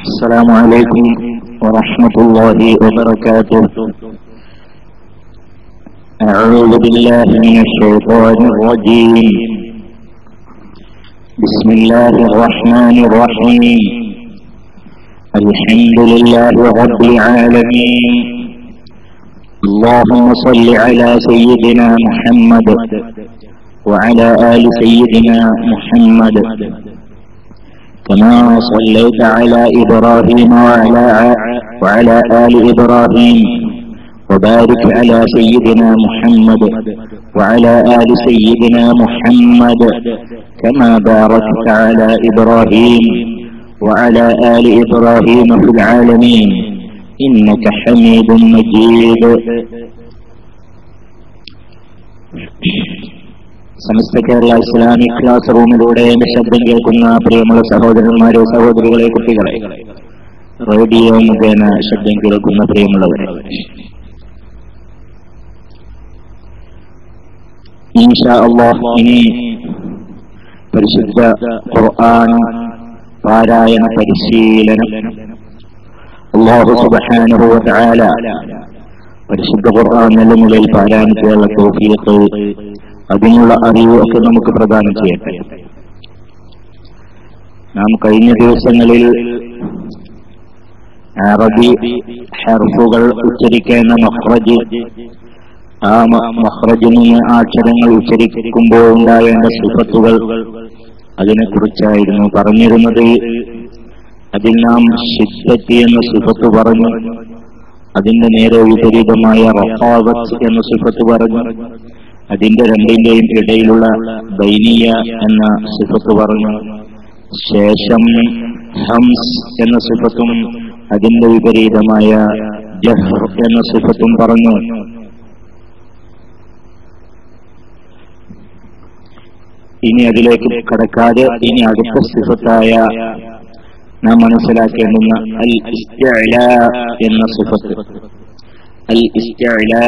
السلام عليكم ورحمة الله وبركاته. أعوذ بالله من الشيطان الرجيم. بسم الله الرحمن الرحيم. الحمد لله رب العالمين. اللهم صل على سيدنا محمد وعلى آل سيدنا محمد كما صليت على إبراهيم وعلى آل إبراهيم وبارك على سيدنا محمد وعلى آل سيدنا محمد كما باركت على إبراهيم وعلى آل إبراهيم في العالمين إنك حميد مجيد. Samastha Kerala Islamic class റൂമിലൂടെ ശബ്ദം കേൾക്കുന്ന പ്രിയമുള്ള സഹോദരന്മാരെ, സഹോദരികളെ, കുട്ടികളെ, റേഡിയോ മുഖേന ശബ്ദം കേൾക്കുന്ന പ്രിയമുള്ളവരെ, ഇൻഷാ അല്ലാഹ് ഇനി പരിശുദ്ധ ഖുർആൻ പാരായണ പരിശീലനം അല്ലാഹു സുബ്ഹാനഹു വ തആല പരിശുദ്ധ ഖുർആൻ നല്ല നിലയിൽ പാരായണിക്കാനുള്ള തൗഫീഖ്, അതിനുള്ള അറിവ് ഒക്കെ നമുക്ക് പ്രദാനം ചെയ്യട്ടെ. നാം കഴിഞ്ഞ ദിവസങ്ങളിൽ അറബി ഹർഫുകൾ ഉച്ചരിക്കേണ്ട മഖ്റജ്, ആ മഖ്റജിൽ നിന്ന് അക്ഷരങ്ങൾ ഉച്ചരിക്കുമ്പോൾ ഉണ്ടാകേണ്ട സിഫത്തുകൾ, അതിനെക്കുറിച്ചായിരുന്നു പറഞ്ഞിരുന്നത്. അതിൽ നാം ശിദ്ദത്ത് എന്ന സിഫത്ത് പറഞ്ഞു, അതിന്റെ നേരെ വിപരീതമായ റഖാവത്ത് എന്ന സിഫത്ത് പറഞ്ഞു, അതിന്റെ രണ്ടിന്റെയും ഇടയിലുള്ള ബൈനിയ എന്ന സിഫത്ത് പറഞ്ഞു. ശേഷം ഹംസ് എന്ന സിഫത്തും അതിന്റെ വിപരീതമായ ജഹ്ർ എന്ന സിഫത്തും പറഞ്ഞു. ഇനി അതിലേക്ക് കടക്കാതെ ഇനി അടുത്ത സിഫത്തായ നാം മനസ്സിലാക്കേണ്ടുന്ന അൽ ഇസ്തിഅ്ലാ എന്ന സിഫത്ത്. അൽ ഇസ്തിഅ്ലാ,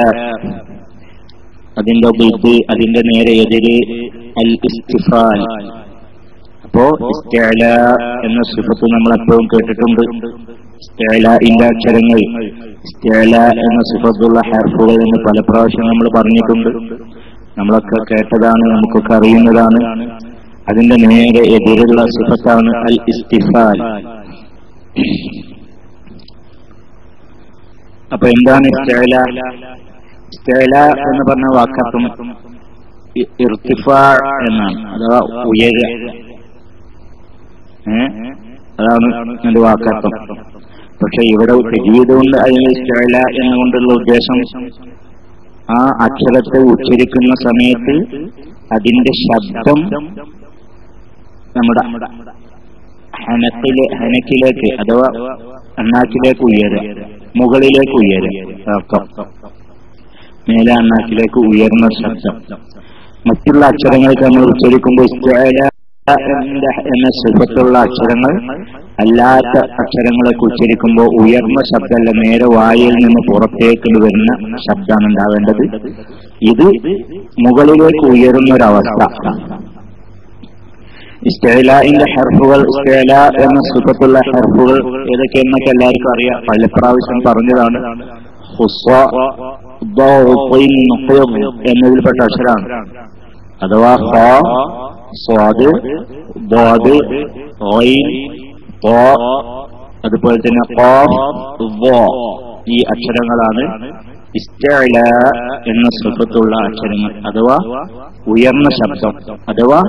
അതിന്റെ ബിദ്, അതിന്റെ നേരെ എതിര് അൽ ഇസ്തിഫാൽ. അപ്പോ ഇസ്തിഅ്ലാ എന്ന സിഫത്ത് നമ്മൾ എപ്പോഴും കേട്ടിട്ടുണ്ട്. ഇസ്തിഅ്ലാഇന്റെ അക്ഷരങ്ങൾ, ഇസ്തിഅ്ലാ എന്ന സിഫത്തുള്ള ഹർഫുകൾ എന്ന് പല പ്രാവശ്യം നമ്മൾ പറഞ്ഞിട്ടുണ്ട്. നമ്മളൊക്കെ കേട്ടതാണ്, നമുക്കൊക്കെ അറിയുന്നതാണ്. അതിന്റെ നേരെ എതിരുള്ള സിഫത്താണ് അൽ ഇസ്തിഫാൽ. അപ്പൊ എന്താണ് ഇസ്തിഅ്ലാ? ഇസ്തിഅ്ലാ എന്ന് പറഞ്ഞ വാക്കർത്ഥം ഇർതിഫാ എന്നാണ്, അഥവാ ഉയരുക. അതാണ് അതിന്റെ വാക്കർത്ഥം. പക്ഷെ ഇവിടെ തജ്വീദുണ്ട്, അതിന് ഇസ്തിഅ്ലാ എന്നുകൊണ്ടുള്ള ഉദ്ദേശം ആ അക്ഷരത്തെ ഉച്ചരിക്കുന്ന സമയത്ത് അതിന്റെ ശബ്ദം നമ്മുടെ ഹനക്കിലേക്ക് അഥവാ അണ്ണാക്കിലേക്ക് ഉയരുക, മുകളിലേക്ക് ഉയരുക, മേലെ അണ്ണാക്കിലേക്ക് ഉയർന്ന ശബ്ദം. മറ്റുള്ള അക്ഷരങ്ങൾക്ക് നമ്മൾ ഉച്ചരിക്കുമ്പോൾ ഇസ്തിഅ്ലാ എന്ന സിഫത്തുള്ള അക്ഷരങ്ങൾ അല്ലാത്ത അക്ഷരങ്ങളൊക്കെ ഉച്ചരിക്കുമ്പോൾ ഉയർന്ന ശബ്ദമല്ല, നേരെ വായിൽ നിന്ന് പുറത്തേക്ക് വരുന്ന ശബ്ദമാണ് ഉണ്ടാവേണ്ടത്. ഇത് മുകളിലേക്ക് ഉയരുന്ന ഒരവസ്ഥ. ഇസ്തിഅ്ലാഇന്റെ ഹർഫുകൾ, ഇസ്തിഅ്ലാ എന്ന സിഫത്തുള്ള ഹർഫുകൾ ഏതൊക്കെയെന്നൊക്കെ എല്ലാവർക്കും അറിയാം, പല പ്രാവശ്യം പറഞ്ഞതാണ്. എന്നതിൽപ്പെട്ട അക്ഷരമാണ്, അഥവാ ഖ, സ്വാദ്, ളാദ്, ഖൈൻ, ഖാ, അതുപോലെ തന്നെ ഖാഫ്, ളാ, ഈ അക്ഷരങ്ങളാണ് ഇസ്തിഅ്ലാ എന്ന സിഫത്തുള്ള അക്ഷരങ്ങൾ, അഥവാ ഉയർന്ന ശബ്ദം. അഥവാ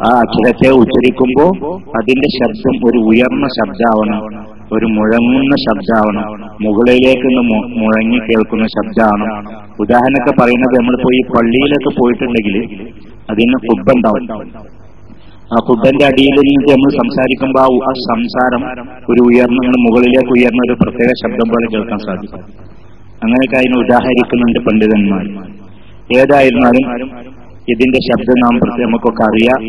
ആ അക്ഷരത്തെ ഉച്ചരിക്കുമ്പോൾ അതിന്റെ ശബ്ദം ഒരു ഉയർന്ന ശബ്ദമാവണം, ഒരു മുഴങ്ങുന്ന ശബ്ദമാവണം, മുകളിലേക്ക് മുഴങ്ങി കേൾക്കുന്ന ശബ്ദമാണ്. ഉദാഹരണമൊക്കെ പറയുന്നത്, നമ്മളിപ്പോ ഈ പള്ളിയിലൊക്കെ പോയിട്ടുണ്ടെങ്കിൽ അതിന് കുബ്ബുണ്ടാവും. ആ കുബ്ബന്റെ അടിയിൽ നിന്ന് നമ്മൾ സംസാരിക്കുമ്പോൾ ആ സംസാരം ഒരു ഉയർന്ന, മുകളിലേക്ക് ഉയർന്ന ഒരു പ്രത്യേക ശബ്ദം പോലെ കേൾക്കാൻ സാധിക്കും. അങ്ങനെയൊക്കെ അതിനെ ഉദാഹരിക്കുന്നുണ്ട് പണ്ഡിതന്മാർ. ഏതായിരുന്നാലും ഇതിന്റെ ശബ്ദം നമുക്കൊക്കെ അറിയാം.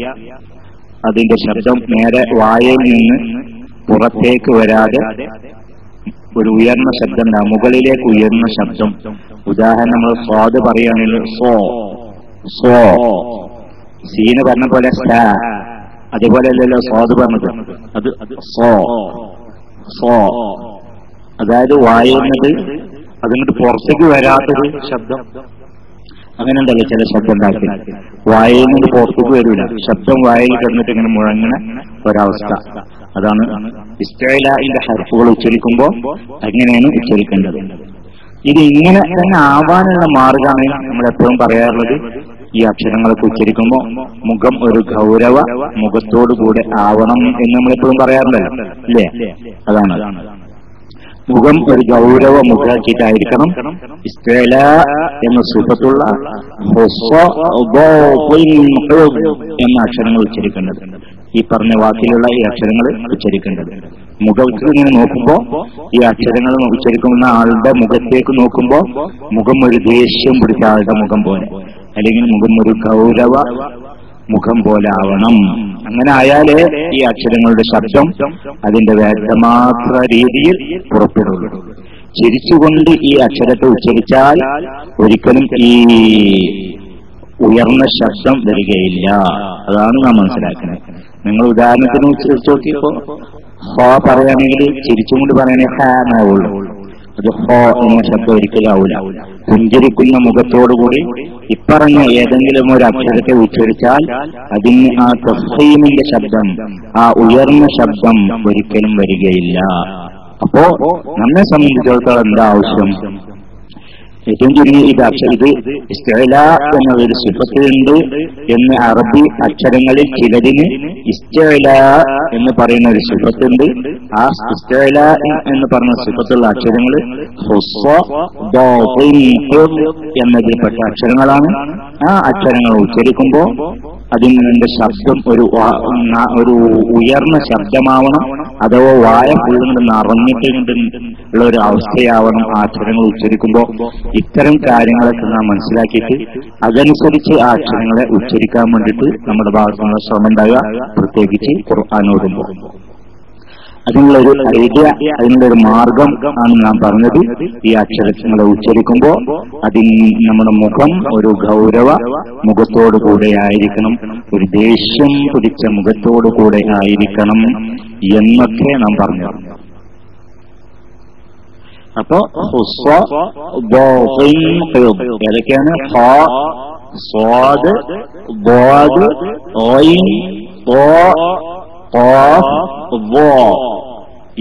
അതിന്റെ ശബ്ദം നേരെ വായയിൽ നിന്ന് പുറത്തേക്ക് വരാതെ ഒരു ഉയർന്ന ശബ്ദം, മുകളിലേക്ക് ഉയർന്ന ശബ്ദം. ഉദാഹരണം നമ്മൾ സ്വാദ് പറയുകയാണെങ്കിൽ സോ, സോ, സീന് പറഞ്ഞ പോലെ അതുപോലെ അല്ലല്ലോ സ്വാദ് പറഞ്ഞത്, അത് സോ, സോ, അതായത് വായുന്നത് അതിങ്ങോട്ട് പുറത്തേക്ക് വരാത്തൊരു ശബ്ദം. അങ്ങനെ ഉണ്ടല്ലോ ചില ശബ്ദം ഉണ്ടാക്കി വായയിൽ നിന്ന് പുറത്തേക്ക് വരില്ല, ശബ്ദം വായയിൽ കിടന്നിട്ട് ഇങ്ങനെ മുഴങ്ങണ ഒരവസ്ഥ. അതാണ് ഇസ്തിഅലാഇന്റെ ഹർഫുകൾ ഉച്ചരിക്കുമ്പോൾ അങ്ങനെയാണ് ഉച്ചരിക്കേണ്ടത്. ഇത് ഇങ്ങനെ തന്നെ ആവാനുള്ള മാർഗമാണ് നമ്മൾ എപ്പോഴും പറയാറുള്ളത്. ഈ അക്ഷരങ്ങളൊക്കെ ഉച്ചരിക്കുമ്പോൾ മുഖം ഒരു ഗൗരവ മുഖത്തോടു കൂടെ ആവണം എന്ന് നമ്മളെപ്പോഴും പറയാറുണ്ടല്ലോ, ഇല്ലേ? അതാണ് മുഖം ഒരു ഗൗരവ മുഖാക്കിയിട്ടായിരിക്കണം ഇസ്തിഅലാ എന്ന സിഫത്തുള്ള എന്ന അക്ഷരങ്ങൾ ഉച്ചരിക്കേണ്ടത്. ഈ പറഞ്ഞ വാക്കിലുള്ള ഈ അക്ഷരങ്ങൾ ഉച്ചരിക്കേണ്ടത്. മുഖത്ത് ഇങ്ങനെ നോക്കുമ്പോ ഈ അക്ഷരങ്ങൾ ഉച്ചരിക്കുന്ന ആളുടെ മുഖത്തേക്ക് നോക്കുമ്പോ മുഖം ഒരു ദേഷ്യം പിടിച്ച ആളുടെ മുഖം പോലെ, അല്ലെങ്കിൽ മുഖം ഒരു ഗൗരവ മുഖം പോലെ ആവണം. അങ്ങനെ ആയാലേ ഈ അക്ഷരങ്ങളുടെ ശബ്ദം അതിന്റെ വ്യക്തമാത്ര രീതിയിൽ പുറപ്പെടുള്ളൂ. ചിരിച്ചുകൊണ്ട് ഈ അക്ഷരത്തെ ഉച്ചരിച്ചാൽ ഒരിക്കലും ഈ ഉയർന്ന ശബ്ദം വരികയില്ല. അതാണ് നാം മനസ്സിലാക്കുന്നത്. നിങ്ങൾ ഉദാഹരണത്തിന് ഉച്ചരിച്ചു നോക്കിയപ്പോ ഹോ പറയുകയാണെങ്കിൽ ചിരിച്ചുകൊണ്ട് പറയണേ ഹാ എന്നാവുള്ളൂ. അത് ഹോ എന്ന ശബ്ദം ഒരിക്കലും ആവൂല. പുഞ്ചിരിക്കുന്ന മുഖത്തോടുകൂടി ഇപ്പറഞ്ഞ ഏതെങ്കിലും ഒരു അക്ഷരത്തെ ഉച്ചരിച്ചാൽ അതിന് ആ തഫ്ഹീമിന്റെ ശബ്ദം, ആ ഉയർന്ന ശബ്ദം ഒരിക്കലും വരികയില്ല. അപ്പോ നമ്മെ സംബന്ധിച്ചിടത്തോളം എന്താ ആവശ്യം? ഏറ്റവും ചുരുങ്ങി ഇത് ഇസ്തിഅലാ എന്ന ഒരു സിഫത്തുണ്ട് എന്ന് അറബി അക്ഷരങ്ങളിൽ ചിലതിന് ഇസ്തിഅലാ എന്ന് പറയുന്ന ഒരു സിഫത്തുണ്ട്. ആ ഇസ്തിഅലാ എന്ന് പറഞ്ഞ സിഫത്തുള്ള അക്ഷരങ്ങൾ എന്നതിൽപ്പെട്ട അക്ഷരങ്ങളാണ്. ആ അക്ഷരങ്ങൾ ഉച്ചരിക്കുമ്പോ അതിന്റെ ശബ്ദം ഒരു ഉയർന്ന ശബ്ദമാവണം, അഥവാ വായ ഫുള്ളുകൊണ്ട് നിറഞ്ഞിട്ടുള്ള ഒരു അവസ്ഥയാവണം ആ അക്ഷരങ്ങൾ ഉച്ചരിക്കുമ്പോ. ഇത്തരം കാര്യങ്ങളൊക്കെ നാം മനസ്സിലാക്കിയിട്ട് അതനുസരിച്ച് ആ അക്ഷരങ്ങളെ ഉച്ചരിക്കാൻ വേണ്ടിയിട്ട് നമ്മുടെ ഭാഗത്തുനിന്ന് ശ്രമം ഉണ്ടാകുക, പ്രത്യേകിച്ച് ഖുർആൻ ഓതുമ്പോൾ. അതിനുള്ള ഒരു ഐഡിയ, അതിനുള്ള ഒരു മാർഗം ആണ് നാം പറഞ്ഞത്. ഈ അക്ഷരങ്ങളെ ഉച്ചരിക്കുമ്പോ നമ്മുടെ മുഖം ഒരു ഗൗരവ മുഖത്തോടു കൂടെ ആയിരിക്കണം, ഒരു ദേഷ്യം പിടിച്ച മുഖത്തോടു കൂടെ ആയിരിക്കണം എന്നൊക്കെ നാം പറഞ്ഞു. അപ്പോ ഏതൊക്കെയാണ്?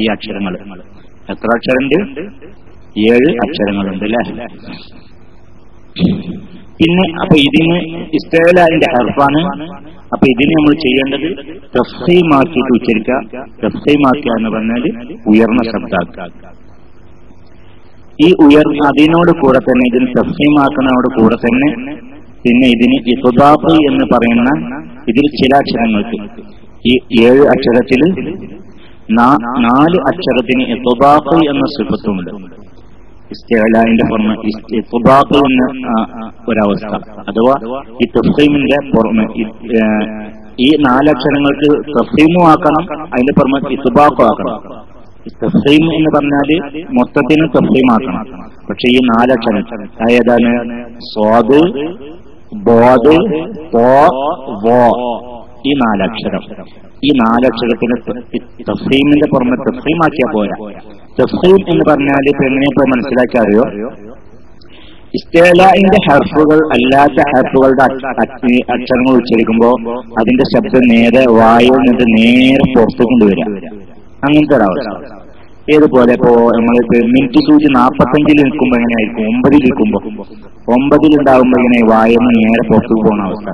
ഈ അക്ഷരങ്ങൾ എത്ര അക്ഷരമുണ്ട്? 7 അക്ഷരങ്ങളുണ്ട് അല്ലെ? പിന്നെ അപ്പൊ ഇതിന് ഇസ്തിഅലാഇന്റെ ഹർഫാണ്. അപ്പൊ ഇതിന് നമ്മൾ ചെയ്യേണ്ടത് തഫ്ഹീമാക്കിയിട്ട് ഉച്ചരിക്കുക. തഫ്ഹീമാക്കുക എന്ന് പറഞ്ഞാൽ ഉയർന്ന ശബ്ദാക്കുക. ഈ അതിനോട് കൂടെ തന്നെ, ഇതിന് തഫ്ഹീമാക്കുന്നതോട് കൂടെ തന്നെ പിന്നെ ഇതിന് ഇത്ബാഖ് എന്ന് പറയുന്ന ഇതിൽ ചില അക്ഷരങ്ങൾക്ക് ഈ 7 അക്ഷരത്തിൽ 4 അക്ഷരത്തിന് ഇത്ബാഖ് എന്ന സിഫത്തുണ്ട്. ഇസ്തിഅലാഇന്റെ പുറമെ ഇത്ബാഖ് എന്ന ഒരവസ്ഥ, അഥവാ ഈ തഫ്ഹീമിന്റെ പുറമെ ഈ 4 അക്ഷരങ്ങൾക്ക് തഫ്ഹീമും ആക്കണം, അതിന്റെ പുറമെ ഇത്ബാഖും ആക്കണം. തഫ്ഹീം എന്ന് പറഞ്ഞാല് മൊത്തത്തിന് തഫ്ഹീമാക്കണം. പക്ഷെ ഈ 4 അക്ഷരം ഏതാണ്? സ്വാദ്, ബോദ്, തോ, വോ, ഈ 4 അക്ഷരം. ഈ 4 അക്ഷരത്തിന് തഫ്ഹീമിന്റെ പുറമെ തഫ്ഹീമാക്കിയാൽ പോരാ. തഫ്ഹീം എന്ന് പറഞ്ഞാൽ ഇപ്പൊ എങ്ങനെയപ്പോ മനസ്സിലാക്കിയറിയോ? ഇസ്തിഅലാഇന്റെ ഹർഫുകൾ അല്ലാത്ത ഹർഫുകളുടെ അക്ഷരങ്ങൾ ഉച്ചരിക്കുമ്പോ അതിന്റെ ശബ്ദം നേരെ വായിൽ നിന്ന് നേരെ പുറത്തു കൊണ്ടുവരിക, അങ്ങനത്തെ ഒരവസ്ഥ. ഏതുപോലെ ഇപ്പോ നമ്മളിപ്പോ മിനിറ്റ് സൂചി 45 നിൽക്കുമ്പോ എങ്ങനെയായിരിക്കും? 9 നിൽക്കുമ്പോ 9 ഉണ്ടാകുമ്പോ ഇങ്ങനെ വായന്ന് നേരെ പുറത്തു പോകുന്ന അവസ്ഥ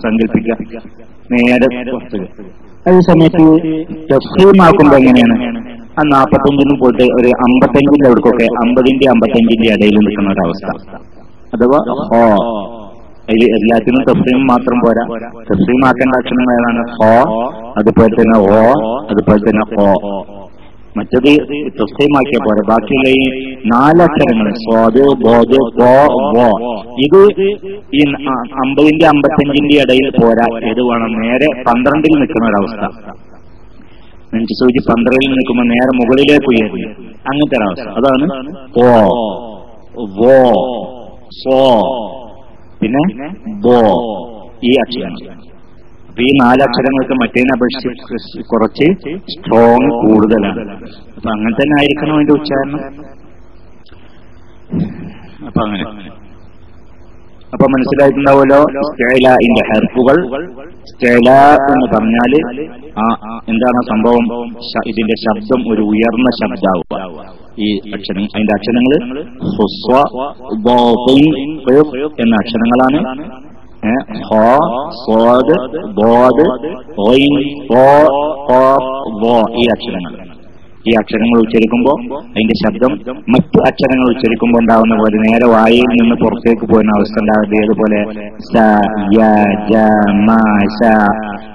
സങ്കല്പിക്കുക, നേരെ പുറത്ത്. അതേ സമയത്ത് തഫ്ഹീമാക്കുമ്പോ എങ്ങനെയാണ്? ആ 45 പോയിട്ട് ഒരു 55 അവിടേക്കൊക്കെ 50-55 ഇടയിൽ നിൽക്കുന്ന ഒരവസ്ഥ. അഥവാ ഹോ, അതിൽ എല്ലാത്തിനും തഫ്ഹീം മാത്രം പോരാ. തഫ്ഹീമാക്കേണ്ട അക്ഷരങ്ങൾ ഏതാണ്? ഹോ, അതുപോലെ തന്നെ ഓ, അതുപോലെ തന്നെ ഹോ. മറ്റത് തഫ്ഹീമാക്കിയ പോരാ. ബാക്കിയുള്ള ഈ 4 അക്ഷരങ്ങൾ സ്വാദ്, ബോദ്, തോ, വോ, ഇത് ഈ 50-55 ഇടയിൽ പോരാ. ഏത് വേണം? നേരെ 12 നിൽക്കുന്ന ഒരവസ്ഥ. മിനിറ്റ് സൂചി 12 നിൽക്കുമ്പോൾ നേരെ മുകളിലേക്ക് ഉയരുന്നു, അങ്ങനത്തെ ഒരവസ്ഥ. അതാണ് ഓ, വോ, സോ, പിന്നെ ബോ, ഈ അക്ഷരങ്ങൾ. അപ്പൊ ഈ 4 അക്ഷരങ്ങൾക്ക് മറ്റേതിനെ അപേക്ഷിച്ച് കുറച്ച് സ്ട്രോങ് കൂടുതലാണ്. അപ്പൊ അങ്ങനെ തന്നെ ആയിരിക്കണം അതിന്റെ ഉച്ചാരണം. അപ്പൊ അങ്ങനെ അപ്പൊ മനസ്സിലായിട്ടുണ്ടാവുമല്ലോ. ഇസ്തിഅലാഇന്റെ ഹർഫുകൾ, ഇസ്തിഅല എന്ന് പറഞ്ഞാല് എന്താണ് സംഭവം? ഇതിന്റെ ശബ്ദം ഒരു ഉയർന്ന ശബ്ദാവുക. ഈ അക്ഷരം, അതിന്റെ അക്ഷരങ്ങള് എന്ന അക്ഷരങ്ങളാണ്. ഈ അക്ഷരങ്ങൾ, ഈ അക്ഷരങ്ങൾ ഉച്ചരിക്കുമ്പോൾ അതിന്റെ ശബ്ദം മറ്റു അക്ഷരങ്ങൾ ഉച്ചരിക്കുമ്പോൾ ഉണ്ടാവുന്ന പോലെ നേരെ വായിൽ നിന്ന് പുറത്തേക്ക് പോകുന്ന അവസ്ഥ ഉണ്ടാകുന്നത്. ഏതുപോലെ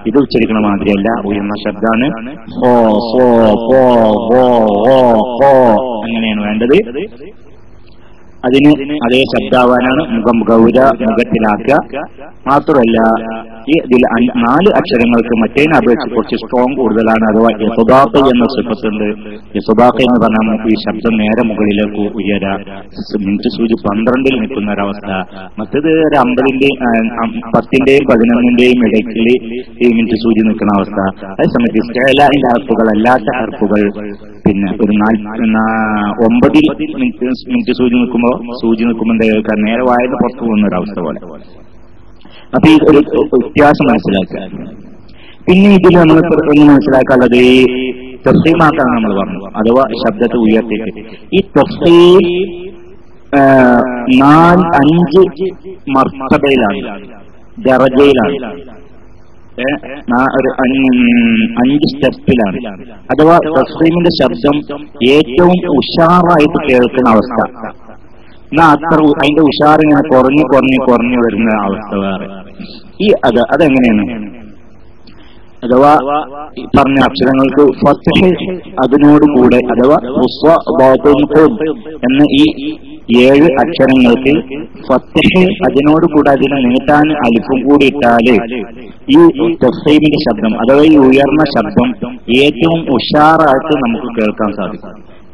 ഇത് ഉച്ചരിക്കണ മാതിരിയല്ല, ഉയർന്ന ശബ്ദമാണ്. അങ്ങനെയാണ് വേണ്ടത്. അതിന് അതേ ശബ്ദാവാനാണ് മുഖം മുഖത്തിലാക്കുക. മാത്രമല്ല ഇതിൽ 4 അക്ഷരങ്ങൾക്ക് മറ്റേതിനെ അപേക്ഷിച്ച് കുറച്ച് സ്ട്രോങ് കൂടുതലാണ്. അഥവാ യസുബാഖ എന്ന സിഫത്തുണ്ട്. യസുബാഖ എന്ന് പറഞ്ഞാൽ ഈ ശബ്ദം നേരെ മുകളിലേക്ക് ഉയരാ. മിനിറ്റ് സൂചി 12 നിൽക്കുന്ന ഒരവസ്ഥ. മറ്റേത് ഒരു 50-ന്റെയും 10-ന്റെയും 11-ന്റെയും ഇടയ്ക്ക് ഈ മിനിറ്റ് സൂചി നിൽക്കുന്ന അവസ്ഥ. അതേസമയത്ത് ഇസ്തിഅലാഇന്റെ ഹർഫുകൾ അല്ലാത്ത ഹർഫുകൾ പിന്നെ ഒരു 9 മിനിറ്റ് സൂചി നിൽക്കുമ്പോൾ എന്താ നേരെ വായത് പുറത്തു പോകുന്ന ഒരവസ്ഥ പോലെ. അപ്പൊ ഈ ഒരു വ്യത്യാസം മനസ്സിലാക്കുക. പിന്നെ ഇതിൽ നമ്മൾ ഒന്ന് മനസ്സിലാക്കാനുള്ളത് ഈ തഫ്സീമാക്കാൻ നമ്മൾ പറഞ്ഞു, അഥവാ ശബ്ദത്തെ ഉയർത്തിയിട്ട്. ഈ തഫ്സീം 4-5 മർത്തബയിലാണ്, ദറജയിലാണ്, ഒരു 5 സ്റ്റെപ്പിലാണ്. അഥവാ തഫ്സീമിന്റെ ശബ്ദം ഏറ്റവും ഉഷാറായിട്ട് കേൾക്കുന്ന അവസ്ഥ. എന്നാ അതിന്റെ ഉഷാർ ഇങ്ങനെ കുറഞ്ഞു വരുന്ന അവസ്ഥ വേറെ. അതെങ്ങനെയാണ്? അഥവാ പറഞ്ഞ അക്ഷരങ്ങൾക്ക് ഫത്ഹ് അതിനോടുകൂടെ, അഥവാ എന്ന ഈ 7 അക്ഷരങ്ങൾക്ക് ഫത്ഹ് അതിനോടുകൂടെ അതിനെ നീട്ടാൻ അലിഫും കൂടി ഇട്ടാല് ഈ തഫ്സീമിന്റെ ശബ്ദം, അഥവാ ഈ ഉയർന്ന ശബ്ദം ഏറ്റവും ഉഷാറായിട്ട് നമുക്ക്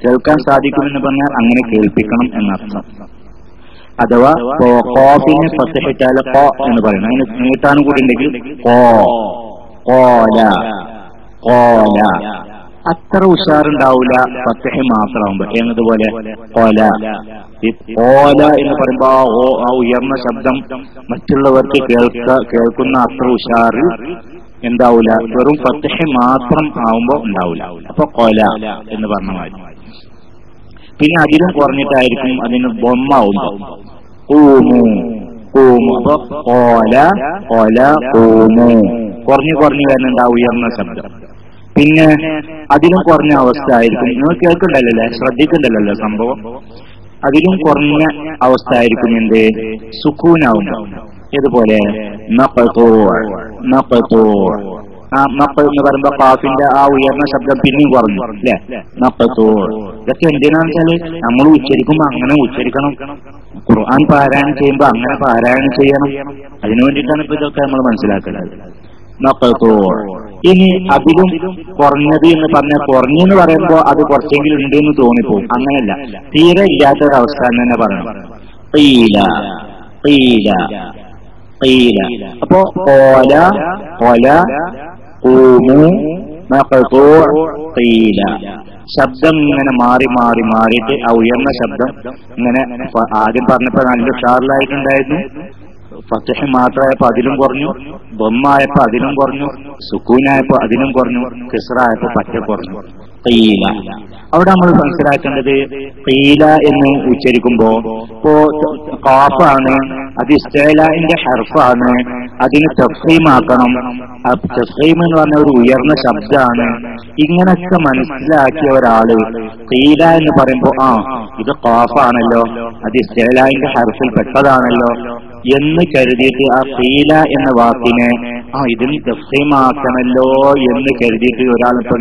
കേൾക്കാൻ സാധിക്കുമെന്ന് പറഞ്ഞാൽ അങ്ങനെ കേൾപ്പിക്കണം എന്നർത്ഥം. അഥവാ ഖാഫിനെ ഫത്ഹ് ഇട്ടാല് ഖ എന്ന് പറയുന്നത്, അതിന് നീട്ടാനും കൂടി ഉണ്ടെങ്കിൽ അത്ര ഉഷാറുണ്ടാവൂല ഫത്ഹ് മാത്രമാകുമ്പോ. എന്നതുപോലെ ഖല എന്ന് പറയുമ്പോ ആ ഉയർന്ന ശബ്ദം മറ്റുള്ളവർക്ക് കേൾക്കുന്ന അത്ര ഉഷാറ് എന്താവൂല, വെറും ഫത്ഹ് മാത്രം ആവുമ്പോ ഉണ്ടാവൂല. അപ്പൊ ഖല എന്ന് പറഞ്ഞ മാതിരി. പിന്നെ അതിലും കുറഞ്ഞിട്ടായിരിക്കും അതിന് ബൊമ്മാവുമ്പോ ഖൂമു. അപ്പൊ കുറഞ്ഞു വരുന്നുണ്ടാവും ഉയർന്ന ശബ്ദം. പിന്നെ അതിലും കുറഞ്ഞ അവസ്ഥ ആയിരിക്കും, നിങ്ങൾ കേൾക്കണ്ടല്ലോ, ശ്രദ്ധിക്കണ്ടല്ലോ സംഭവം. അതിലും കുറഞ്ഞ അവസ്ഥ ആയിരിക്കും എന്ത്? സുക്കൂനാവുമ്പോ. ഇതുപോലെ മക്കൾ എന്ന് പറയുമ്പോ കാഫിന്റെ ആ ഉയർന്ന ശബ്ദം പിന്നെയും കുറഞ്ഞു അല്ലെ? ഇതൊക്കെ എന്തിനാന്ന് വെച്ചാല് നമ്മൾ ഉച്ചരിക്കുമ്പോ അങ്ങനെ ഉച്ചരിക്കണം. ഖുർആൻ പാരായണം ചെയ്യുമ്പോ അങ്ങനെ പാരായണം ചെയ്യണം. അതിനു വേണ്ടിയിട്ടാണ് ഇപ്പൊ ഇതൊക്കെ നമ്മൾ മനസ്സിലാക്കുന്നത്. ഇനി അധികം കുറഞ്ഞത് എന്ന് പറഞ്ഞാൽ, കുറഞ്ഞെന്ന് പറയുമ്പോ അത് കുറച്ചെങ്കിലും ഉണ്ട് എന്ന് തോന്നിപ്പോകും. അങ്ങനെയല്ല, തീരെ ഇല്ലാത്ത ഒരവസ്ഥ തന്നെ പറയണം. അപ്പോ ശബ്ദം ഇങ്ങനെ മാറിയിട്ട് ആ ഉയർന്ന ശബ്ദം ഇങ്ങനെ ആദ്യം പറഞ്ഞപ്പോ നല്ല ഉഷാറിലായിട്ടുണ്ടായിരുന്നു. ഫത്ഹ് മാത്രമായപ്പോ അതിലും കുറഞ്ഞു, ബൊമ്മായപ്പോ അതിലും കുറഞ്ഞു, സുക്കൂനായപ്പോ അതിലും കുറഞ്ഞു, കിസ്റായപ്പോ പറ്റ കുറഞ്ഞു. ഖീല. അവിടെ നമ്മൾ മനസ്സിലാക്കേണ്ടത് ഖീല എന്ന് ഉച്ചരിക്കുമ്പോ ഇപ്പോ ഖാഫാണ്, അത് ഇസ്തിഅലാഇന്റെ ഹർഫാണ്, അതിന് തഫ്സീമാക്കണം. തഫ്സീം എന്ന് പറഞ്ഞ ഒരു ഉയർന്ന ശബ്ദമാണ്. ഇങ്ങനൊക്കെ മനസ്സിലാക്കിയ ഒരാള് ഖീല എന്ന് പറയുമ്പോ ഇത് ഖാഫാണല്ലോ, അത് ഇസ്തിഅലാഇന്റെ ഹർഫിൽ പെട്ടതാണല്ലോ എന്ന് കരുതിയിട്ട് ആ ഖീല എന്ന വാക്കിനെ ഇതിന് തഫ്സീമാക്കണല്ലോ എന്ന് കരുതിയിട്ട് ഒരാളിപ്പോ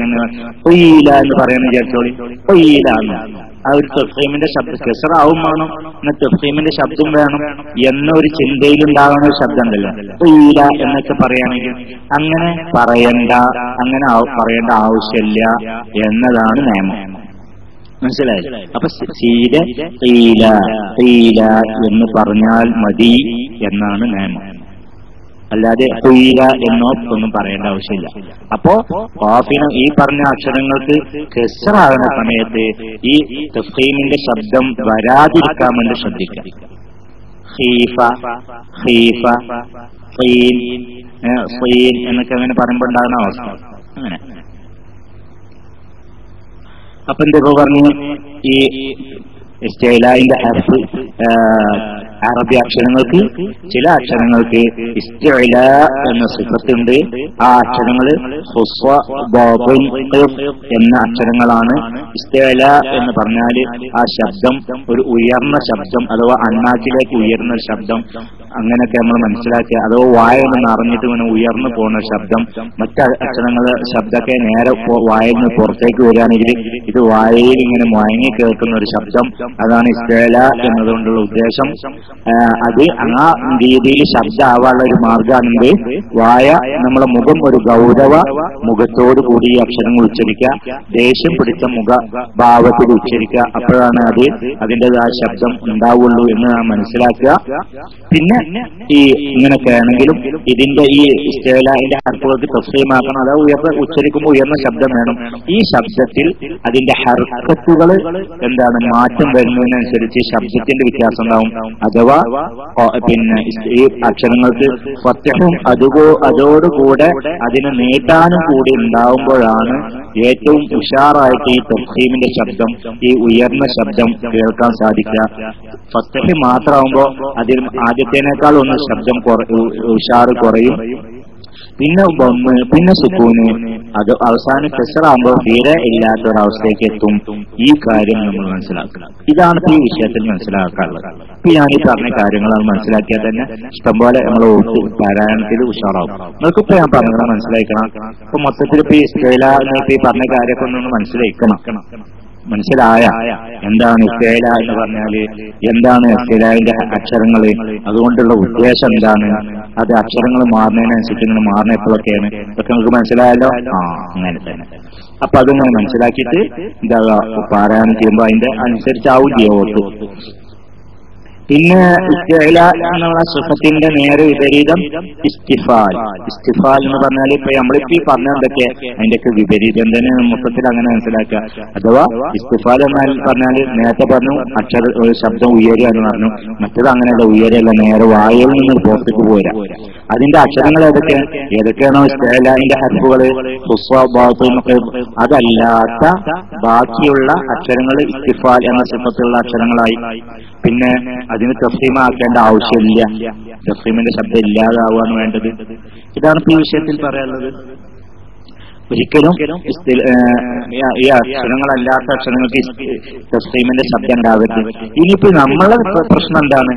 ഖീല എന്ന് പറയുന്ന വിചാരിച്ചോളി, ഖീല ആ ഒരു തഫ്സീമിന്റെ ശബ്ദം കെസറാവും വേണം, എന്നാൽ തഫ്സീമിന്റെ ശബ്ദം വേണം എന്നൊരു ചിന്തയിലുണ്ടാകുന്ന ഒരു ശബ്ദം ഉണ്ടല്ലോ ഖീല എന്നൊക്കെ പറയുകയാണെങ്കിൽ അങ്ങനെ പറയേണ്ട ആവശ്യമില്ല എന്നതാണ് നിയമം. മനസ്സിലായി? അപ്പൊ സീതെ ഖീല എന്ന് പറഞ്ഞാൽ മതി എന്നാണ് നിയമം. അല്ലാതെ ഖുയില എന്നോ ഒന്നും പറയേണ്ട ആവശ്യമില്ല. അപ്പോ ഖാഫിന് ഈ പറഞ്ഞ അക്ഷരങ്ങൾക്ക് കസ്റാകുന്ന സമയത്ത് ഈ തഫ്ഖീമിന്റെ ശബ്ദം വരാതിരിക്കാൻ വേണ്ടി ശ്രദ്ധിക്കുക. ഖീഫ, ഖീഫ, ഖീൻ, ഖീൻ എന്നൊക്കെ അങ്ങനെ പറയുമ്പോൾ ഉണ്ടാകുന്ന അവസ്ഥ അങ്ങനെ. അപ്പൊ എന്തൊക്കെ പറഞ്ഞു, ഈ ഇസ്തിഅലാഇന്റെ ഹർഫ് അറബി അക്ഷരങ്ങൾക്ക് ചില അക്ഷരങ്ങൾക്ക് ഇസ്തിഅലാ എന്ന സിഫത്തുണ്ട്. ആ അക്ഷരങ്ങൾ ഖുസ്വ, ബാബുൻ, ഖഫ് എന്ന അക്ഷരങ്ങളാണ്. ഇസ്തിഅലാ എന്ന് പറഞ്ഞാല് ആ ശബ്ദം ഒരു ഉയർന്ന ശബ്ദം അഥവാ അണ്ണാക്കിലേക്ക് ഉയർന്ന ശബ്ദം, അങ്ങനെയൊക്കെ നമ്മൾ മനസ്സിലാക്കിയ, അഥവാ വായിൽ നിന്ന് അറിഞ്ഞിട്ട് ഇങ്ങനെ ഉയർന്നു പോകുന്ന ശബ്ദം. മറ്റ് അക്ഷരങ്ങള് ശബ്ദമൊക്കെ നേരെ വായിൽ നിന്ന് പുറത്തേക്ക് വരികയാണെങ്കിൽ ഇത് വായയിൽ ഇങ്ങനെ മുഴങ്ങി കേൾക്കുന്ന ഒരു ശബ്ദം, അതാണ് ഇസ്തിഅലാ എന്നതുകൊണ്ടുള്ള ഉദ്ദേശം. അത് ആ രീതിയിൽ ശബ്ദമാവാനുള്ള ഒരു മാർഗമാണെങ്കിൽ വായ നമ്മളെ മുഖം ഒരു ഗൗരവ മുഖത്തോടു കൂടി ഈ അക്ഷരങ്ങൾ ഉച്ചരിക്കുക, ദേഷ്യം പിടിച്ച മുഖ ഭാവത്തിൽ ഉച്ചരിക്കുക. അപ്പോഴാണ് അത് അതിൻ്റെതായ ശബ്ദം ഉണ്ടാവുള്ളൂ എന്ന് നാം മനസ്സിലാക്കുക. പിന്നെ ഈ ഇങ്ങനെയൊക്കെ ആണെങ്കിലും ഇതിന്റെ ഈ ഇസ്തിഅലാഇന്റെ ഹർഫുകൾക്ക് തഫ്സീമാക്കണം, അതായത് ഉച്ചരിക്കുമ്പോൾ ഉയർന്ന ശബ്ദം വേണം. ഈ ശബ്ദത്തിൽ അതിന്റെ ഹർക്കത്തുകൾ എന്താണ് മാറ്റം വരുന്നതിനനുസരിച്ച് ശബ്ദത്തിന്റെ വ്യത്യാസം ഉണ്ടാവും. അഥവാ പിന്നെ ഈ അക്ഷരങ്ങൾക്ക് ഫത്ഹും അതോടുകൂടെ അതിന് നീട്ടാനും കൂടി ഉണ്ടാവുമ്പോഴാണ് ഏറ്റവും ഉഷാറായിട്ട് ഈ തഫ്ഖീമിന്റെ ശബ്ദം, ഈ ഉയർന്ന ശബ്ദം കേൾക്കാൻ സാധിക്കുക. ഫത്ഹ് മാത്രമാകുമ്പോ അതിൽ ആദ്യത്തേനേക്കാൾ ഒന്ന് ശബ്ദം ഉഷാറ് കുറയും. പിന്നെ സുക്കൂന്, അത് അവസാനം കസ്റാകുമ്പോൾ തീരെ ഇല്ലാത്തൊരവസ്ഥയ്ക്ക് എത്തും. ഈ കാര്യം നമ്മൾ മനസ്സിലാക്കണം. ഇതാണ് ഈ വിഷയത്തിൽ മനസ്സിലാക്കാനുള്ളത്. ഇപ്പൊ ഞാൻ ഈ പറഞ്ഞ കാര്യങ്ങളാണ് മനസ്സിലാക്കിയാൽ തന്നെ ഇഷ്ടംപോലെ നമ്മൾ പാരായണത്തിൽ ഉഷാറാവും. നിങ്ങൾക്കിപ്പോ ഞാൻ പറഞ്ഞത് മനസ്സിലാക്കണം. ഇപ്പൊ മൊത്തത്തിൽ ഇപ്പൊ ഈ ഇസ്തിഅലാഇ പറഞ്ഞ കാര്യമൊക്കെ ഒന്ന് മനസ്സിലാക്കണം. മനസ്സിലായ എന്താണ് ഇസ്തിഅല എന്ന് പറഞ്ഞാല്, എന്താണ് ഇസ്തിഅലാഇന്റെ അക്ഷരങ്ങള്, അതുകൊണ്ടുള്ള ഉദ്ദേശം എന്താണ്, അത് അക്ഷരങ്ങൾ മാറുന്നതിനനുസരിച്ച് ഇങ്ങനെ മാറുന്ന എപ്പോഴൊക്കെയാണ്, ഇതൊക്കെ നമുക്ക് മനസ്സിലായല്ലോ. അങ്ങനെ തന്നെ. അപ്പൊ അതിങ്ങനെ മനസ്സിലാക്കിയിട്ട് എന്താ പാരായണം ചെയ്യുമ്പോ അതിന്റെ അനുസരിച്ചാവും ചെയ്യോട്ട്. പിന്നെ ഇസ്തിഅല എന്നുള്ള സിഫത്തിന്റെ നേരെ വിപരീതം ഇസ്തിഫാൽ. ഇസ്തിഫാൽ എന്ന് പറഞ്ഞാൽ ഇപ്പൊ നമ്മളിപ്പോ ഈ പറഞ്ഞ എന്തൊക്കെ അതിന്റെയൊക്കെ വിപരീതം തന്നെ മൊത്തത്തിൽ അങ്ങനെ മനസ്സിലാക്കുക. അഥവാ ഇസ്തിഫാൽ എന്നാൽ പറഞ്ഞാല് നേരത്തെ പറഞ്ഞു ഒരു ശബ്ദം ഉയരുക എന്ന് പറഞ്ഞു, മറ്റത് അങ്ങനെയല്ല, ഉയരല്ല, നേരെ വായിൽ നിന്ന് പുറത്തേക്ക് പോരാ. അതിന്റെ അക്ഷരങ്ങൾ ഏതൊക്കെയാണോ ഇസ്തിഅലാഇന്റെ ഹർഫുകള് ഖുസ്വ, ബാത്തുൻ, ഖഫ്, അതല്ലാത്ത ബാക്കിയുള്ള അക്ഷരങ്ങൾ ഇസ്തിഫാൽ എന്ന സിഫത്തുള്ള അക്ഷരങ്ങളായി. പിന്നെ അതിന് തഫ്സീമാക്കേണ്ട ആവശ്യമില്ല, തഫ്സീമിന്റെ ശബ്ദം ഇല്ലാതാവുകയാണ് വേണ്ടത്. ഇതാണ് ഈ വിഷയത്തിൽ പറയാനുള്ളത്. ഒരിക്കലും ഈ അക്ഷരങ്ങളല്ലാത്ത അക്ഷരങ്ങൾക്ക് തഫ്സീമിന്റെ ശബ്ദം ഉണ്ടാവരുത്. ഇനിയിപ്പോ നമ്മളെ പ്രശ്നം എന്താണ്,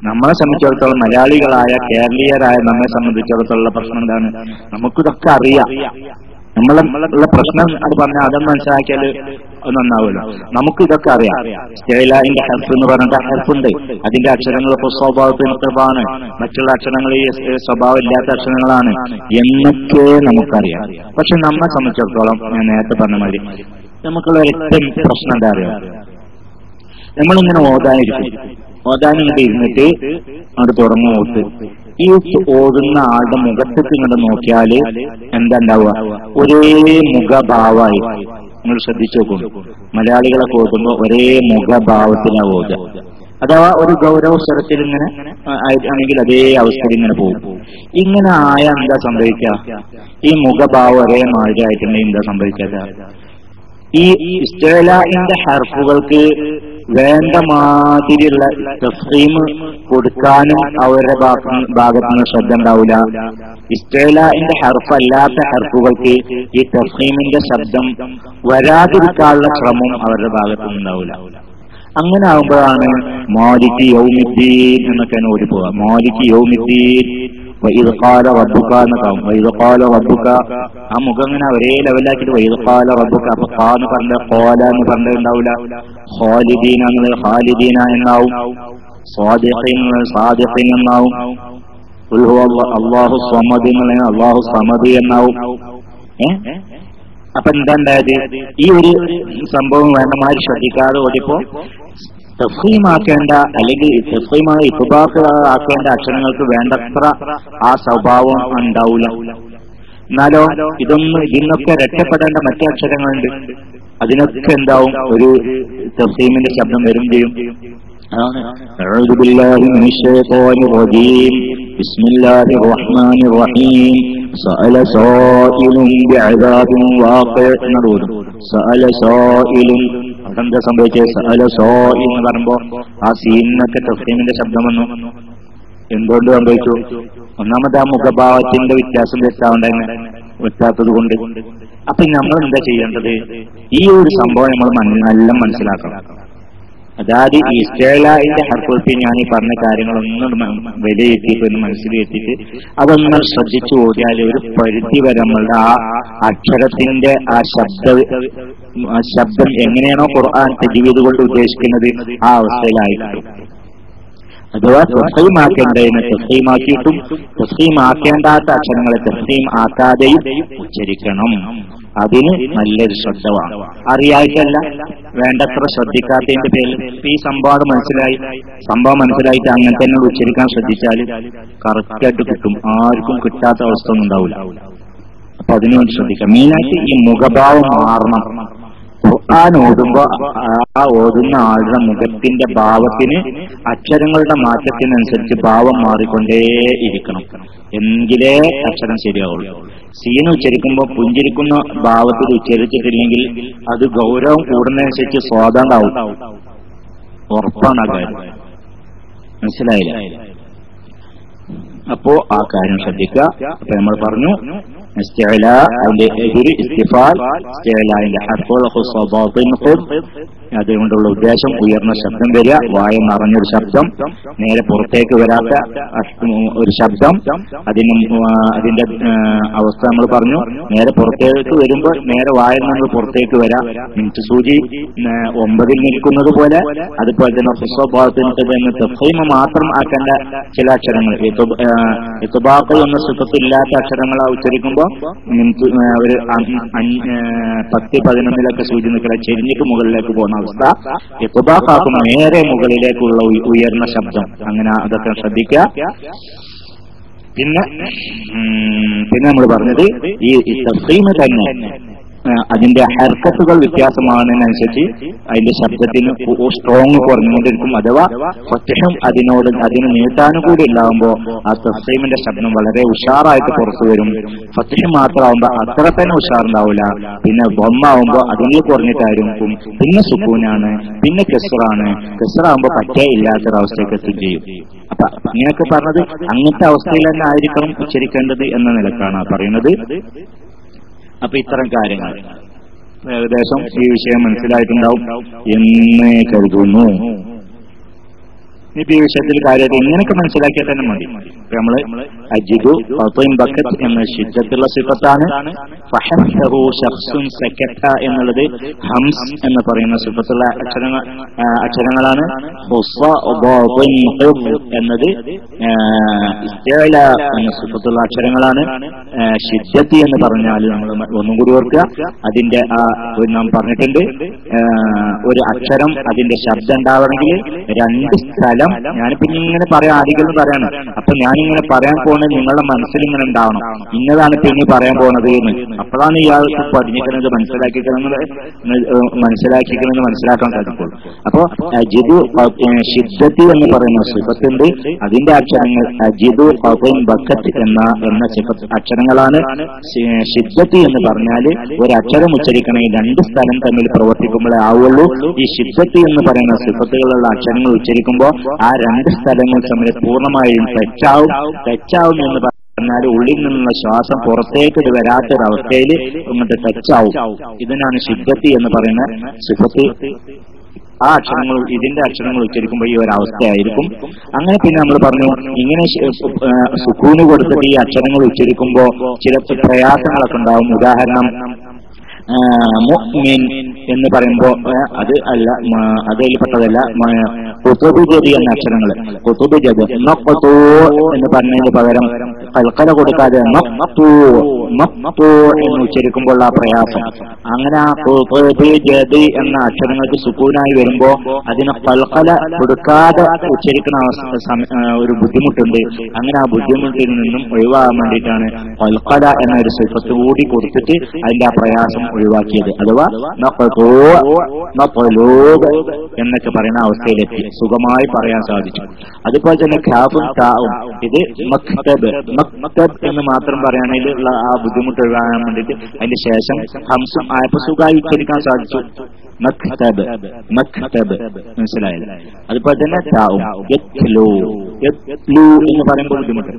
നമ്മളെ സംബന്ധിച്ചിടത്തോളം മലയാളികളായ കേരളീയരായ നമ്മെ സംബന്ധിച്ചിടത്തോളം പ്രശ്നം എന്താണ്, നമുക്കിതൊക്കെ അറിയാം. നമ്മളുള്ള പ്രശ്നം അത് പറഞ്ഞാൽ അതൊന്നും മനസ്സിലാക്കിയാല് നന്നാവുമല്ലോ. നമുക്ക് ഇതൊക്കെ അറിയാം. ഇസ്തിഅലാഇന്റെ ഹർഫ് എന്ന് പറഞ്ഞിട്ട് ഹർഫുണ്ട്, അതിന്റെ അക്ഷരങ്ങൾ സ്വഭാവത്തിനാണ്, മറ്റുള്ള അക്ഷരങ്ങൾ ഈ സ്വഭാവം ഇല്ലാത്ത അക്ഷരങ്ങളാണ് എന്നൊക്കെ നമുക്കറിയാം. പക്ഷെ നമ്മളെ സംബന്ധിച്ചിടത്തോളം ഞാൻ നേരത്തെ പറഞ്ഞ മാതിരി നമുക്കുള്ള ഏറ്റവും പ്രശ്നം എന്താ അറിയാം, നമ്മളിങ്ങനെ ഓതാനിങ്ങോട്ട് ഇരുന്നിട്ട് അവിടെ തുറന്നു നോട്ട് ഈ ഓടുന്ന ആളുടെ മുഖത്തേക്ക് ഇങ്ങോട്ട് നോക്കിയാല് എന്താ ഉണ്ടാവുക, ഒരേ മുഖഭാവമായി. നിങ്ങൾ ശ്രദ്ധിച്ചു നോക്കും, മലയാളികളൊക്കെ ഓതുമ്പോ ഒരേ മുഖഭാവത്തിലാണ് ഓതുക. അഥവാ ഒരു ഗൗരവ സ്വരത്തിൽ ഇങ്ങനെ ആണെങ്കിൽ അതേ അവസ്ഥയിൽ ഇങ്ങനെ പോകും. ഇങ്ങനെ ആയാൽ എന്താ സംഭവിക്കുക, ഈ മുഖഭാവം ഒരേ മാതിരി ആയിട്ടുണ്ടെങ്കിൽ എന്താ സംഭവിക്കാത്ത, ഈ ഇസ്തിഅലാഇന്റെ ഹർഫുകൾക്ക് വേണ്ട മാതിരിയുള്ള തഫ്ഖീം കൊടുക്കാനും അവരുടെ ഭാഗത്തു നിന്ന് ശ്രദ്ധ ഉണ്ടാവില്ല. ഇസ്തിഅലാഇന്റെ ഹർഫ് അല്ലാത്ത ഹർഫുകൾക്ക് ഈ തഫ്ഖീമിന്റെ ശബ്ദം വരാതിരിക്കാനുള്ള ശ്രമം അവരുടെ ഭാഗത്തു നിന്നുണ്ടാവില്ല. അങ്ങനെ ആകുമ്പോഴാണ് മാലിക് യൗമിദ്ദീൻ എന്നൊക്കെയാണ് ഓടിപ്പോവുക. മാലിക് യൗമിദ്ദീൻ വഇദ് ഖാല റബ്ബുക എന്നൊക്കെയാവും. വഇദ് ഖാല റബ്ബുക ആ മുഖം ഇങ്ങനെ ഒരേ ലെവലാക്കിയിട്ട് വഇദ് ഖാല റബ്ബുക, അപ്പൊ ഖാ എന്ന് പറഞ്ഞ ഖാല എന്ന് പറഞ്ഞിട്ടുണ്ടാവില്ല, ഖാലിദീന എന്നുള്ളത് ഖാലിദീന എന്നാവും, സ്വാദിഖീൻ എന്നുള്ളത് സാദിഖീൻ എന്നാവും, അല്ലാഹു സമദ് എന്നുള്ളത് അല്ലാഹു സമദ് എന്നാവും. അപ്പൊ എന്താ ഉണ്ടായത്, ഈ ഒരു സംഭവം വേണ്ടമാതിരി ശ്രദ്ധിക്കാതെ ഓടിപ്പോ തഫ്ഹീമാക്കേണ്ട അല്ലെങ്കിൽ തഫ്ഹീമായ ഇത്ബാഖ് ആക്കേണ്ട അക്ഷരങ്ങൾക്ക് വേണ്ടത്ര ആ സ്വഭാവം ഉണ്ടാവില്ല. എന്നാലോ ഇതിന്നൊക്കെ രക്ഷപ്പെടേണ്ട മറ്റു അക്ഷരങ്ങളുണ്ട്, അതിനൊക്കെ എന്താവും ഒരു തഫ്ഹീമിന്റെ ശബ്ദം വരും ചെയ്യും. أعوذ بالله من الشيطان الرجيم بسم الله الرحمن الرحيم سأل سائل بعذاب واقع نرود سأل سائل എന്താ സംഭവിച്ചത്? സഅല സാഇൽ എന്ന് പറയുമ്പോ ആ സീനിനൊക്കെ തഫ്ഹീമിന്റെ ശബ്ദം വന്നു. എന്തുകൊണ്ട് സംഭവിച്ചു? ഒന്നാമത് ആ മുഖഭാവത്തിന്റെ വ്യത്യാസം വെട്ടാത്തത് കൊണ്ട്. അപ്പൊ നമ്മൾ എന്താ ചെയ്യേണ്ടത്? ഈ ഒരു സംഭവം നമ്മൾ നല്ല മനസ്സിലാക്കണം. അതായത് ഈ ഇസ്തിഅലാഇന്റെ ഹർഫുകൾ ഞാൻ ഈ പറഞ്ഞ കാര്യങ്ങളൊന്നും വിലയിരുത്തിയിട്ട് മനസ്സിലെത്തിയിട്ട് അതൊന്നും ശ്രദ്ധിച്ചു ഓടിയാൽ ഒരു പരിധി വരെ നമ്മളുടെ ആ അക്ഷരത്തിന്റെ ആ ശബ്ദം എങ്ങനെയാണോ ഖുർആൻ തജ്വീദ് കൊണ്ട് ഉദ്ദേശിക്കുന്നത് ആ അവസ്ഥയിലായിരിക്കും. അഥവാ തഫ്ഹീമാക്കേണ്ടതിനെ തഫ്ഹീമാക്കിയിട്ടും തഫ്ഹീമാക്കേണ്ടാത്ത അക്ഷരങ്ങളെ തഫ്ഹീം ആക്കാതെയും ഉച്ചരിക്കണം. അതിന് നല്ലൊരു ശ്രദ്ധമാണ്. അറിയായിട്ടല്ല, വേണ്ടത്ര ശ്രദ്ധിക്കാത്തതിന്റെ പേരിൽ ഈ സംഭവം മനസ്സിലായിട്ട് അങ്ങനെ തന്നെ ഉച്ചരിക്കാൻ ശ്രദ്ധിച്ചാൽ കറക്റ്റായിട്ട് കിട്ടും. ആർക്കും കിട്ടാത്ത അവസ്ഥ ഒന്നും ഉണ്ടാവില്ല. അപ്പൊ അതിനുവേണ്ടി ശ്രദ്ധിക്കാം. മെയിനായിട്ട് ഈ മുഖഭാവം മാറണം. ഖുർആൻ ഓതുമ്പോ ആ ഓതുന്ന ആളുടെ മുഖത്തിന്റെ ഭാവത്തിന് അക്ഷരങ്ങളുടെ മാറ്റത്തിനനുസരിച്ച് ഭാവം മാറിക്കൊണ്ടേയിരിക്കണം. എങ്കിലേ അക്ഷരം ശരിയാവുള്ളൂ. സീന് ഉച്ചരിക്കുമ്പോൾ പുഞ്ചിരിക്കുന്ന ഭാവത്തിൽ ഉച്ചരിച്ചിട്ടില്ലെങ്കിൽ അത് ഗൗരവം കൂടുന്നതനുസരിച്ച് സ്വാദാണ്ടാവും. ഉറപ്പാണ് ആ കാര്യം. മനസ്സിലായില്ല? അപ്പോ ആ കാര്യം ശ്രദ്ധിക്കുക. അപ്പൊ നമ്മൾ പറഞ്ഞു ഇസ്തിഅലാ അതിന്റെ എതിര് ഇസ്തിഫാൽ, ഇസ്തിഅലാന്റെ ഹർഫുൽ ഖുസ്ബാത്തിൻ ഖുദ്, അതുകൊണ്ടുള്ള ഉദ്ദേശം ഉയർന്ന ശബ്ദം വരിക, വായ നിറഞ്ഞൊരു ശബ്ദം, നേരെ പുറത്തേക്ക് വരാത്ത ഒരു ശബ്ദം. അതിന്റെ അവസ്ഥ നമ്മൾ പറഞ്ഞു. നേരെ പുറത്തേക്ക് വരുമ്പോൾ നേരെ വായിൽ നിന്ന് പുറത്തേക്ക് വരാം. മിനിറ്റ് സൂചി 9 നിൽക്കുന്നത് പോലെ. അതുപോലെ തന്നെ ഖുസ്ബാത്തിൻ ഖുദ് തഫ്ഹീം മാത്രം ആക്കേണ്ട ചില അക്ഷരങ്ങൾ, ഇത്ബാഖ് എന്ന സിഫത്തില്ലാത്ത അക്ഷരങ്ങൾ ഉച്ചരിക്കുമ്പോൾ ഒരു 10-11 സൂചി നിൽക്കുന്ന ചെരിഞ്ഞിട്ട് മുകളിലേക്ക് പോകുന്ന അവസ്ഥ. ഇത്ബാഖാക്കുമ്പോൾ നേരെ മുകളിലേക്കുള്ള ഉയർന്ന ശബ്ദം. അങ്ങനെ അതൊക്കെ ശ്രദ്ധിക്കുക. പിന്നെ നമ്മൾ പറഞ്ഞത് ഈ തഫ്ഹീം തന്നെ അതിന്റെ ഹർക്കത്തുകൾ വ്യത്യാസമാകുന്നതിനനുസരിച്ച് അതിന്റെ ശബ്ദത്തിന് സ്ട്രോങ് കുറഞ്ഞുകൊണ്ടിരിക്കും. അഥവാ ഫത്ഹും അതിന് നീട്ടാനും കൂടി ഉണ്ടാകുമ്പോൾ ആ തഫ്ഹീമിന്റെ ശബ്ദം വളരെ ഉഷാറായിട്ട് പുറത്തു വരും. ഫത്ഹ് മാത്രമാകുമ്പോൾ അത്ര തന്നെ ഉഷാറുണ്ടാവില്ല. പിന്നെ ബൊമ്മാവുമ്പോൾ അതിന് കുറഞ്ഞിട്ടായിരിക്കും. പിന്നെ സുക്കൂനാണ്, പിന്നെ കെസ്റാണ്. കെസ്റാകുമ്പോൾ പറ്റേ ഇല്ലാത്തൊരവസ്ഥയ്ക്ക് എത്തുകയും ചെയ്യും. അപ്പൊ ഇങ്ങനെയൊക്കെ പറഞ്ഞത് അങ്ങനത്തെ അവസ്ഥയിൽ തന്നെ ആയിരിക്കണം ഉച്ചരിക്കേണ്ടത് എന്ന നിലക്കാണ് പറയുന്നത്. അപ്പൊ ഇത്തരം കാര്യങ്ങൾ ഏകദേശം ഈ വിഷയം മനസ്സിലായിട്ടുണ്ടാവും എന്ന് കരുതുന്നു. ഇനിയിപ്പോ ഈ വിഷയത്തിൽ കാര്യമായിട്ട് ഇങ്ങനെയൊക്കെ മനസ്സിലാക്കിയാൽ തന്നെ മതി. നമ്മള് അജിദു ബക്കത്ത് എന്ന ശിദ്ദത്തുള്ള സിഫത്താണ്. ഫഹഫഹു ശഖ്സുൻ സകത എന്നുള്ളത് ഹംസ് എന്ന് പറയുന്ന സിഫത്തുള്ള അക്ഷരങ്ങളാണ്. എന്നത് ഇസ്തിഅല എന്ന സിഫത്തുള്ള അക്ഷരങ്ങളാണ്. ശിദ്ദത്തി എന്ന് പറഞ്ഞാൽ നമ്മൾ ഒന്നും കൂടി ഓർക്കുക. അതിന്റെ നാം പറഞ്ഞിട്ടുണ്ട്, ഒരു അക്ഷരം അതിന്റെ ശബ്ദം ഉണ്ടാവണമെങ്കിൽ 2 സ്ഥലം. ഞാൻ പിന്നെ ഇങ്ങനെ പറയാൻ ആരെങ്കിലും പറയണം. അപ്പൊ ഞാനിങ്ങനെ പറയാൻ പോകുന്നത് നിങ്ങളുടെ മനസ്സിൽ ഇങ്ങനെ ഉണ്ടാവണം, ഇന്നതാണ് പിന്നെ പറയാൻ പോകുന്നത് എന്ന്. അപ്പോഴാണ് ഇയാൾക്ക് പഠിക്കുന്നത് മനസ്സിലാക്കാൻ സാധിക്കുള്ളൂ. അപ്പൊ അജിദു ശിദ്ദത്തി എന്ന് പറയുന്ന സിഫത്തുണ്ട്. അതിന്റെ അക്ഷരങ്ങൾ അജിദു ബക്കത്ത് എന്ന അക്ഷരങ്ങളാണ്. ശിദ്ദത്തി എന്ന് പറഞ്ഞാല് ഒരു അക്ഷരം ഉച്ചരിക്കണമെങ്കിൽ 2 സ്ഥലം തമ്മിൽ പ്രവർത്തിക്കുമ്പോഴേ ആവുള്ളൂ. ഈ ശിദ്ദത്തി എന്ന് പറയുന്ന സിഫത്തുകളുള്ള അക്ഷരങ്ങൾ ഉച്ചരിക്കുമ്പോൾ ആ 2 സ്ഥലങ്ങൾ തമ്മിൽ പൂർണ്ണമായും ടച്ചാവും എന്ന് പറഞ്ഞാൽ ഉള്ളിൽ നിന്നുള്ള ശ്വാസം പുറത്തേക്ക് വരാത്തൊരവസ്ഥയിൽ അങ്ങോട്ട് ടച്ചാവും. ഇതിനാണ് ശിദ്ദത്തി എന്ന് പറയുന്ന സിഫത്ത്. ആ അക്ഷരങ്ങൾ ഇതിന്റെ അക്ഷരങ്ങൾ ഉച്ചരിക്കുമ്പോൾ ഈ ഒരവസ്ഥയായിരിക്കും. അങ്ങനെ പിന്നെ നമ്മൾ പറഞ്ഞു ഇങ്ങനെ സുക്കൂന് കൊടുത്തിട്ട് ഈ അക്ഷരങ്ങൾ ഉച്ചരിക്കുമ്പോൾ ചില പ്രയാസങ്ങളൊക്കെ ഉണ്ടാവും. ഉദാഹരണം മുഅ്മിൻ എന്ന് പറയുമ്പോ അത് അല്ല, അതിൽപ്പെട്ടതല്ല. ഖുതുബുജദി എന്ന അക്ഷരങ്ങൾ ഖുതുബുജദ് എന്ന് പറഞ്ഞതിന് പകരം കൽക്കല കൊടുക്കാതെ എന്ന് ഉച്ചരിക്കുമ്പോൾ ആ പ്രയാസം. അങ്ങനെ എന്ന അക്ഷരങ്ങൾക്ക് സുക്കൂനായി വരുമ്പോ അതിനെ കൽഖല കൊടുക്കാതെ ഉച്ചരിക്കുന്ന ഒരു ബുദ്ധിമുട്ടുണ്ട്. അങ്ങനെ ആ ബുദ്ധിമുട്ടിൽ നിന്നും ഒഴിവാകാൻ വേണ്ടിയിട്ടാണ് കൽഖല എന്ന ഒരു സിഫത്ത് കൂടി കൊടുത്തിട്ട് അതിന്റെ ആ പ്രയാസം ഒഴിവാക്കിയത്. അഥവാ എന്നൊക്കെ പറയുന്ന അവസ്ഥയിലെത്തി സുഖമായി പറയാൻ സാധിച്ചു. അതുപോലെ തന്നെ ഖാഫും താവും ഇത് മക്തബ് എന്ന് മാത്രം പറയുകയാണെങ്കിൽ ഉള്ള ആ ബുദ്ധിമുട്ട് ഒഴിവാകാൻ വേണ്ടിയിട്ട് അതിന്റെ ശേഷം ഹംസം ആയപ്പോ സുഖമായി ഉച്ചരിക്കാൻ സാധിച്ചു. മക്തബ് മനസ്സിലായത്. അതുപോലെ തന്നെ താവും എന്ന് പറയുമ്പോൾ ബുദ്ധിമുട്ട്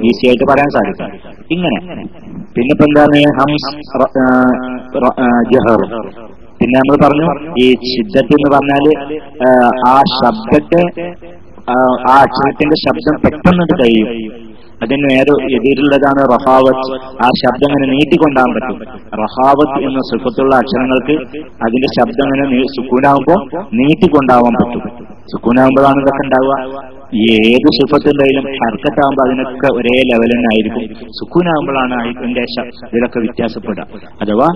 ഈസി ആയിട്ട് പറയാൻ സാധിക്കും. ഇങ്ങനെ പിന്നെ ഇപ്പൊ എന്താണ് ഹംസ് ജഹർ. പിന്നെ നമ്മൾ പറഞ്ഞു ഈ ശിദ്ദത്ത് എന്ന് പറഞ്ഞാല് ആ ശബ്ദത്തെ ആ അക്ഷരത്തിന്റെ ശബ്ദം പെട്ടെന്ന് കഴിയും. അതിന് നേരെ എതിരുള്ളതാണ് റഹാവത്ത്. ആ ശബ്ദം അങ്ങനെ നീട്ടിക്കൊണ്ടാകാൻ പറ്റും. റഹാവത്ത് എന്ന സുഖത്തുള്ള അക്ഷരങ്ങൾക്ക് അതിന്റെ ശബ്ദം അങ്ങനെ സുക്കൂനാകുമ്പോ നീട്ടിക്കൊണ്ടാവാൻ പറ്റും. സുക്കൂനാകുമ്പോഴാണ് ഇതൊക്കെ ഉണ്ടാവുക. ഏത് സുഖത്തിന്റെയും ഹർക്കത്താകുമ്പോൾ അതിനൊക്കെ ഒരേ ലെവൽ തന്നെ ആയിരിക്കും. സുക്കൂനാകുമ്പോഴാണ് അതിന്റെ ഇതിലൊക്കെ വ്യത്യാസപ്പെടുക. അഥവാ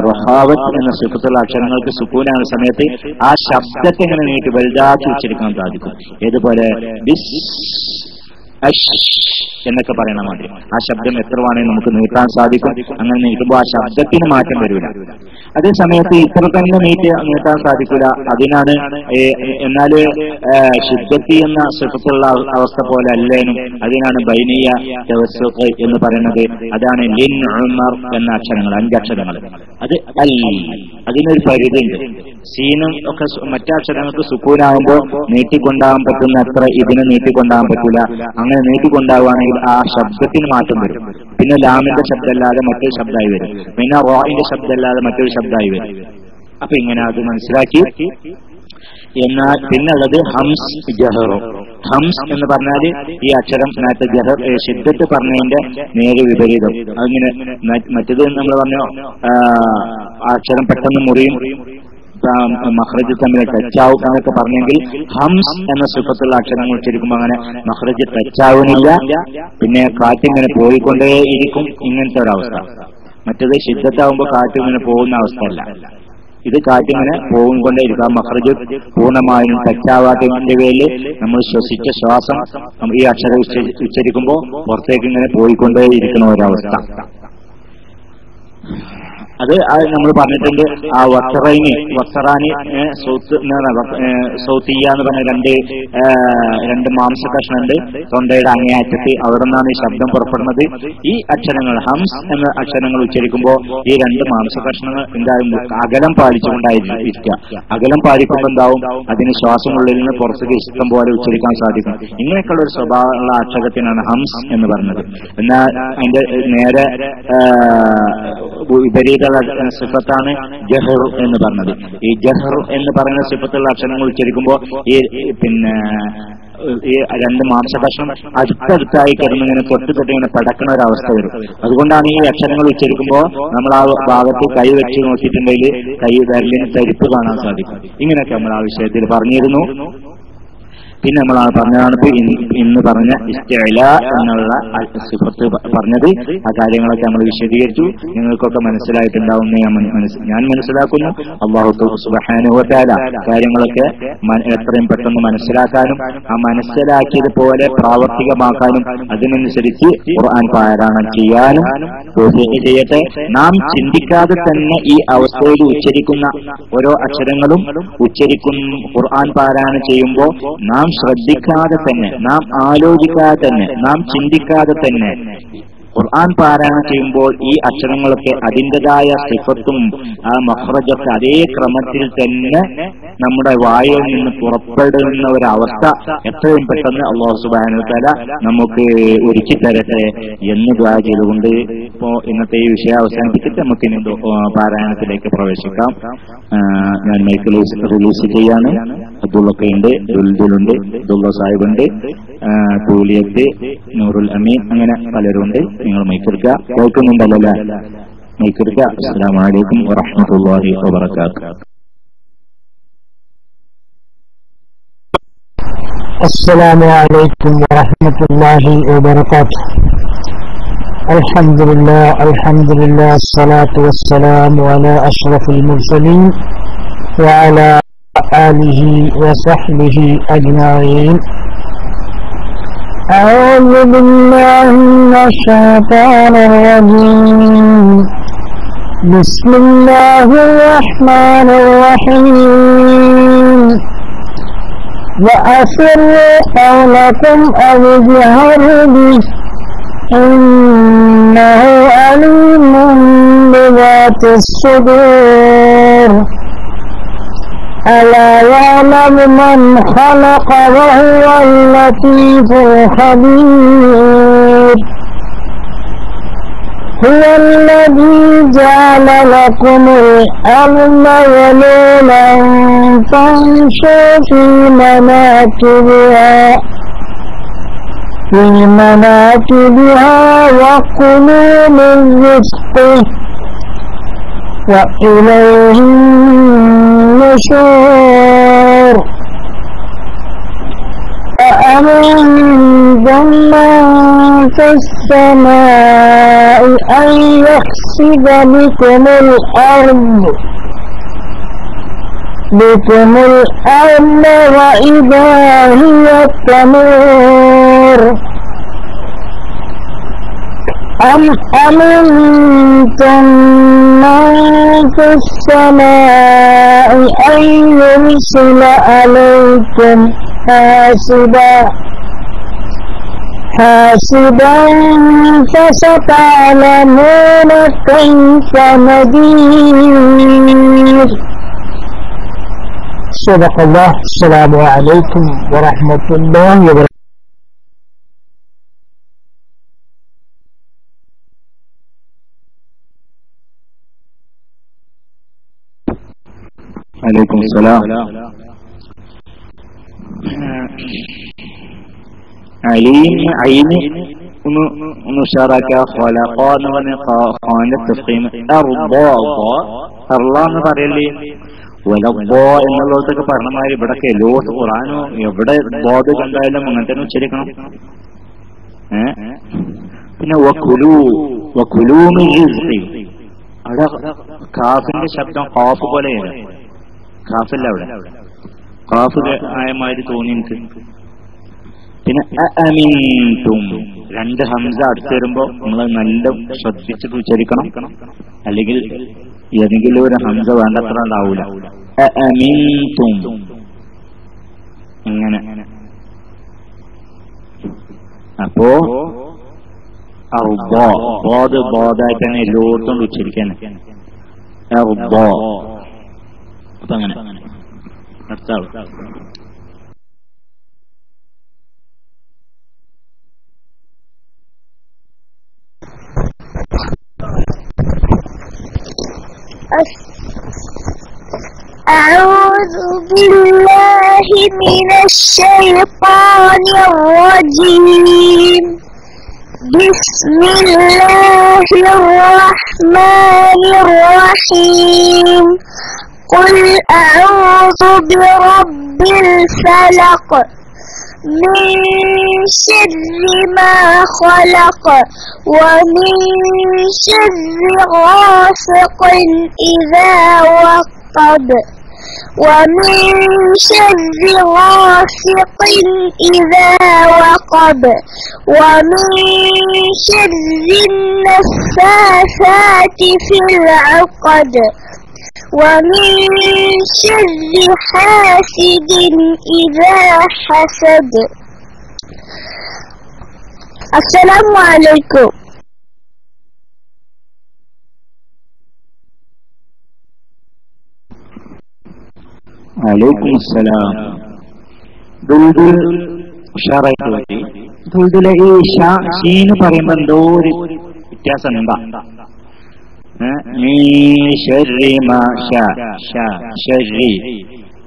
റഹാവത്ത് എന്ന സുഖത്തുള്ള അക്ഷരങ്ങൾക്ക് സുക്കൂനാകുന്ന സമയത്ത് ആ ശബ്ദത്തെ ഇങ്ങനെ നീട്ടി വലുതാക്കി ഉച്ചരിക്കാൻ സാധിക്കും. ഏതുപോലെ എന്നൊക്കെ പറയണ മാതിരി ആ ശബ്ദം എത്ര വേണമെങ്കിൽ നമുക്ക് നീട്ടാൻ സാധിക്കും. അങ്ങനെ നീട്ടുമ്പോൾ ആ ശബ്ദത്തിന് മാറ്റം വരില്ല. അതേ സമയത്ത് ഇത്ര തന്നെ നീട്ടാൻ സാധിക്കില്ല. അതിനാണ് എന്നാല് ശുദ്ധത്തി എന്ന സുഖത്തുള്ള അവസ്ഥ പോലെ അല്ലേനും അതിനാണ് ബൈനിയ തവസ്സുഖ് എന്ന് പറയുന്നത്. അതാണ് ലിൻ ഉമർ എന്ന അക്ഷരങ്ങൾ, 5 അക്ഷരങ്ങൾ. അത് അതിനൊരു പരിധിയുണ്ട്. സീനും ഒക്കെ മറ്റക്ഷരങ്ങൾക്ക് സുക്കൂനാകുമ്പോൾ നീട്ടിക്കൊണ്ടാകാൻ പറ്റുന്ന അത്ര ഇതിനെ നീട്ടിക്കൊണ്ടാകാൻ പറ്റില്ല. അങ്ങനെ നീട്ടിക്കൊണ്ടാവുകയാണെങ്കിൽ ആ ശബ്ദത്തിന് മാറ്റം വരും. പിന്നെ ലാമിന്റെ ശബ്ദമല്ലാതെ മറ്റൊരു ശബ്ദമായി വരും. പിന്നെ റോയിന്റെ ശബ്ദമല്ലാതെ മറ്റൊരു ശബ്ദമായി വരും. അപ്പൊ ഇങ്ങനെ അത് മനസ്സിലാക്കി. എന്നാൽ പിന്നുള്ളത് ഹംസ് ജഹറു. ഹംസ് എന്ന് പറഞ്ഞാല് ഈ അക്ഷരം നേരത്തെ ജഹർ ശിദ്ദത്ത് പറഞ്ഞതിന്റെ നേരെ വിപരീതം. അങ്ങനെ മറ്റേത് നമ്മൾ പറഞ്ഞു അക്ഷരം പെട്ടെന്ന് മുറിയും മഖ്റജ് തമ്മിൽ ടച്ചാവും എന്നൊക്കെ പറഞ്ഞെങ്കിൽ ഹംസ് എന്ന സിഫത്തുള്ള അക്ഷരങ്ങൾ ഉച്ചരിക്കുമ്പോൾ അങ്ങനെ മഖ്റജ് ടച്ചാവുന്നില്ല. പിന്നെ കാറ്റിങ്ങനെ പോയിക്കൊണ്ടേയിരിക്കും. ഇങ്ങനത്തെ ഒരവസ്ഥ. മറ്റേത് ശിദ്ദത്താവുമ്പോൾ കാറ്റ് ഇങ്ങനെ പോകുന്ന അവസ്ഥയല്ല. ഇത് കാറ്റിങ്ങനെ പോകുകൊണ്ടേയിരിക്കും. ആ മഖ്റജ് പൂർണ്ണമായും ടച്ചാവാത്തതിന്റെ പേരിൽ നമ്മൾ ശ്വസിച്ച ശ്വാസം ഈ അക്ഷരം ഉച്ചരിക്കുമ്പോൾ പുറത്തേക്ക് ഇങ്ങനെ പോയിക്കൊണ്ടേയിരിക്കുന്ന ഒരവസ്ഥ. അത് നമ്മൾ പറഞ്ഞിട്ടുണ്ട്. ആ വത്തറാനി സൗത്തിയ എന്ന് പറഞ്ഞ രണ്ട് മാംസ കഷ്ണുണ്ട് തൊണ്ടയുടെ അങ്ങേയറ്റത്ത്. അവിടെ നിന്നാണ് ഈ ശബ്ദം പുറപ്പെടുന്നത്. ഈ അക്ഷരങ്ങൾ ഹംസ് എന്ന അക്ഷരങ്ങൾ ഉച്ചരിക്കുമ്പോൾ ഈ 2 മാംസ കഷ്ണങ്ങൾ എന്തായാലും അകലം പാലിച്ചുകൊണ്ടായിരിക്കുക. അകലം പാലിക്കുമ്പോൾ എന്താവും അതിന് ശ്വാസമുള്ളിൽ നിന്ന് പുറത്തേക്ക് ഇഷ്ടം പോലെ ഉച്ചരിക്കാൻ സാധിക്കും. ഇങ്ങനെയൊക്കെയുള്ള ഒരു സ്വഭാവമുള്ള അക്ഷരത്തിനാണ് ഹംസ് എന്ന് പറഞ്ഞത്. എന്നാൽ അതിന്റെ നേരെ വിപരീത സിഫത്താണ് ജഹർ എന്ന് പറഞ്ഞത്. ഈ ജഹർ എന്ന് പറയുന്ന സിഫത്തുള്ള അക്ഷരങ്ങൾ ഉച്ചരിക്കുമ്പോൾ ഈ 2 മാംസകഷ്ണം അടുത്തടുത്തായി കിടന്നിങ്ങനെ തൊട്ടിങ്ങനെ പടക്കുന്ന ഒരവസ്ഥ വരും. അതുകൊണ്ടാണ് ഈ അക്ഷരങ്ങൾ ഉച്ചരിക്കുമ്പോൾ നമ്മൾ ആ ഭാഗത്ത് കൈ വെച്ച് നോക്കിയിട്ടുണ്ടെങ്കിൽ കൈ വിരലിന് തരിപ്പ് കാണാൻ സാധിക്കും. ഇങ്ങനെയൊക്കെ നമ്മൾ ആ വിഷയത്തിൽ പറഞ്ഞിരുന്നു. പിന്നെ നമ്മളാണ് പറഞ്ഞതാണ് ഇന്ന് പറഞ്ഞ ഇസ്തിഅല എന്നുള്ള സിഫത്ത് പറഞ്ഞത്. ആ കാര്യങ്ങളൊക്കെ നമ്മൾ വിശദീകരിച്ചു. നിങ്ങൾക്കൊക്കെ മനസ്സിലായിട്ടുണ്ടാവുമെന്ന് ഞാൻ മനസ്സിലാക്കുന്നു. അല്ലാഹു സുബ്ഹാനഹു വ തആല കാര്യങ്ങളൊക്കെ എത്രയും പെട്ടെന്ന് മനസ്സിലാക്കാനും ആ മനസ്സിലാക്കിയതുപോലെ പ്രാവർത്തികമാക്കാനും അതിനനുസരിച്ച് ഖുർആൻ പാരായണം ചെയ്യാനും തൗഫീഖ് ചെയ്യട്ടെ. നാം ചിന്തിക്കാതെ തന്നെ ഈ അവസ്ഥയിൽ ഉച്ചരിക്കുന്ന ഓരോ അക്ഷരങ്ങളും ഖുർആൻ പാരായണം ചെയ്യുമ്പോൾ നാം ശ്രദ്ധിക്കാതെ തന്നെ, നാം ആലോചിക്കാതെ തന്നെ, നാം ചിന്തിക്കാതെ തന്നെ ഖുർആൻ പാരായണം ചെയ്യുമ്പോൾ ഈ അക്ഷരങ്ങളൊക്കെ അതിൻ്റെതായ സിഫത്തും ആ മഖ്റജൊക്കെ അതേ ക്രമത്തിൽ തന്നെ നമ്മുടെ വായിൽ നിന്ന് പുറപ്പെടുന്ന ഒരവസ്ഥ എത്രയും പെട്ടെന്ന് അല്ലാഹു സുബ്ഹാനഹു വ തആല നമുക്ക് ഒരുക്കി തരട്ടെ എന്ന് ദുആ ചെയ്തുകൊണ്ട് ഇപ്പോ ഇന്നത്തെ ഈ വിഷയം അവസാനിപ്പിച്ചിട്ട് നമുക്ക് ഇനി പാരായണത്തിലേക്ക് പ്രവേശിക്കാം. ഞാൻ മൈക്കിൽ റിലീസ് ചെയ്യാണ്. അബ്ദുള്ളൊക്കെ ഉണ്ട്, ദുൽദുലുണ്ട്, അബ്ദുള്ള സാഹിബുണ്ട്, തൂലിയത്ത്, നൂറുൽ അമീൻ, അങ്ങനെ പലരുണ്ട്. നിങ്ങൾ മൈക്കെടുക്കുക. കേൾക്കുന്നുണ്ടല്ലോ? മൈക്കെടുക്കുക. അസ്സലാമു അലൈക്കും വറഹ്മത്തുള്ളാഹി വബറകാതുഹു. السلام عليكم ورحمة الله وبركاته. الحمد لله الصلاة والسلام على أشرف المرسلين وعلى آله وصحبه أجمعين. أعوذ بالله من الشيطان الرجيم. بسم الله الرحمن الرحيم. وأسروا قولكم أو اجهروا به إنه عليم بذات الصدور. ألا يعلم من خلق وهو اللطيف الخبير. هو الذي جعل لكم الأرض ذلولا فامشوا في مناكبها وكلوا من رزقه وإليه النشور. أأمنتم من في السماء أن يخسف بكم الأرض وإذا هي تمور. أم أمنتم من في السماء أن يرسل عليكم حاسبا فستعلمون كيف نذير. صدق الله. السلام عليكم ورحمة الله وبركاته. عليكم السلام. അയിന് ഒന്ന് ഉഷാറാക്കുക. ഖലഖാന്ന് പറഞ്ഞ ഖാന്റെ തഫ്ഖീം എന്ന് പറയല്ലേ. വലബ്ബോ എന്നുള്ളതൊക്കെ പറഞ്ഞമാതിരി ഇവിടൊക്കെ എല്ലോട്ട് ഖുർആനോ എവിടെ ബോധ കണ്ടായാലും അങ്ങനെ തന്നെ ഉച്ചരിക്കണം. പിന്നെ വകുലൂ മിൻ റിസ്ഖി, അവിടെ കാഫിന്റെ ശബ്ദം ഖാഫ് പോലെയാണ്. കാഫല്ല അവിടെ, ഖാഫ് ആയമാതിരി തോന്നി എനിക്ക്. പിന്നെ അഅമിൻതും, രണ്ട് ഹംസ അടുത്ത് വരുമ്പോ നമ്മൾ നല്ല ശ്രദ്ധിച്ചിട്ട് ഉച്ചരിക്കണം. അല്ലെങ്കിൽ ഏതെങ്കിലും ഒരു ഹംസ വേണ്ടത്ര ഉണ്ടാവൂല. അഅമിൻതും അങ്ങനെ. അപ്പോ ബോധായിട്ട് തന്നെ എല്ലായിടത്തും ഉച്ചരിക്കാൻ. അപ്പൊ അങ്ങനെ അടുത്ത ആള്. أعوذ بالله من الشيطان الرجيم. بسم الله الرحمن الرحيم. قل أعوذ برب الفلق من شر ما خلق ومن شر غاسق إذا وقب ومن شر غاسق إذا وقب ومن شر النفاثات في العقد ومن شر حاسد إذا حسد. السلام عليكم. വലൈക്കും അസ്സലാം. ദുൽദുൽ ഉഷാറായിട്ട് വരി. ദുൽദുൽ ഈ ഷീന്ന് പറയുമ്പോ എന്തോ ഒരു വ്യത്യാസം എന്താ?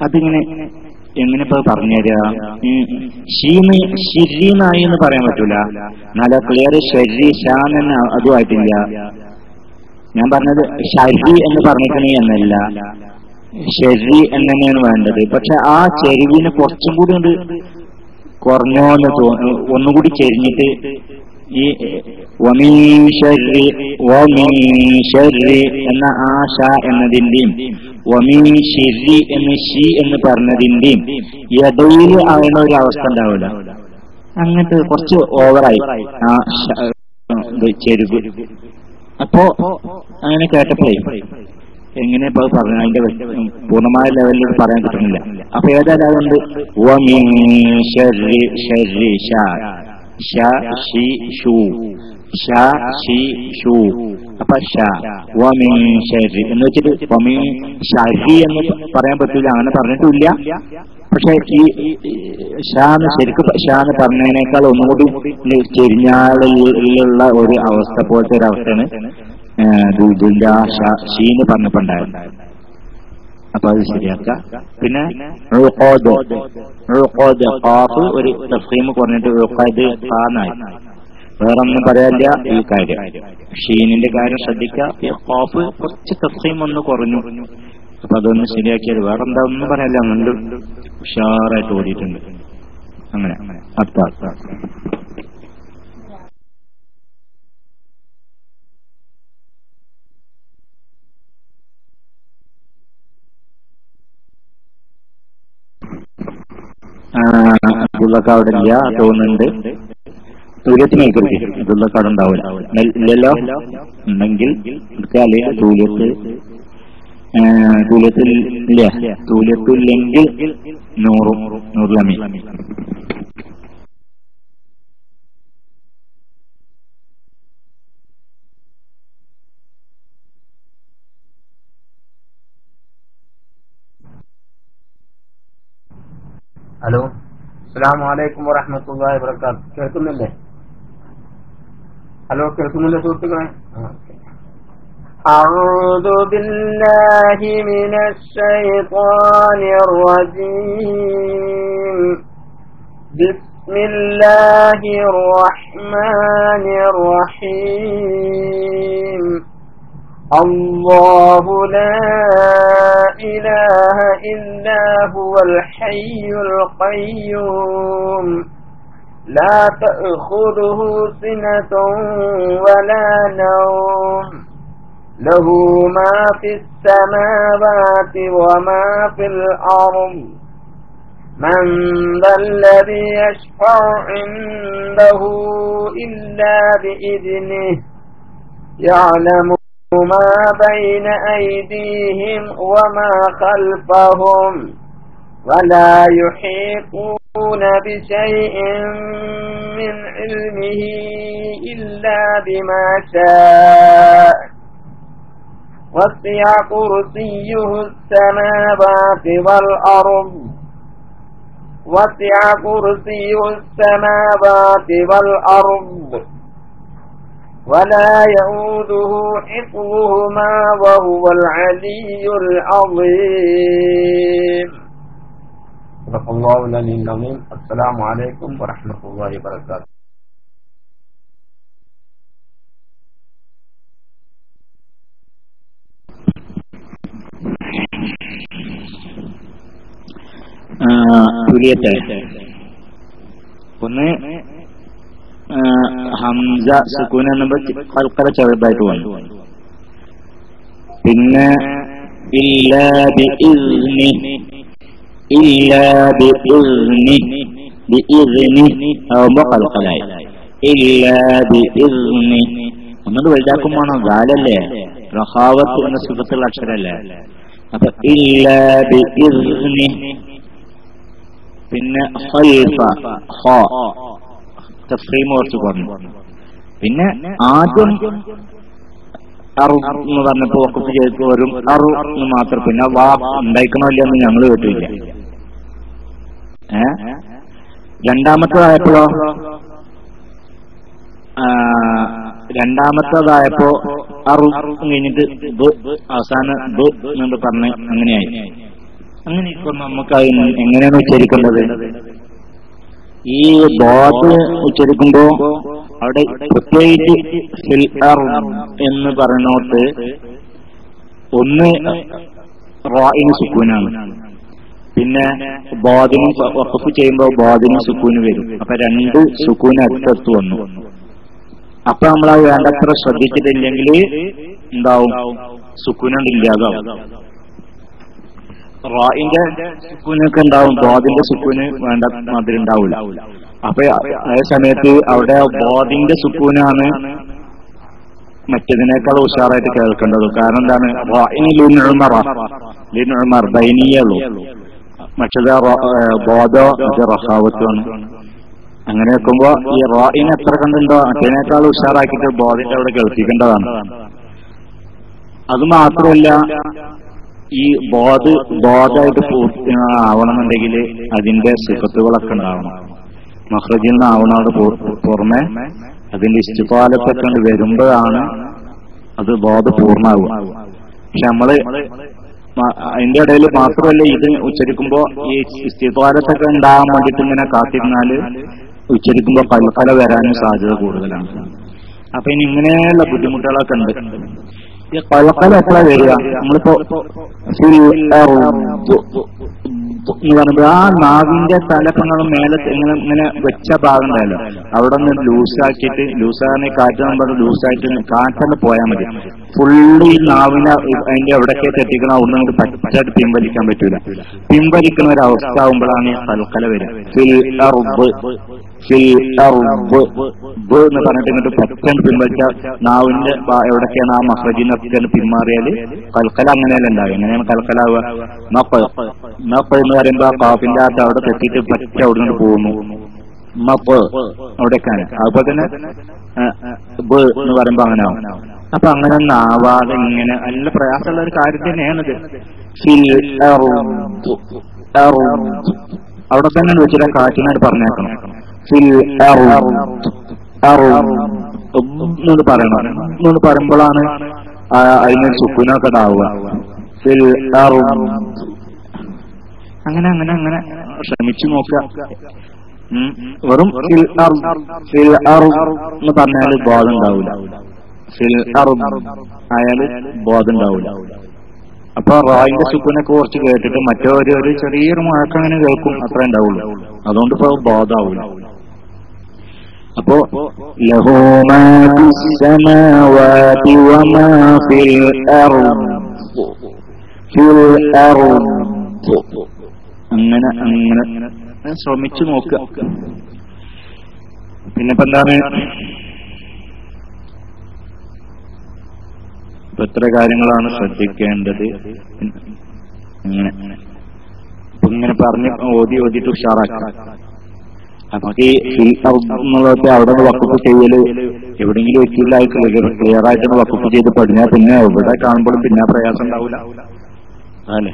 അതിങ്ങനെ എങ്ങനെ ഇപ്പൊ പറഞ്ഞുതരാ? ഷിരീനായി എന്ന് പറയാൻ പറ്റൂല. നല്ല ക്ലിയർ ഷെരി ഷാന്ന് അതുമായിട്ടില്ല. ഞാൻ പറഞ്ഞത് ഷരി എന്ന് പറഞ്ഞിരിക്കണേ എന്നല്ല, ഷെരി എന്ന് തന്നെയാണ് വേണ്ടത്. പക്ഷെ ആ ചെരിവിന് കുറച്ചും കൂടി ഉണ്ട് കുറഞ്ഞോന്ന് ഒന്നുകൂടി ചെരിഞ്ഞിട്ട് ഈ വമിൻ ശർരി എന്ന ആ ഷ എന്നതിന്റെയും വമിൻ ശിർരി എന്ന് ഷി എന്ന് പറഞ്ഞതിന്റെയും ഇടയിൽ ആവുന്ന ഒരു അവസ്ഥ ഉണ്ടാവില്ല. അങ്ങനത്തെ കുറച്ച് ഓവറായി ആ ചെരുവ്. അപ്പോ അങ്ങനെ കേട്ടപ്പോഴേ എങ്ങനെ പറഞ്ഞു അതിന്റെ പൂർണ്ണമായ ലെവലിൽ പറയാൻ കിട്ടുന്നില്ല. അപ്പൊ ഏതായാലും അതുകൊണ്ട് വമിൻ ശർരി ശർരി ഷ ഷ ഷി ഷു ഷ ഷി ഷു. അപ്പൊ ഷ വമിൻ ശർരി എന്ന് വെച്ചിട്ട് വമിൻ ശർരി എന്ന് പറയാൻ പറ്റില്ല, അങ്ങനെ പറഞ്ഞിട്ടില്ല. പക്ഷെ ഈ ഷാന്ന് ശരിക്കും ഷാന്ന് പറഞ്ഞതിനേക്കാൾ ഒന്നുകൂടി ചെരിഞ്ഞാളിലുള്ള ഒരു അവസ്ഥ പോലത്തെ ഒരു അവസ്ഥയാണ് ഷീന്ന് പറഞ്ഞപ്പോണ്ടായത്. അപ്പൊ അത് ശരിയാക്ക. പിന്നെ ഒരു തഫ്ഹീം കുറഞ്ഞിട്ട് ഖാനായി. വേറൊന്നും പറയാനില്ല ഈ കാര്യം. ഷീനിന്റെ കാര്യം ശ്രദ്ധിക്കുക. ഖാഫ് കുറച്ച് തഫ്ഹീം ഒന്ന് കുറഞ്ഞു. അപ്പൊ അതൊന്ന് ശരിയാക്കിയത് വേറെന്താ ഒന്നും പറയാനില്ല. അങ്ങോട്ട് ഉഷാറായിട്ട് ഓടിയിട്ടുണ്ട്. അങ്ങനെ അർത്ഥ അബ്ദുള്ളക്ക് അവിടെ ഇല്ല തോന്നുന്നുണ്ട്. തൂര്യത്തിന് കേൾക്കരുത്. അബ്ദുള്ളക്ക് അവിടെ ഉണ്ടാവില്ല. ഇല്ലല്ലോ? ഉണ്ടെങ്കിൽ അല്ലെങ്കിൽ തൂല്യത്തിൽ ഇല്ല. തൂല്യത്തില്ലെങ്കിൽ നൂറുലമി. ഹലോ, അസ്സലാമു അലൈക്കും വറഹ്മത്തുള്ളാഹി വബറകാതുഹു. കേൾക്കുന്നില്ലേ? ഹലോ, കേൾക്കുന്നില്ലേ സുഹൃത്തുക്കളെ? അഊദു ബില്ലാഹി മിനശ് ശൈത്വാനിർ റജീം. ബിസ്മില്ലാഹിർ റഹ്മാനിർ റഹീം. അല്ലാഹു ലാ ഇലാഹ ഇല്ലാ ഹുവൽ ഹയ്യുൽ ഖയ്യൂം ലാ തഅഖുദുഹു സിനതുൻ വലാ നൗം ലഹു മാ ഫിസ് സമാവാതി വമാ ഫിൽ അർദ് മൻ ദല്ലദീ യശ്ഫഉ ഇൻദഹു ഇല്ലാ ബിഇദ്നിഹി യഅലമു ما بين أيديهم وما خلفهم ولا يحيطون بشيء من علمه إلا بما شاء وسع كرسيه السماوات والأرض وسع كرسيه السماوات والأرض ولا يؤوده حفظهما وهو العلي العظيم. صدق الله العلي العظيم. السلام عليكم ورحمة الله وبركاته. ഒന്ന് ഹംസ സുക്കൂൻ എന്നുമ്പോൾ കൽക്കല ചെറുതായിട്ട് വന്നു. പിന്നെ ഇല്ലാ ബിഇസ്നി ആവുമ്പോ കൽക്കലായി. ഇല്ലാ ബിഇസ്നി ഒന്നുകൊണ്ട് വലുതാക്കുമ്പോണോ? ഗാലല്ലേ, റഹാവത്ത് എന്ന സിഫത്തുള്ള അക്ഷരല്ലേ. അപ്പൊ ഇല്ലാ ബിഇസ്നി. പിന്നെ ഖൽഫ തഫ്ഹീം കുറച്ച് പറഞ്ഞു. പിന്നെ ആദ്യം എന്ന് പറഞ്ഞപ്പോ വഖഫ് ചെയ്ത് വരും എന്ന് മാത്രം. പിന്നെ വാ ഉണ്ടായിക്കണമില്ല എന്ന് ഞങ്ങൾ കേട്ടില്ല. രണ്ടാമത്തേതായപ്പോ കഴിഞ്ഞിട്ട് അവസാനം എന്ന് പറഞ്ഞ് അങ്ങനെയായി. അങ്ങനെ ഇപ്പൊ നമുക്ക് എങ്ങനെയാണ് ഉച്ചരിക്കേണ്ടത്? ഈ ബോധ് ഉച്ചരിക്കുമ്പോ അവിടെ പ്രത്യേകിച്ച് ഫിൽ എന്ന് പറയുന്നോട്ട് ഒന്ന് റായിന് സുക്കൂനാണ്. പിന്നെ ബോധിനും വഖഫ് ചെയ്യുമ്പോ ബോധിനും സുക്കൂന് വരും. അപ്പൊ രണ്ട് സുക്കൂന് അടുത്തടുത്ത് വന്നു. അപ്പൊ നമ്മൾ അത് വേണ്ടത്ര ശ്രദ്ധിച്ചിട്ടില്ലെങ്കിൽ എന്താവും? സുക്കൂനുണ്ടില്ലാതാവും. റായിന്റെ സുക്കൂനൊക്കെ ഉണ്ടാവും, ബോധിന്റെ സുക്കൂന് വേണ്ട മാതിരി ഉണ്ടാവില്ല. അപ്പൊ അതേ സമയത്ത് അവിടെ ബോധിന്റെ സുക്കൂനാണ് മറ്റതിനേക്കാൾ ഉഷാറായിട്ട് കേൾക്കേണ്ടത്. കാരണം എന്താണ്? ലിനുമർ ദൈനീയുള്ളൂ, മറ്റത് ബോധോ റഹാവത്തുമാണ്. അങ്ങനെ വെക്കുമ്പോ ഈ റായിനെ എത്ര കണ്ടുണ്ടോ അതിനേക്കാൾ ഉഷാറാക്കിയിട്ട് ബോധിന്റെ അവിടെ കേൾപ്പിക്കേണ്ടതാണ്. അത് മാത്രമല്ല, ഈ ബോധമായിട്ട് ആവണമെന്നുണ്ടെങ്കിൽ അതിന്റെ സിഫത്തുകളൊക്കെ ഉണ്ടാവണം. മഖ്റജിൽ നിന്ന് ആവണോട് പുറമെ അതിന്റെ ഇസ്തിഫാലത്തൊക്കെ കൊണ്ട് വരുമ്പോഴാണ് അത് ബോധപൂർണ്ണമാവുക. പക്ഷെ നമ്മള് അതിന്റെ ഇടയിൽ മാത്രമല്ല ഇത് ഉച്ചരിക്കുമ്പോ ഈ ഇസ്തിഫാലത്തൊക്കെ ഉണ്ടാകാൻ വേണ്ടിയിട്ട് ഇങ്ങനെ കാത്തിരുന്നാല് ഉച്ചരിക്കുമ്പോ കൽക്കല വരാനും സാധ്യത കൂടുതലാണ്. അപ്പൊ ഇനി ഇങ്ങനെയുള്ള ബുദ്ധിമുട്ടുകളൊക്കെ ഉണ്ട്. ഈ കൽക്കല എപ്പോഴാ വരിക? നമ്മളിപ്പോ എന്ന് പറയുമ്പോൾ ആ നാവിന്റെ തലപ്പങ്ങൾ മേലെ ഇങ്ങനെ വെച്ച ഭാഗം ഉണ്ടല്ലോ, അവിടെ നിന്ന് ലൂസാക്കിയിട്ട്, ലൂസാകാൻ കാറ്റ് നമ്മൾ ലൂസായിട്ട് കാറ്റെന്ന് പോയാൽ മതി. ഫുള്ള് ഈ നാവിനെ അതിന്റെ എവിടൊക്കെ തെറ്റിക്കണം, അവിടെ നിന്ന് പറ്റായിട്ട് പിൻവലിക്കാൻ പറ്റൂല. പിൻവലിക്കുന്ന ഒരു അവസ്ഥ ആകുമ്പോഴാണ് ഈ കൽക്കല വരിക. എന്ന് പറഞ്ഞിട്ട് ഇങ്ങോട്ട് പറ്റാണ്ട് പിൻവലിച്ച നാവിന്റെ എവിടൊക്കെയാണ് ആ മഖ്റജിനൊക്കെ പിന്മാറിയാല് കൽക്കല അങ്ങനെയല്ല ഉണ്ടാവുക. എങ്ങനെയാണ് കൽക്കലാവുക? മഖ് എന്ന് പറയുമ്പോ ആ കാഫിന്റെ അകത്ത് അവിടെ തെറ്റിയിട്ട് പറ്റ അവിടെ നിന്ന് പോകുന്നു. മഖ് അവിടെയൊക്കെയാണ്. അതുപോലെ തന്നെ എന്ന് പറയുമ്പോ അങ്ങനെ ആവും. അപ്പൊ അങ്ങനെ നാവാതെ ഇങ്ങനെ നല്ല പ്രയാസമുള്ള ഒരു കാര്യം തന്നെയാണിത്. അവിടെ തന്നെ വെച്ചിട്ട് കാറ്റിനോട് പറഞ്ഞേക്കണം. എന്നോട് പറയണം. എന്നോട് പറയുമ്പോഴാണ് അതിന് സുക്കൂനൊക്കെ ഉണ്ടാവുക. അങ്ങനെ അങ്ങനെ അങ്ങനെ ശ്രമിച്ചു നോക്കുക. വെറും എന്ന് പറഞ്ഞാല് ബോധം ഉണ്ടാവില്ല. ആയാല് ബോധം ഉണ്ടാവില്ല. അപ്പൊ റായിന്റെ സുക്കൂനൊക്കെ കുറച്ച് കേട്ടിട്ട് മറ്റൊരു ചെറിയൊരു മുഴക്കം അങ്ങനെ കേൾക്കും, അത്ര ഉണ്ടാവുള്ളൂ. അതുകൊണ്ട് ഇപ്പൊ ബോധാവൂല. അപ്പോ ലഹു മാ ഫിസ്സമാവാതി വമാ ഫിൽ അർദ് അങ്ങനെ അങ്ങനെ ശ്രമിച്ചു നോക്കുക. പിന്നെപ്പോ എന്താണ്, എത്ര കാര്യങ്ങളാണ് ശ്രദ്ധിക്കേണ്ടത്. ഇങ്ങനെ പറഞ്ഞ് ഓതിയിട്ട് ഉഷാറാക്കാം. നമുക്ക് ഈ എന്നുള്ളതൊക്കെ അവിടെ നിന്ന് വക്കഫ് ചെയ്യല് എവിടെയെങ്കിലും വെക്കില്ല, ക്ലിയർ ആയിട്ടാണ് വക്കഫ് ചെയ്ത് പഠിഞ്ഞാൽ പിന്നെ എവിടെ കാണുമ്പോഴും പിന്നെ പ്രയാസം ഉണ്ടാവില്ല അല്ലേ.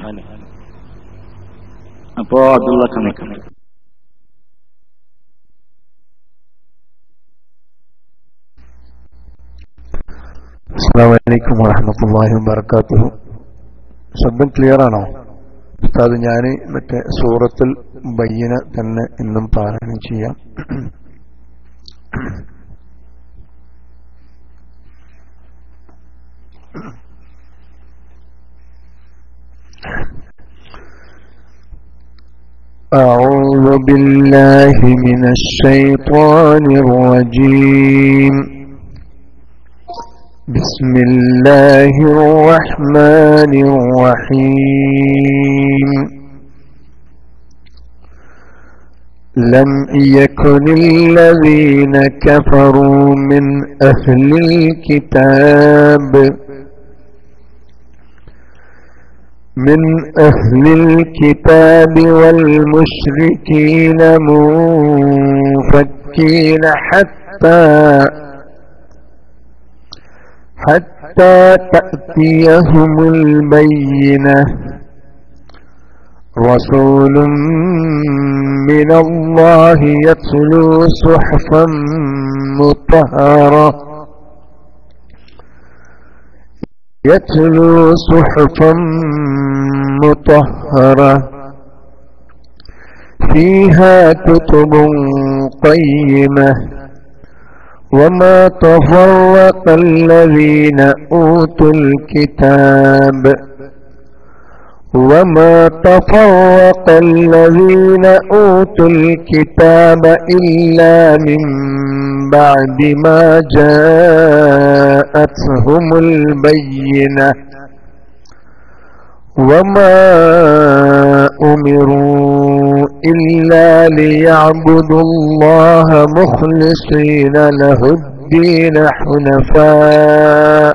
അപ്പോ അതുള്ള കണക്കാണ്. അസ്സലാമു അലൈക്കും വറഹ്മത്തുള്ളാഹി വബറകാതുഹു. ശബ്ദം ക്ലിയർ ആണോ ഉസ്താദ്? ഞാൻ മറ്റേ സൂറത്തുൽ ബയ്യന തന്നെ ഇന്നും പാരായണം ചെയ്യാം. أعوذ بالله من الشيطان الرجيم. بسم الله الرحمن الرحيم. لم يكن الذين كفروا من أهل الكتاب والمشركين منفكين حتى تأتيهم البينة. رسول من الله يتلو صحفا مطهرة فيها كتب قيمة. وما تفرق الذين أوتوا الكتاب إلا من بعد ما جاءتهم البينة وما أمروا إلا ليعبدوا الله مخلصين له الدين حنفاء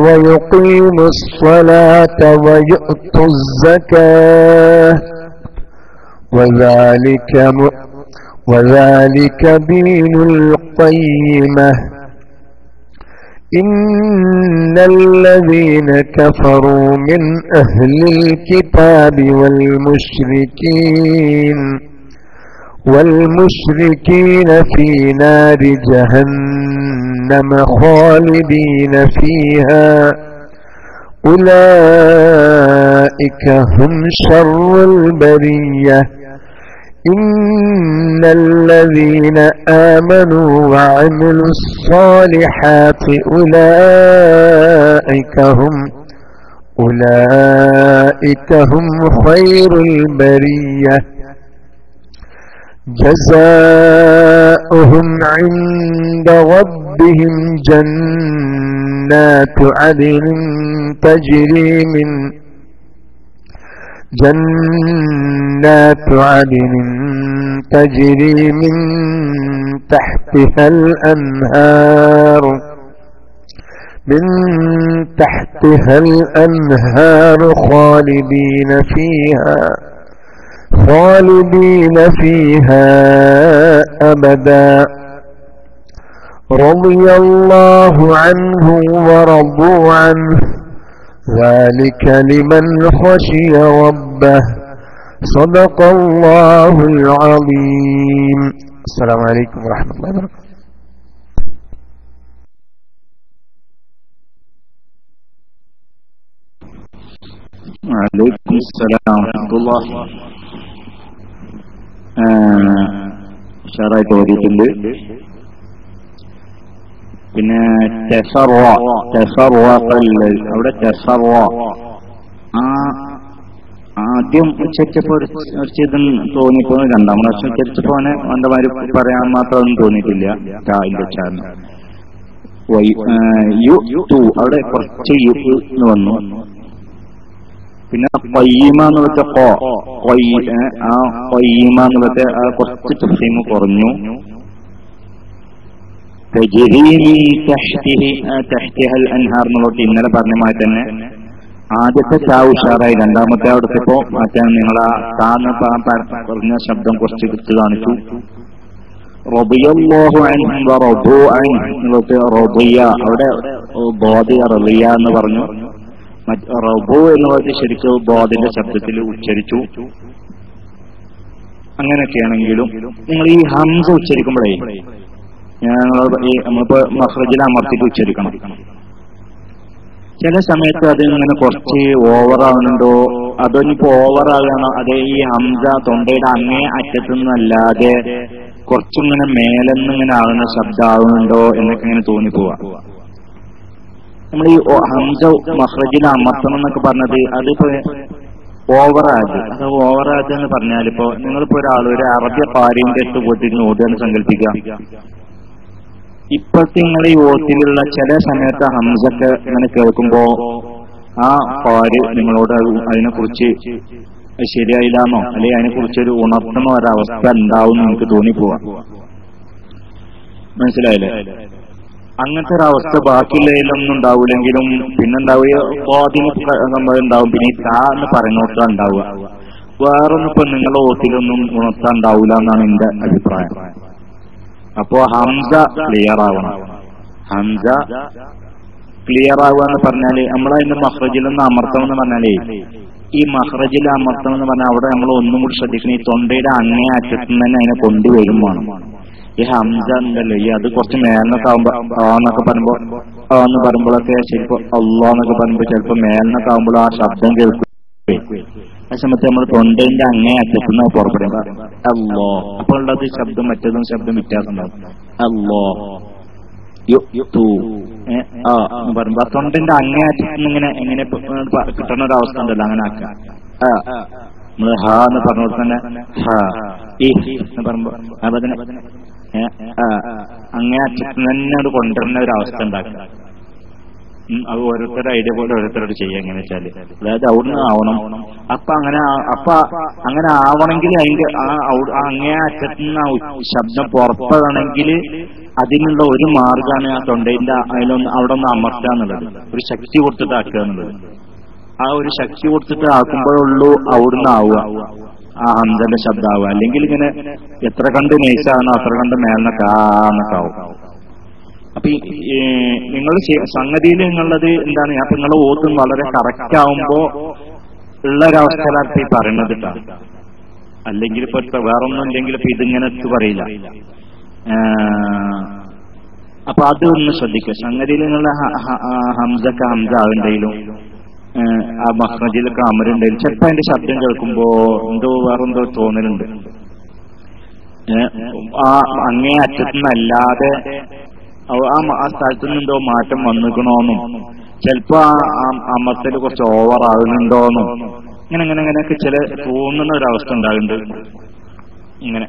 ويقيموا الصلاة ويؤتوا الزكاة وذلك دين القيمة إن الذين كفروا من أهل الكتاب والمشركين في نار جهنم خالدين فيها أولئك هم شر البرية إن الذين آمنوا وعملوا الصالحات أولئك هم خير البرية جزاؤهم عند ربهم جنات عدن تجري من تحتها الأنهار خالدين فيها أبدا رضي الله عنهم ورضوا عنه ذلك لمن خشي ربه صدق الله العظيم. السلام عليكم ورحمة الله وبركاته. وعليكم السلام ورحمة الله. ഷറായിട്ട് ഓതിയിട്ടുണ്ട്. പിന്നെ അവിടെ ആദ്യം ഉച്ചരിച്ചപ്പോ തോന്നിപ്പോ രണ്ടാം പ്രാവശ്യം ഉച്ചരിച്ചപ്പോ അവന്റെ പറയാൻ മാത്രമൊന്നും തോന്നിയിട്ടില്ല. അവിടെ കുറച്ച് യു വന്നു. പിന്നെ പയ്യമ എന്നുള്ളത് പയ്യമ എന്നുള്ളത് കുറച്ച് തഫ്സീം കുറഞ്ഞു. അൻഹാർ എന്നുള്ളത് ഇന്നലെ പറഞ്ഞ മാതിരി തന്നെ ആദ്യത്തെ ചാവ് ഉഷാറായി. രണ്ടാമത്തെ അവിടുത്തെ ഇപ്പോ മാറ്റാൻ നിങ്ങൾ ആ താന്ന് പറഞ്ഞ ശബ്ദം കുറച്ച് കിട്ട് കാണിച്ചു. റളിയല്ലാഹു അൻഹു വറദൂ അൻഹു എന്നുള്ളത് റളിയ, അവിടെ ബോധി റളിയ എന്ന് പറഞ്ഞു. റബു എന്നുള്ളത് ശരിക്കും ബോധിന്റെ ശബ്ദത്തിൽ ഉച്ചരിച്ചു. അങ്ങനെയൊക്കെയാണെങ്കിലും നിങ്ങൾ ഈ ഹംസ ഉച്ചരിക്കുമ്പോഴേ നമ്മളിപ്പോ മഖ്റജിൽ അമർത്തിട്ട് ഉച്ചരിക്കണം. ചില സമയത്ത് അത് ഇങ്ങനെ കുറച്ച് ഓവറാവുന്നുണ്ടോ, അതോ ഇനിയിപ്പോ ഓവറാകണോ, അതേ ഈ ഹംസ തൊണ്ടയുടെ അങ്ങേ അറ്റത്തുനിന്നല്ലാതെ കുറച്ചിങ്ങനെ മേലെന്നിങ്ങനെ ആകുന്ന ശബ്ദമാകുന്നുണ്ടോ എന്നൊക്കെ ഇങ്ങനെ തോന്നിപ്പോവാ. നമ്മൾ ഈ ഹംസ മഖ്റജിൽ അമർത്തണം എന്നൊക്കെ പറഞ്ഞത് അതിപ്പോ ഓവറായത്. അത് ഓവറായത് എന്ന് പറഞ്ഞാൽ ഇപ്പോ നിങ്ങളിപ്പോ ഒരു അറബി പാരിന്റെ അടുത്ത് പോയിട്ട് ഓടുകയാണ് സങ്കല്പിക്കുക. ഇപ്പോഴത്തെ നിങ്ങളെ ഈ ഓത്തിലുള്ള ചില സമയത്ത് ഹംസൊക്കെ ഇങ്ങനെ കേൾക്കുമ്പോ ആ പാര് നിങ്ങളോട് അതിനെ കുറിച്ച് ശരിയായില്ലാന്നോ അല്ലെങ്കിൽ അതിനെ കുറിച്ചൊരു ഉണർത്തുന്ന ഒരവസ്ഥ ഉണ്ടാവും നിങ്ങൾക്ക് തോന്നിപ്പോവാ. മനസ്സിലായില്ലേ? അങ്ങനത്തെ ഒരവസ്ഥ ബാക്കിയുള്ളതിലൊന്നും ഉണ്ടാവില്ലെങ്കിലും പിന്നെന്താവുക സംഭവം ഉണ്ടാവും. പിന്നെ ഈ താ എന്ന് പറയുന്നോട്ടാ ഉണ്ടാവുക. വേറൊന്നും ഇപ്പൊ നിങ്ങളുടെ ഓത്തിലൊന്നും ഉണർത്താൻ ഉണ്ടാവില്ല എന്നാണ് എന്റെ അഭിപ്രായം. അപ്പോ ഹംസ ക്ലിയർ ആവണം. ഹംസ ക്ലിയർ ആവുക എന്ന് പറഞ്ഞാല് നമ്മളതിന്റെ മഖ്റജിലൊന്ന് അമർത്തണം എന്ന് പറഞ്ഞാലേ ഈ മഖ്റജിൽ അമർത്തണം എന്ന് പറഞ്ഞാൽ അവിടെ നമ്മൾ ഒന്നും കൂടി ശ്രദ്ധിക്കണം. ഈ തൊണ്ടയുടെ അങ്ങേ അറ്റത്ത് തന്നെ അതിനെ കൊണ്ടുവരുമാണ്. ഈ ഹംസ ഉണ്ടല്ലോ ഈ അത് കുറച്ച് മേലിനൊക്കെ ആവുമ്പോ എന്നൊക്കെ പറയുമ്പോ എന്ന് പറയുമ്പോഴൊക്കെ ചിലപ്പോ അള്ളാന്നൊക്കെ പറയുമ്പോ ചിലപ്പോ മേലിനൊക്കെ ആവുമ്പോൾ ആ ശബ്ദം കേൾക്കും. ആ സമയത്ത് നമ്മൾ തൊണ്ടന്റെ അങ്ങേ അറ്റത്തുനിന്ന് പുറപ്പെടുമ്പോ അല്ലോ അപ്പോൾ ഉള്ളത് ശബ്ദം മറ്റേതും ശബ്ദം വ്യത്യാസം ഉണ്ടാവും. അല്ലോ എന്ന് പറയുമ്പോ ആ തൊണ്ടന്റെ അങ്ങേ അറ്റത്തുനിന്ന് ഇങ്ങനെ എങ്ങനെ കിട്ടുന്ന ഒരു അവസ്ഥ ഉണ്ടല്ലോ, അങ്ങനെ ആക്കാം. നമ്മള് ഹ എന്ന് പറഞ്ഞ തന്നെ ഹ എന്ന് പറയുമ്പോ അങ്ങനെ അച്ഛൻ തന്നെ അത് കൊണ്ടുവരുന്ന ഒരു അവസ്ഥ ഉണ്ടാക്കുക. അത് ഓരോരുത്തരുടെ ഐഡിയ പോലെ ഓരോരുത്തരോട് ചെയ്യുക. എങ്ങനെ വെച്ചാല് അതായത് അവിടുന്ന് ആവണം. അപ്പൊ അങ്ങനെ ആവണമെങ്കിൽ അതിന്റെ അങ്ങേ അറ്റത്തുനിന്ന് ശബ്ദം പുറപ്പെടണമെങ്കിൽ അതിനുള്ള ഒരു മാർഗമാണ് ആ തൊണ്ടയിന്റെ അവിടെ ഒന്ന് അമർത്തുക എന്നുള്ളത്, ഒരു ശക്തി കൊടുത്തിട്ട് ആക്കുക എന്നുള്ളത്. ആ ഒരു ശക്തി കൊടുത്തിട്ട് ആക്കുമ്പോഴുള്ളൂ അവിടുന്ന് ആവുക, ആ ഹംസന്റെ ശബ്ദം ആവുക. അല്ലെങ്കിൽ ഇങ്ങനെ എത്ര കണ്ട് നൈസാണോ അത്ര കണ്ട് മേലിനൊക്കെ ആന്നൊക്കെ ആവും. അപ്പൊ നിങ്ങൾ സംഗതിയിൽ നിങ്ങളുള്ളത് എന്താണ്, അപ്പൊ നിങ്ങളെ ഓത്തും വളരെ കറക്റ്റ് ആവുമ്പോ ഉള്ള ഒരവസ്ഥയിലാണ് ഈ പറയുന്നത് കേട്ടോ. അല്ലെങ്കിൽ ഇപ്പൊ വേറൊന്നും ഇല്ലെങ്കിൽ ഇപ്പൊ ഇതിങ്ങനെ പറയില്ല. അപ്പൊ അതൊന്ന് ശ്രദ്ധിക്കുക. സംഗതിയിൽ നിങ്ങളുടെ ഹംസക്ക് ഹംസ ആവുണ്ടെങ്കിലും ആ മഹ്റജിലൊക്കെ അമരുണ്ടെങ്കിലും ചിലപ്പോ അതിന്റെ ശബ്ദം കേൾക്കുമ്പോ എന്തോ വേറെന്തോ തോന്നലുണ്ട്. ആ അങ്ങേ അറ്റത്തുനിന്നല്ലാതെ ആ സ്ഥലത്തു നിന്നെന്തോ മാറ്റം വന്നിക്കണോന്നും ചിലപ്പോ ആ അമർത്തല് കുറച്ച് ഓവർ ആകുന്നുണ്ടോന്നും ഇങ്ങനെയൊക്കെ ചില തോന്നുന്ന ഒരവസ്ഥ ഉണ്ടാകുന്നുണ്ട്. ഇങ്ങനെ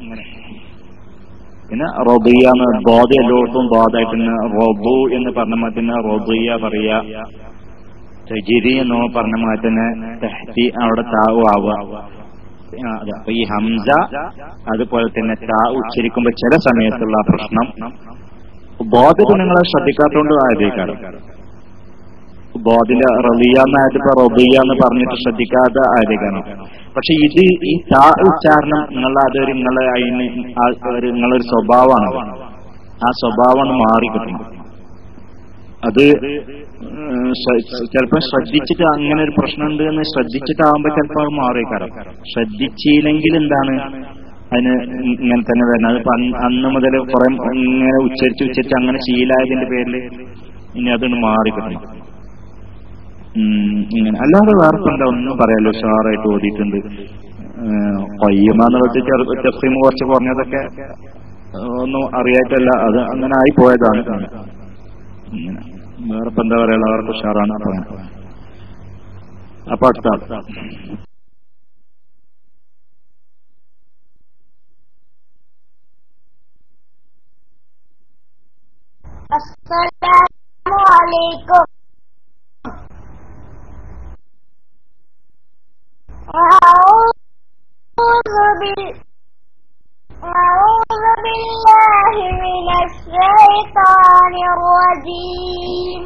പിന്നെ റൊബിയ ബോധ എല്ലായിടത്തും ബോധായിട്ട് റൊബു എന്ന് പറഞ്ഞ മാറ്റന്നെ റൊബിയ പറയാ. തജിരി എന്ന് പറഞ്ഞ മാറ്റന്നെ തെഹ്തി അവിടെ താവ് ആവുക. അപ്പൊ ഈ ഹംസ അതുപോലെ തന്നെ താ ഉച്ചരിക്കുമ്പോ ചില സമയത്തുള്ള പ്രശ്നം ബോധത്തിൽ നിങ്ങളെ ശ്രദ്ധിക്കാത്തോണ്ട് ആയതേക്കാരം. ബോധില് റബിയ എന്നായിട്ട് ഇപ്പൊ റൊബിയ എന്ന് പറഞ്ഞിട്ട് ശ്രദ്ധിക്കാതെ ആയതേക്കാണ്. പക്ഷെ ഇത് ഈ താ ഉച്ചാരണം നിങ്ങളതൊരു നിങ്ങളൊരു സ്വഭാവമാണ്. ആ സ്വഭാവമാണ് മാറിക്കിട്ടണം. അത് ചിലപ്പോ ശ്രദ്ധിച്ചിട്ട് അങ്ങനെ ഒരു പ്രശ്നമുണ്ട് എന്ന് ശ്രദ്ധിച്ചിട്ടാവുമ്പോ ചിലപ്പോ അത് മാറിയേക്കാരം. ശ്രദ്ധിച്ചില്ലെങ്കിൽ എന്താണ് അതിന് ഇങ്ങനെ തന്നെ വരുന്നത്. അതിപ്പോ അന്ന് മുതൽ കുറെ ഇങ്ങനെ ഉച്ചരിച്ച് അങ്ങനെ ശീലായതിന്റെ പേരിൽ ഇനി അതൊന്ന് മാറിക്കിട്ടണം. ഇങ്ങനെ അല്ലാതെ വേറെ എന്താ ഒന്നും പറയാലോ. ഉഷാറായിട്ട് ഓതിയിട്ടുണ്ട്. പയ്യമാന്ന് വെച്ച് ചെറുപ്പം കുറച്ച് പറഞ്ഞതൊക്കെ ഒന്നും അറിയായിട്ടല്ല, അത് അങ്ങനെ ആയി പോയതാണ്. ഇങ്ങനെ വേറെ ഇപ്പൊ എന്താ പറയാ, അവർക്ക് ഉഷാറാണ്. അപ്പൊ അടുത്ത അസ്സലാമു അലൈക്കും. أعوذ بالله من الشيطان الرجيم.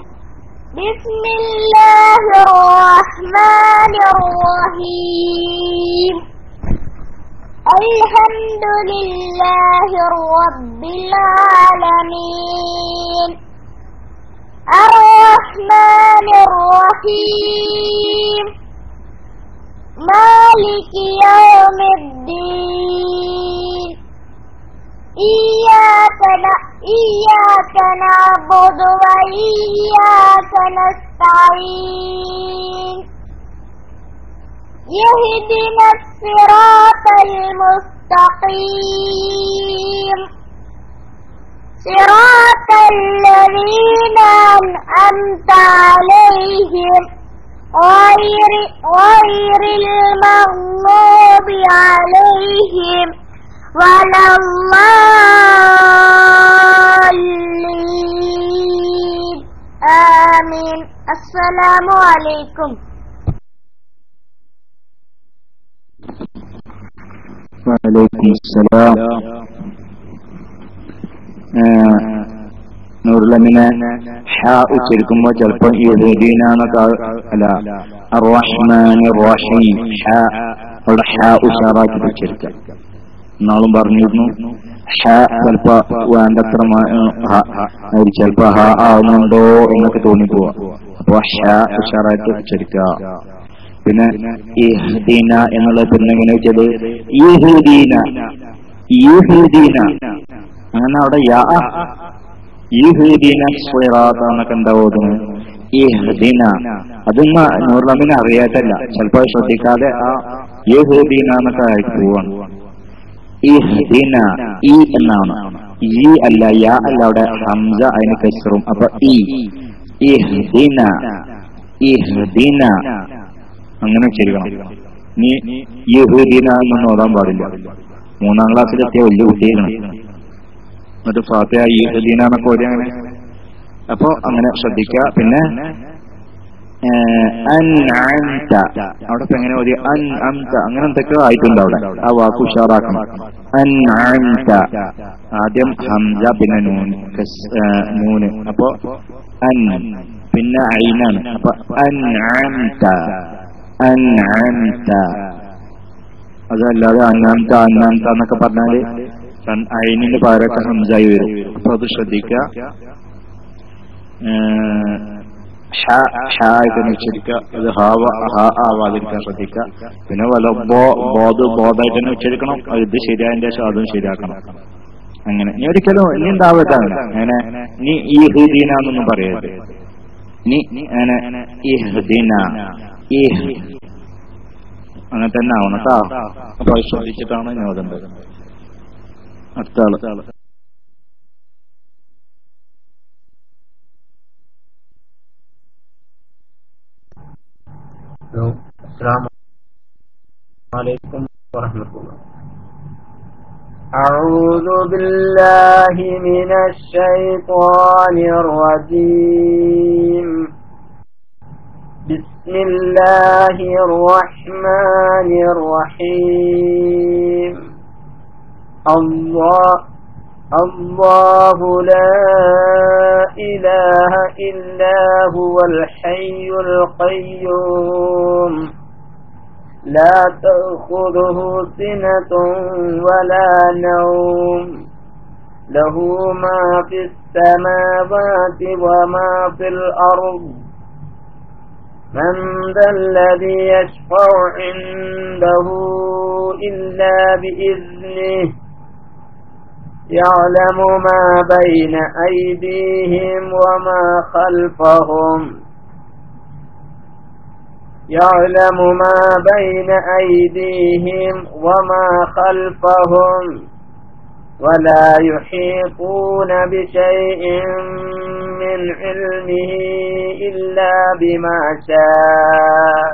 بسم الله الرحمن الرحيم. الحمد لله رب العالمين. الرحمن الرحيم. مالك يوم الدين. إياك نعبد وإياك نستعين. يهدنا الصراط المستقيم. صراط الذين أنعمت عليهم غير المغضوب عليهم ولا الضالين. آمين. السلام عليكم. وعليكم السلام. നൂറുലമിനെ ഹാ ഉച്ചരിക്കുമ്പോ ചിലപ്പോ യഹ്ദീനാന്നൊക്കെ അല്ല അർറഹ്മാൻ റഹീം അവിടെ ഹാ ഉഷാറാക്കി ഉച്ചരിക്കാം. നാളും പറഞ്ഞിരുന്നു ഹാ ചിലപ്പോ വേണ്ടത്ര ചിലപ്പോ ഹാ ആവുന്നുണ്ടോ എന്നൊക്കെ തോന്നിപ്പോവാ. അപ്പൊ ഹാ ഉഷാറായിട്ട് ഉച്ചരിക്കുക. പിന്നെ ഇഹ്ദീന എന്നുള്ളത് പിന്നെ എങ്ങനെ വെച്ചത് യഹ്ദീന അങ്ങനെ അവിടെ യാ എന്നൊക്കെ ഉണ്ടാവുന്നു. ഇഹ്ദിന അതൊന്നും നൂറുലമിനെ അറിയാത്തല്ല, ചിലപ്പോൾ ശ്രദ്ധിക്കാതെ ആ യഹ്ദീന എന്നൊക്കെ ആയി പോവാണ്. ഇഹ്ദിന ഈ എന്നാണ്, ഈ അല്ല യാ അല്ല, അവിടെ ഹംസ അതിന് കസ്റും. അപ്പൊ ഇഹ്ദിന അങ്ങനെ ചെയ്യണം. നീ യഹ്ദീന എന്നൊന്നും ഓടാൻ പാടില്ല. 3ാം ക്ലാസ്സിലെത്തിയ വലിയ കുട്ടിയാണ്. എന്നിട്ട് ഫാത്തിഹ ഈഹദീനൊക്കെ ഓതി അങ്ങനെ. അപ്പൊ അങ്ങനെ ശ്രദ്ധിക്കുക. പിന്നെ അൻഅംത അവിടെ ഇപ്പൊ എങ്ങനെ ഓതി? അൻഅംത അങ്ങനെ എന്തൊക്കെയോ ആയിട്ടുണ്ട് അവിടെ. ആ വാക്ക് ഉഷാറാക്കണം. അൻഅംത ആദ്യം ഹംസ പിന്നെ നൂന്. അപ്പൊ അൻ പിന്നെ ഐനാണ്. അപ്പൊ അൻഅംത അൻഅംത. അതല്ലാതെ അന്നാമത്ത എന്നൊക്കെ പറഞ്ഞാല് ഐനിന്റെ പകരമൊക്കെ ഹംസായി വരും. അപ്പൊ അത് ശ്രദ്ധിക്കുക. ഉച്ചരിക്കുക. അത് ആവാതിരിക്കാൻ ശ്രദ്ധിക്കുക. പിന്നെ ബോധായിട്ട് തന്നെ ഉച്ചരിക്കണം. ഇത് ശരിയായതിന്റെ ശേഷം അതും ശരിയാക്കണം. അങ്ങനെ ഇനി ഒരിക്കലും ഇനി ഉണ്ടാവത്താണ് അങ്ങനെ നീ ഈ ഹുദീനൊന്നും പറയരുത്. നീ അങ്ങനെ ഇഹ്ദിന അങ്ങനെ തന്നെ ആവണം കേട്ടോ. അപ്പൊ ശ്രദ്ധിച്ചിട്ടാണ് ഞാൻ ഓതേണ്ടത്. അടുത്ത ആള്. അസ്സലാമു അലൈക്കും വറഹ്മത്തുള്ളാഹി. അഊദു ബില്ലാഹി മിനശ് ശൈത്വാനിർ റജീം. ബിസ്മില്ലാഹിർ റഹ്മാനിർ റഹീം. അല്ലാഹു ലാ ഇലാഹ ഇല്ലാ ഹുവൽ ഹയ്യുൽ ഖയ്യൂം ലാ തഅഖുദുഹു സിനത്തുൻ വലാ നൗം ലഹു മാ ഫിസ് സമാവാതി വമാ ഫിൽ അർദ് من ذا الذي يشفع عنده إلا بإذنه يعلم ما بين أيديهم وما خلفهم ولا يحيطون بشيء من علمه إلا بما شاء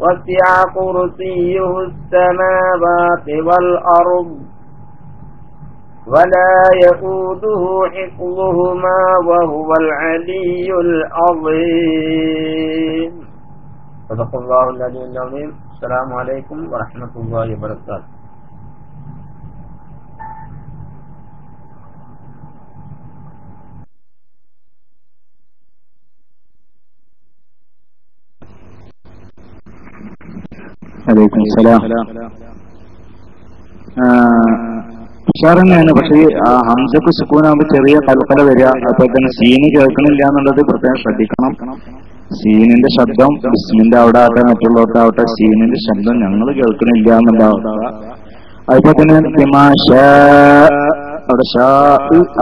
وسع كرسيه السماوات والأرض ولا يؤوده حفظهما وهو العلي العظيم. صدق الله العلي العظيم. السلام عليكم ورحمة الله وبركاته. വലൈക്കും സലാം. ഉഷാറന്നെയാണ്. പക്ഷേ ഹംസക്ക് സുക്കൂനാകുമ്പോ ചെറിയ കൽക്കല വരിക. അതുപോലെ തന്നെ സീന് കേൾക്കണില്ല എന്നുള്ളത് പ്രത്യേകം ശ്രദ്ധിക്കണം. സീനിന്റെ ശബ്ദം ബിസ്മിന്റെ അവിടെ ആവട്ടെ മറ്റുള്ളവർക്കാവട്ടെ സീനിന്റെ ശബ്ദം ഞങ്ങൾ കേൾക്കണില്ല എന്നുണ്ടാവുക. അതുപോലെ തന്നെ അവിടെ ഷാ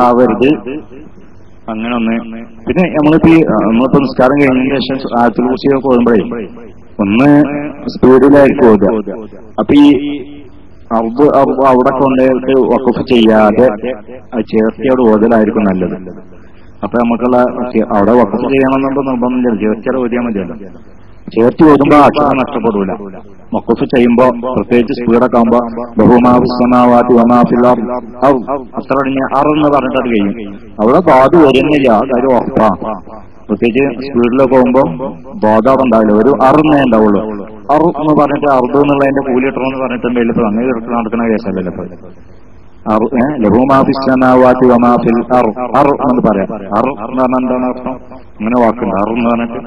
ആവരുത്. അങ്ങനെ ഒന്ന്. പിന്നെ നമ്മളിപ്പോ നിസ്കാരം കഴിഞ്ഞതിന് ശേഷം ആയത്തുൽ കുർസിയൊക്കെ ഓതുമ്പോഴേ ഒന്ന് സ്പീഡിലായിരിക്കും ഓതുക. അപ്പൊ ഈ അവിടെ കൊണ്ടുപോയിട്ട് വഖഫ് ചെയ്യാതെ ചേർത്തി അവിടെ ഓതലായിരിക്കും നല്ലത്. അപ്പൊ നമുക്കുള്ള അവിടെ വഖഫ് ചെയ്യണമെന്നുണ്ടോ നിർബന്ധമില്ല. ചേർത്തിയുടെ ഓതിയാൽ മതിയല്ലോ. ചേർത്തി ഓതുമ്പോ അക്ഷരം നഷ്ടപ്പെടൂല. വഖഫ് ചെയ്യുമ്പോ പ്രത്യേകിച്ച് സ്പീഡൊക്കെ ആകുമ്പോ ബഹുമാവിസ്സമാവാതി വമാഫിൽ അർദ് അത്ര എന്ന് പറഞ്ഞിട്ട് അത് കഴിയും. അവിടെ ബാധ വരുന്നില്ല. അതൊരു ഉറപ്പാണ്. പ്രത്യേകിച്ച് സ്പീഡിലൊക്കെ പോകുമ്പോ ബോധം ഉണ്ടാവില്ല. ഒരു അറുന്നേ ഉണ്ടാവുള്ളൂ. അറു എന്ന് പറഞ്ഞിട്ട് അറുത് എന്നുള്ളതിന്റെ കൂലി ഇട്ടണമെന്ന് പറഞ്ഞിട്ടുണ്ടെങ്കിൽ ഇപ്പൊ അങ്ങനെ നടക്കുന്ന കേസല്ലല്ലോ. ഇപ്പൊ ലഹുമാഫിസ്സമാവാതി വമാഫിൽ അർദ് എന്ന് പറയാം. അറു എന്ന് പറഞ്ഞാൽ എന്താണ് അർത്ഥം? അങ്ങനെ വാക്കുണ്ട്. അറു എന്ന് പറഞ്ഞിട്ട്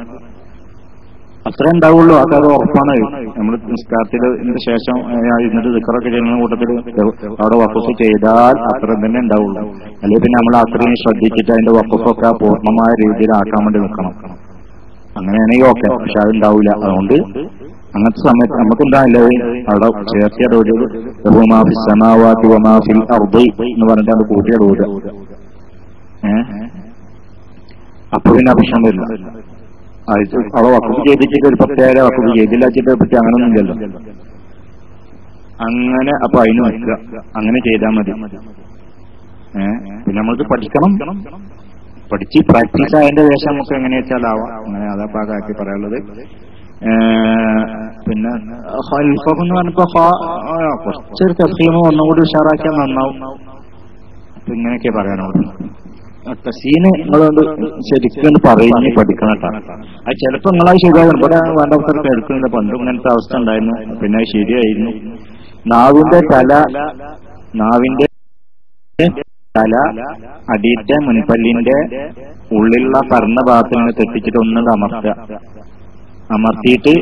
അത്രേ ഉണ്ടാവുള്ളൂ. അത് ഉറപ്പാണ്. നമ്മൾ നിസ്കാരത്തിന്റെ ശേഷം ഇരുന്നിട്ട് ദിക്റൊക്കെ ചെയ്യുന്ന കൂട്ടത്തിൽ അവിടെ വഖഫ് ചെയ്താൽ അത്ര തന്നെ ഉണ്ടാവുള്ളൂ. അല്ലെങ്കിൽ പിന്നെ നമ്മൾ അത്രയും ശ്രദ്ധിച്ചിട്ട് അതിന്റെ വഖഫൊക്കെ പൂർണ്ണമായ രീതിയിൽ ആക്കാൻ വേണ്ടി നിൽക്കണം. അങ്ങനെയാണെങ്കിൽ ഓക്കെ. പക്ഷെ അതുണ്ടാവില്ല. അതുകൊണ്ട് അങ്ങനത്തെ സമയത്ത് നമുക്ക് എന്താണല്ലേ അവിടെ ചേർത്തിയുടെ ഒരു ബഹുമാഫിസ്സമാവാതി വമാഫിൽ അർദ് എന്ന് പറഞ്ഞിട്ട് അത് കൂട്ടിയുടെ ഓടുക. അപ്പൊ പിന്നെ പ്രശ്നം വരില്ല. അവിടെ വഖഫ് ചെയ്തിട്ട് ഒരു പ്രത്യേക വഖഫ് ചെയ്തില്ല പറ്റി അങ്ങനൊന്നും ഇല്ലല്ലോ. അങ്ങനെ അപ്പൊ അതിന് വെക്കുക. അങ്ങനെ ചെയ്താൽ മതി. പിന്നെ നമ്മൾക്ക് പഠിക്കണം. പഠിച്ച് പ്രാക്ടീസ് ആയതിന്റെ ശേഷം നമുക്ക് എങ്ങനെ വെച്ചാലാവാം. അങ്ങനെ അതാ ഭാഗമാക്കി പറയാനുള്ളത്. പിന്നെ ഖൽഫഫ് എന്ന് പറഞ്ഞപ്പോ കുറച്ചൊരു തഫ്ഹീമ് ഒന്നുകൂടി ഉഷാറാക്കിയാൽ നന്നാവും. അപ്പൊ ഇങ്ങനെയൊക്കെ പറയാനുള്ളൂ. സീന് നിങ്ങളോട് ശരിക്കും പറഞ്ഞ് പഠിക്കണം കേട്ടോ. അത് ചിലപ്പോ നിങ്ങളത് ശരിയാകും. ഇവിടെ വേണ്ടവർക്ക് കേൾക്കുന്നില്ല. പണ്ടും ഇങ്ങനത്തെ അവസ്ഥ ഉണ്ടായിരുന്നു, പിന്നെ അത് ശരിയായിരുന്നു. നാവിന്റെ തല അടിയത്തെ മുൻപല്ലിന്റെ ഉള്ളിലുള്ള പരന്ന ഭാഗത്തിൽ നിന്ന് തെറ്റിച്ചിട്ട് ഒന്നുകൂടെ അമർത്തിയിട്ട്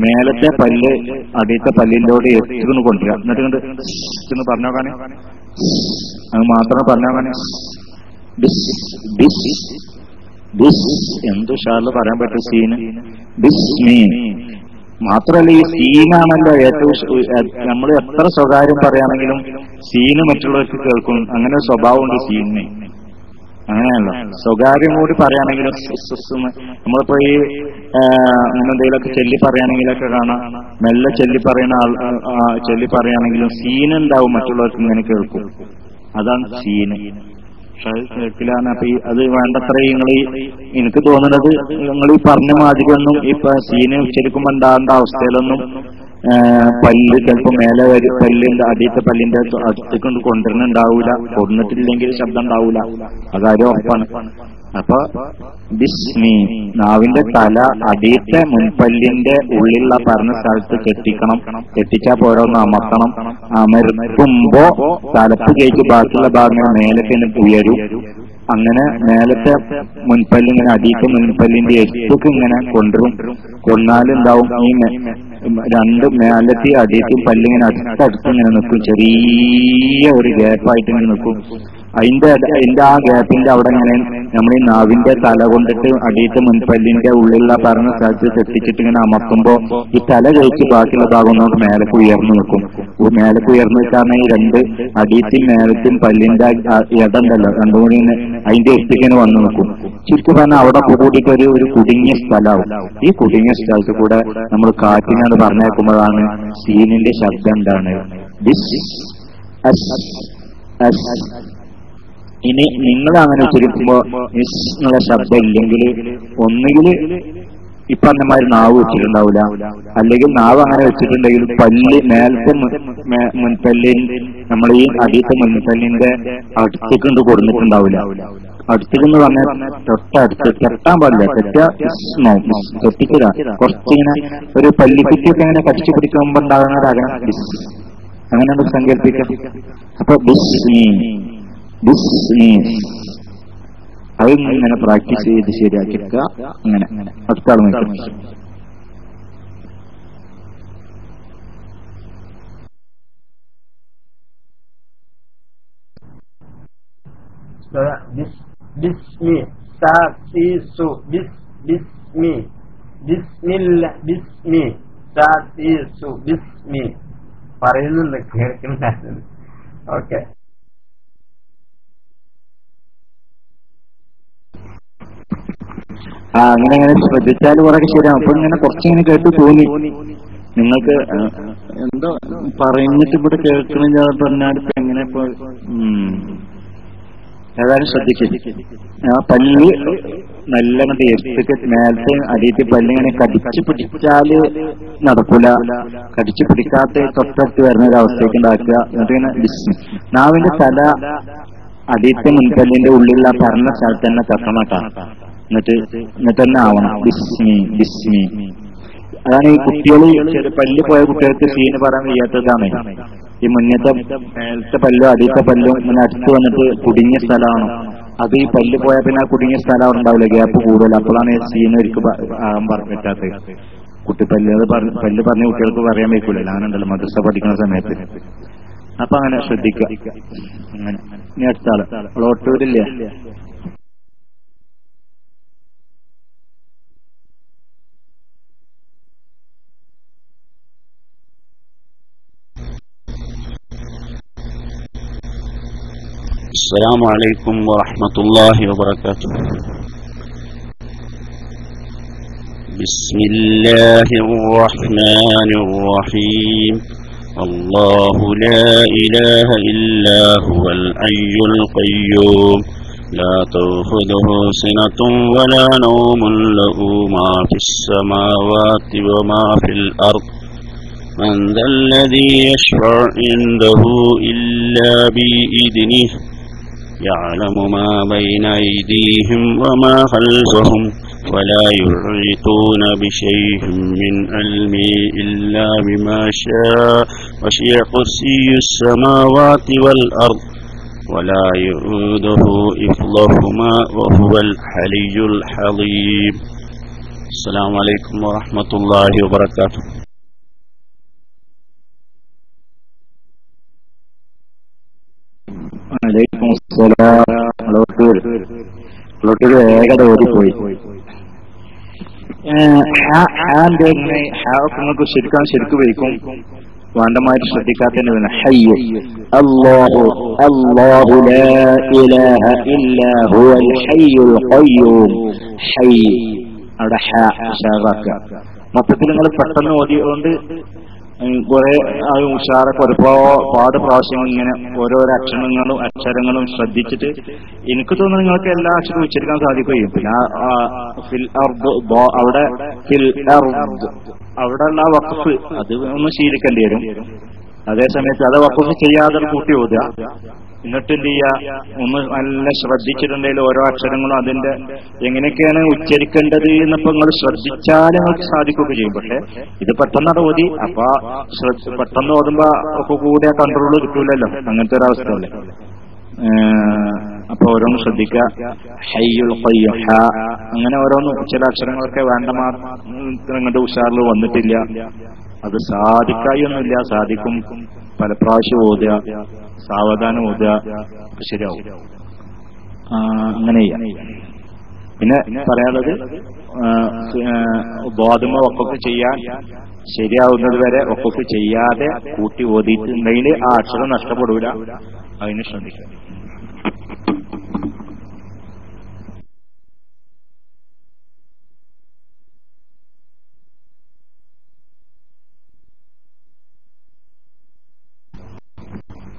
മേലത്തെ പല്ല് അടിയത്തെ പല്ലിൻ്റെയോട് എത്തിന്ന് കൊണ്ടുവരിക. എന്നിട്ട് പറഞ്ഞോക്കാനെ, അത് മാത്രമേ പറഞ്ഞോക്കാനെ. എന്തു ഷാറില് പറയാൻ പറ്റും സീന്. ബിസ്മി മാത്രമല്ല, ഈ സീനാണല്ലോ ഏറ്റവും നമ്മൾ എത്ര സ്വകാര്യം പറയുകയാണെങ്കിലും സീന് മറ്റുള്ളവർക്ക് കേൾക്കും. അങ്ങനെ ഒരു സ്വഭാവമുണ്ട് സീനിന്. അങ്ങനെയല്ലോ സ്വകാര്യം കൂടി പറയുകയാണെങ്കിലും നമ്മളിപ്പോ ഈ അങ്ങനെ എന്തെങ്കിലുമൊക്കെ ചൊല്ലി പറയുകയാണെങ്കിലൊക്കെ കാണാം, മെല്ലെ ചൊല്ലി പറയുകയാണെങ്കിലും സീനുണ്ടാവും, മറ്റുള്ളവർക്ക് ഇങ്ങനെ കേൾക്കും. അതാണ് സീന്. കേൾക്കില്ലാണ്. അപ്പൊ അത് വേണ്ടത്ര എനിക്ക് തോന്നുന്നത് നിങ്ങൾ ഈ പറഞ്ഞ മാതിരിയൊന്നും ഇപ്പൊ സീന് ഉച്ചരിക്കുമ്പോ ഉണ്ടാകേണ്ട അവസ്ഥയിലൊന്നും പല്ല് ചിലപ്പോ മേലെ പല്ലിന്റെ അടിയത്തെ പല്ലിന്റെ അടുത്തേക്ക് കൊണ്ടുവരുന്നുണ്ടാവൂല. കൊണ്ടിട്ടില്ലെങ്കിൽ ശബ്ദം ഉണ്ടാവൂല. അതാരും ഉറപ്പാണ്. അപ്പൊ ബിസ്മി നാവിന്റെ തല അടിയത്തെ മുൻപല്ലിന്റെ ഉള്ളിലുള്ള പറഞ്ഞ സ്ഥലത്ത് കെട്ടിക്കണം. കെട്ടിച്ചാൽ പോരൊന്ന് അമർത്തണം. അമർത്തുമ്പോ തലപ്പ് കയറ്റി ബാക്കിയുള്ള ഭാഗങ്ങൾ മേലേക്ക് ഉയരും. അങ്ങനെ മേലത്തെ മുൻപല്ലിങ്ങനെ അടിയത്തെ മുൻപല്ലിന്റെ എഴുത്തൊക്കെ ഇങ്ങനെ കൊണ്ടാലുണ്ടാവും ഈ രണ്ട് മേലത്തെ അടിയത്തും പല്ലിങ്ങനെ അടുത്തടുത്ത് ഇങ്ങനെ നിൽക്കും. ചെറിയ ഒരു ഗ്യാപ്പായിട്ട് ഇങ്ങനെ നിൽക്കും. അതിന്റെ ആ ഗ്യാപ്പിന്റെ അവിടെ ഇങ്ങനെ നമ്മൾ ഈ നാവിന്റെ തല കൊണ്ടിട്ട് അടിയത്തെ മുൻപല്ലിന്റെ ഉള്ളിലുള്ള പറഞ്ഞ സ്ഥലത്ത് തെറ്റിച്ചിട്ട് ഇങ്ങനെ അമർത്തുമ്പോ ഈ തല കഴിച്ച് ബാക്കിയുള്ള ഭാഗം കൊണ്ട് മേലേക്ക് ഉയർന്നു നിൽക്കും. മേലേക്ക് ഉയർന്നു വെച്ചാൽ ഈ രണ്ട് അടിയത്തും മേലത്തും പല്ലിന്റെ ഇടണ്ടല്ലോ, രണ്ടും കൂടി അതിന്റെ എത്തിങ്ങനെ വന്നു നിൽക്കും. ചുരുക്കി പറഞ്ഞാൽ അവിടെ കൂടിയിട്ട് ഒരു കുടുങ്ങിയ സ്ഥലമാവും. ഈ കുടുങ്ങിയ സ്ഥലത്ത് കൂടെ നമ്മൾ കാറ്റിനാണ് പറഞ്ഞേക്കുമ്പോഴാണ് സീനിന്റെ ശബ്ദം എന്താണ്. ഇനി നിങ്ങൾ അങ്ങനെ ഉച്ചരിക്കുമ്പോ നിങ്ങളുടെ ശബ്ദം ഇല്ലെങ്കിൽ ഒന്നുകിൽ ഇപ്പന്നമാര് നാവ് വെച്ചിട്ടുണ്ടാവില്ല, അല്ലെങ്കിൽ നാവ് അങ്ങനെ വെച്ചിട്ടുണ്ടെങ്കിൽ പല്ല് മേലത്തെ മുൻപല്ലിൻ നമ്മൾ ഈ അടിയത്തെ മുൻപല്ലിന്റെ അടുത്തേക്ക് കൊടുത്തിട്ടുണ്ടാവില്ല. അടുത്തേക്കെന്ന് പറഞ്ഞാൽ തൊട്ടടുത്ത് തെറ്റാൻ പാടില്ല. തെറ്റിക്കുക കുറച്ചിങ്ങനെ ഒരു പല്ലിക്കുറ്റിയൊക്കെ അങ്ങനെ കടിച്ചു പിടിക്കുമ്പോ ഉണ്ടാകുന്ന അങ്ങനെ നമുക്ക് സങ്കല്പിക്കാം. അപ്പൊ അത് ഇങ്ങനെ പ്രാക്ടീസ് ചെയ്ത് ശരിയാക്കിയെടുക്കുക. അങ്ങനെ അടുത്ത ആൾ നോക്കാം. ബിസ്മി സാസീസു ബിസ്മി ബിസ്മില്ല ബിസ്മി സാസീസു ബിസ്മി പറയുന്നുണ്ട്, കേൾക്കുന്നുണ്ടായിരുന്നു. ഓക്കെ. അങ്ങനെ ശ്രദ്ധിച്ചാൽ കുറെ ശരിയാവും. അപ്പൊ ഇങ്ങനെ കുറച്ചിങ്ങനെ കേട്ട് തോന്നി നിങ്ങൾക്ക് എന്തോ പറഞ്ഞിട്ട് ഇവിടെ കേൾക്കണില്ല പറഞ്ഞാൽ എങ്ങനെ ഇപ്പൊ ഏതായാലും ശ്രദ്ധിക്കും. ആ പല്ല് നല്ല എടുത്തൊക്കെ നേരത്തെ അടിയത്തെ പല്ലിങ്ങനെ കടിച്ചു പിടിച്ചാല് നടക്കൂല. കടിച്ചു പിടിക്കാത്ത തൊട്ടടുത്ത് വരുന്ന ഒരു അവസ്ഥയ്ക്ക് ഉണ്ടാക്കുക. എന്നിട്ട് ഇങ്ങനെ നാവിന്റെ തല അടിയത്തെ മുൻപല്ലിന്റെ ഉള്ളിലുള്ള പറഞ്ഞ സ്ഥലത്ത് തന്നെ തട്ടണട്ടാ. എന്നിട്ട് തന്നെ ആവണം. ബിസ്മി. അതാണ് ഈ കുട്ടികൾ പല്ല് പോയ കുട്ടികൾക്ക് സീന് പറയാൻ വയ്യാത്തതാണ്. ഈ മുന്നത്തെ മേലത്തെ പല്ലും അടിയത്തെ പല്ലും ഇങ്ങനെ അടുത്ത് വന്നിട്ട് കുടുങ്ങിയ സ്ഥലമാണ്. അത് ഈ പല്ല് പോയാൽ പിന്നെ ആ കുടുങ്ങിയ സ്ഥലം അവിടെ ഉണ്ടാവില്ല, ഗ്യാപ്പ് കൂടുതൽ. അപ്പോഴാണ് സീന് ഒരിക്കൽ ആകാൻ പറ്റാത്തത്. കുട്ടിപ്പല്ല് പല്ല് പറഞ്ഞ കുട്ടികൾക്ക് പറയാൻ വയ്ക്കൂലല്ലോ, അങ്ങനെ ഉണ്ടല്ലോ മദ്രസ പഠിക്കുന്ന സമയത്ത്. അപ്പൊ അങ്ങനെ ശ്രദ്ധിക്കുക. അങ്ങനെ ഇനി അടുത്ത ആള് ഒട്ടൂരില്ലേ. السلام عليكم ورحمة الله وبركاته. بسم الله الرحمن الرحيم. الله لا إله إلا هو الحي القيوم لا تأخذه سنة ولا نوم له ما في السماوات وما في الأرض من ذا الذي يشفع عنده إلا بإذنه يعلم ما بين أيديهم وما خلفهم ولا يحيطون بشيء من علمه إلا بما شاء وسع كرسي السماوات والأرض ولا يؤوده حفظهما وهو العلي العظيم. السلام عليكم ورحمة الله وبركاته. വലൈക്കും അസ്സലാം. വേഗത ഓടിപ്പോയി. നിങ്ങൾക്ക് ശരിക്കും വയ്ക്കും വേണ്ടമായിട്ട് ശ്രദ്ധിക്കാത്തതിന് ഹയ്യ് അല്ലാഹു അല്ലാഹു ലാ ഇലാഹ ഇല്ലാ ഹുവൽ ഹയ്യുൽ ഖയ്യൂം. ഹയ്യ് അവിടെ മൊത്തത്തിൽ നിങ്ങൾ പെട്ടെന്ന് ഓതിയോണ്ട് കുറെ ഉഷാറൊക്കെ ഒരുപാട് പ്രാവശ്യം ഇങ്ങനെ ഓരോരോ അക്ഷരങ്ങളും ശ്രദ്ധിച്ചിട്ട് എനിക്ക് തോന്നുന്നു നിങ്ങൾക്ക് എല്ലാ അക്ഷരവും ഉച്ചരിക്കാൻ സാധിക്കുകയും പിന്നെ ഫിൽ അർദ് അവിടെ ഫിൽ അർദ് അവിടെയുള്ള വഖഫ് അത് ഒന്ന് ശീലിക്കേണ്ടി വരും. അതേ സമയത്ത് അത് വഖഫ് ചെയ്യാതെ കൂട്ടി ഓതുക. എന്നിട്ട് എന്ത് ചെയ്യുക, ഒന്ന് നല്ല ശ്രദ്ധിച്ചിട്ടുണ്ടെങ്കിൽ ഓരോ അക്ഷരങ്ങളും അതിന്റെ എങ്ങനെയൊക്കെയാണ് ഉച്ചരിക്കേണ്ടത് എന്നപ്പോ നിങ്ങൾ ശ്രദ്ധിച്ചാൽ നിങ്ങൾക്ക് സാധിക്കുകയൊക്കെ ചെയ്യും. പക്ഷെ ഇത് പെട്ടെന്ന് ഓതി അപ്പൊ പെട്ടെന്ന് ഓതുമ്പോ ഒക്കെ കൂടെ കൺട്രോൾ കിട്ടൂലല്ലോ, അങ്ങനത്തെ ഒരു അവസ്ഥയല്ലേ. അപ്പൊ ഓരോന്ന് ശ്രദ്ധിക്കുക. ഹയ്യുൽ ഖയ്യൂം അങ്ങനെ ഓരോന്ന് ചില അക്ഷരങ്ങളൊക്കെ വേണ്ട മാത്രം ഉഷാറിൽ വന്നിട്ടില്ല. അത് സാധിക്കായൊന്നുമില്ല, സാധിക്കും. പല പ്രാവശ്യം ഓതുക, സാവധാനം ഓതുക, ശരിയാവും. അങ്ങനെ പിന്നെ പറയാനുള്ളത് ബോധമ വഖഫ് ചെയ്യാൻ ശരിയാവുന്നത് വരെ വഖഫ് ചെയ്യാതെ കൂട്ടി ഓതിയിട്ടുണ്ടെങ്കിൽ ആ അക്ഷരം നഷ്ടപ്പെടൂല. അതിന് ശ്രദ്ധിക്കുക.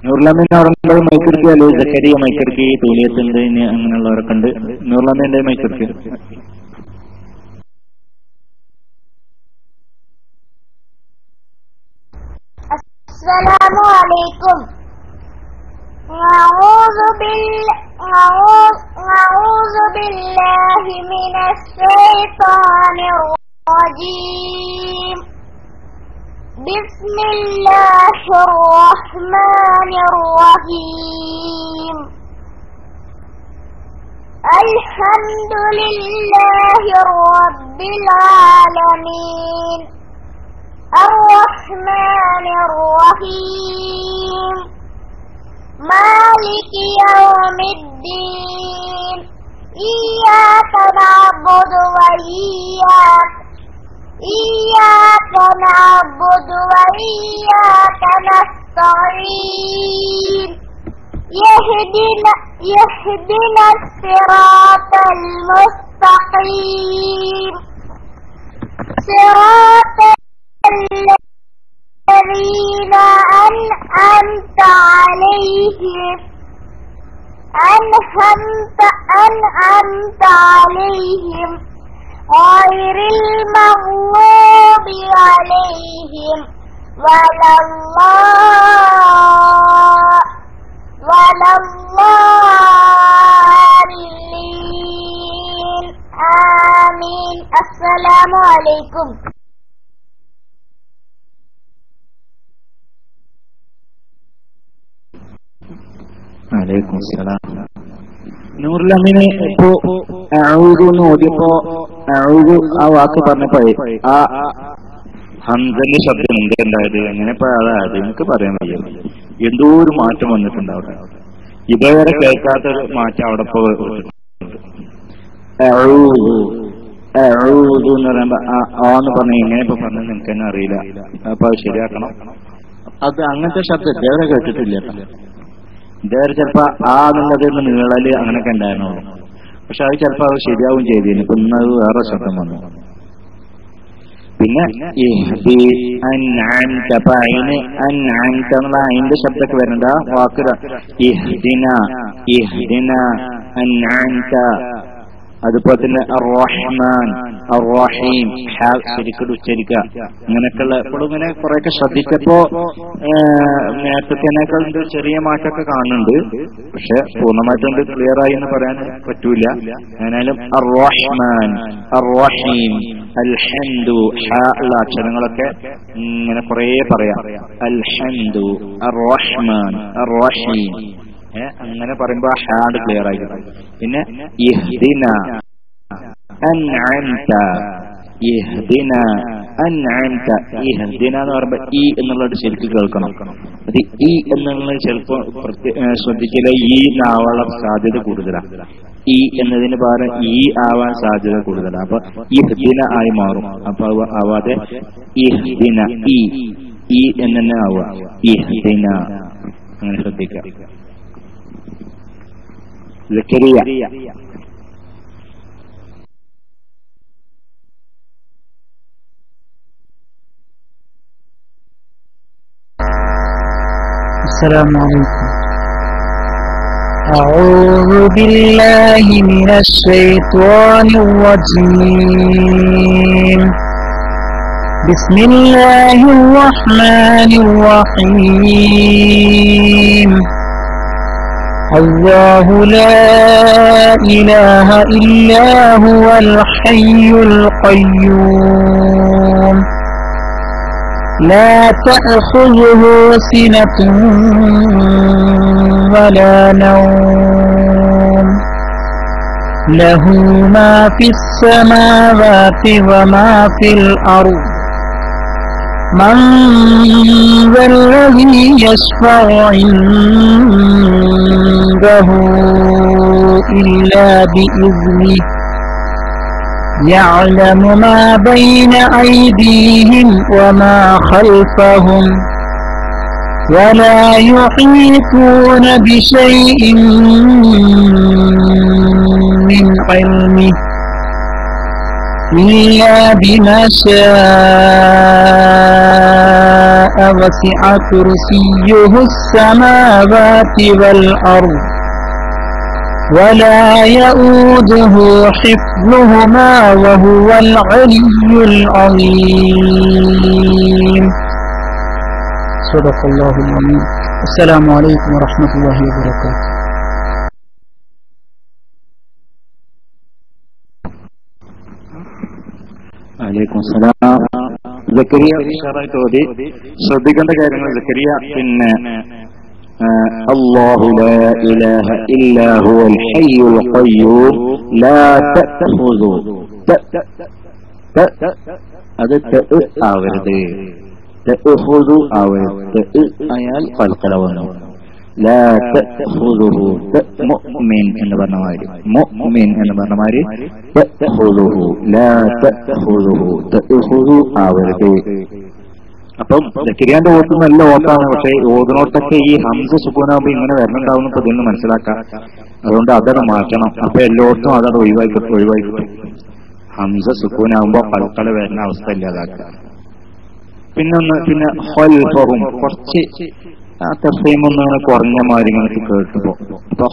നൂർലാമിന്റെ അവിടെ മൈക്കെടുക്കുക, അല്ലെ ജക്കരിയ മൈക്കെടുക്കുക, തൂലിയത്തിന്റെ അങ്ങനെയുള്ളവരൊക്കെ ഉണ്ട്. നൂർലാമിന്റെ മൈക്കെടുക്കുക. അസ്സലാമു അലൈക്കും. അഊദു ബില്ലാഹി മിനശ് ശൈത്വാനിർ റജീം. ബിസ്മില്ലാഹിർ റഹ്മാനിർ റഹീം. അൽഹംദുലില്ലാഹി റബ്ബിൽ ആലമീൻ. അർറഹ്മാനിർ റഹീം. മാലികി യൗമിദ്ദീൻ. ഇയ്യാക നഅ്ബുദു വ إياك نعبد وإياك نستعين. يهدنا الصراط المستقيم. صراط الذين أنعمت عليهم غير المغضوب عليهم ولا الضالين. آمين. السلام عليكم. വലൈക്കും സലാം. നൂറുലമീന് ഇപ്പോ അഊദുന്ന് ഓതിയപ്പോ അഊദു ആ വാക്ക് പറഞ്ഞപ്പോഴേ ആ ഹംസന്റെ ശബ്ദം എന്തുണ്ടായത്, എങ്ങനെപ്പോ അതായത് എനിക്ക് പറയാൻ വയ്യ. എന്തോ ഒരു മാറ്റം വന്നിട്ടുണ്ട് അവിടെ. ഇതുവരെ കേൾക്കാത്തൊരു മാറ്റം അവിടെ ഇപ്പോ അഊദു എന്ന് പറയുമ്പോ ആന്ന് പറഞ്ഞ എങ്ങനെയപ്പോ പറഞ്ഞത് എനിക്ക് തന്നെ അറിയില്ല. അപ്പൊ അത് ശരിയാക്കണം. അത് അങ്ങനത്തെ ശബ്ദം ഇതേവരെ കേട്ടിട്ടില്ല. ഇതേവരെ ചിലപ്പോ ആ എന്നുള്ളത് നീളല് അങ്ങനെയൊക്കെ ഉണ്ടായിരുന്നുള്ളൂ. പക്ഷെ അത് ചിലപ്പോ അത് ശരിയാവും ചെയ്തിരുന്നു. ഇപ്പൊ ഇന്നത് വേറെ ശബ്ദം വന്നു. പിന്നെ അതിന്റെ ശബ്ദമൊക്കെ വരണ്ട വാക്ക്. ഇഹ്ദിന ഇഹ്ദിന അൻഅംത അതുപോലെ തന്നെ അർ-റഹ്മാൻ, അർ-റഹീം, ശരിക്കും ഉച്ചരിക്കുക. അങ്ങനെയൊക്കെയുള്ള ഇപ്പോൾ ഇങ്ങനെ കുറെയൊക്കെ ശ്രദ്ധിച്ചപ്പോ നേരത്തേക്കാൾ ചെറിയ മാറ്റമൊക്കെ കാണുന്നുണ്ട്. പക്ഷെ പൂർണ്ണമായിട്ടുണ്ട് ക്ലിയർ ആയി എന്ന് പറയാൻ പറ്റൂല. എന്നാലും അർ-റഹ്മാൻ, അർ-റഹീം, അൽഹംദു, ഉള്ള അക്ഷരങ്ങളൊക്കെ ഇങ്ങനെ കുറെ പറയാം. അൽഹംദു, അർ-റഹ്മാൻ, അർ-റഹീം, അങ്ങനെ പറയുമ്പോ ഹാഡ് ക്ലിയർ ആയി. പിന്നെ ഇഹ്ദിന, അൻഅംത, ഇഹ്ദിന, അൻഅംത. ഇഹ്ദിന എന്ന് പറയുമ്പോ ഈ എന്നുള്ളത് ശരിക്കും കേൾക്കണം. അത് ഈ എന്നുള്ളത് ചിലപ്പോൾ ശ്രദ്ധിച്ചില്ല, ഈ ആവാനുള്ള സാധ്യത കൂടുതലാണ്. ഈ എന്നതിന് പകരം ഈ ആവാൻ സാധ്യത കൂടുതലാണ്. അപ്പൊ ഇഹ്ദിന ആയി മാറും. അപ്പൊ ആവാതെ ഇഹ്ദിന, ഈ എന്ന് തന്നെ ആവുക. ഇഹ്ദിന, അങ്ങനെ ശ്രദ്ധിക്കുക. സക്കരിയ, السلام عليكم. أعوذ بالله من الشيطان الرجيم. بسم الله الرحمن الرحيم. الله لا إله إلا هو الحي القيوم لا تأخذه سنة ولا نوم له ما في السماوات وما في الأرض من ذا الذي يشفع عنده إلا بإذنه يعلم ما بين أيديهم وما خلفهم ولا يحيطون بشيء من علمه إلا بما شاء وسع كرسيه السماوات والأرض ولا يؤوده حفظهما وهو العلي العظيم. صدق الله العظيم. السلام عليكم ورحمة الله وبركاته. വലൈക്കും സലാം. സക്കരിയ ഉഷാറായിട്ട് ഓതി. ശ്രദ്ധിക്കേണ്ട കാര്യങ്ങൾ സക്കരിയ പിന്നെ അല്ലാഹു ലാ ഇലാഹ ഇല്ലാ ഹുവൽ ഹയ്യുൽ ഖയ്യൂം ലാ തഅഖുദു, അത് ആവരുത്, തഅഖുദു ആവരുത്. ആയാൽ ഖൽഖല വന്നു. ലാ തഅഖുദുഹു, മുഅ്മിൻ എന്ന് പറഞ്ഞ മാതിരി, മുഅ്മിൻ എന്ന് പറഞ്ഞ മാതിരി തഅഖുദുഹു, ലാ തഅഖുദുഹു, തഅഖുദു ആവരുത്. അപ്പം സക്കരിയാന്റെ ഓത്ത് നല്ല ഓത്താണ്. പക്ഷെ ഓതിനോട്ടൊക്കെ ഈ ഹംസ സുക്കൂനാകുമ്പോ ഇങ്ങനെ വരണുണ്ടാവുന്ന ഇപ്പൊ ഇതിന് മനസ്സിലാക്കാം. അതുകൊണ്ട് അതത് മാറ്റണം. അപ്പൊ എല്ലായിടത്തും അതത് ഒഴിവാക്കി ഹംസ സുക്കൂനാകുമ്പോ ഖൽഖല വരുന്ന അവസ്ഥ ഇല്ലാതാക്കുക. പിന്നെ ഖൽഫഹും, കുറച്ച് ആ തഫ്ഹീം ഒന്നിങ്ങനെ കുറഞ്ഞ മാതിരി ഇങ്ങനെ കേട്ടുപോ. അപ്പൊ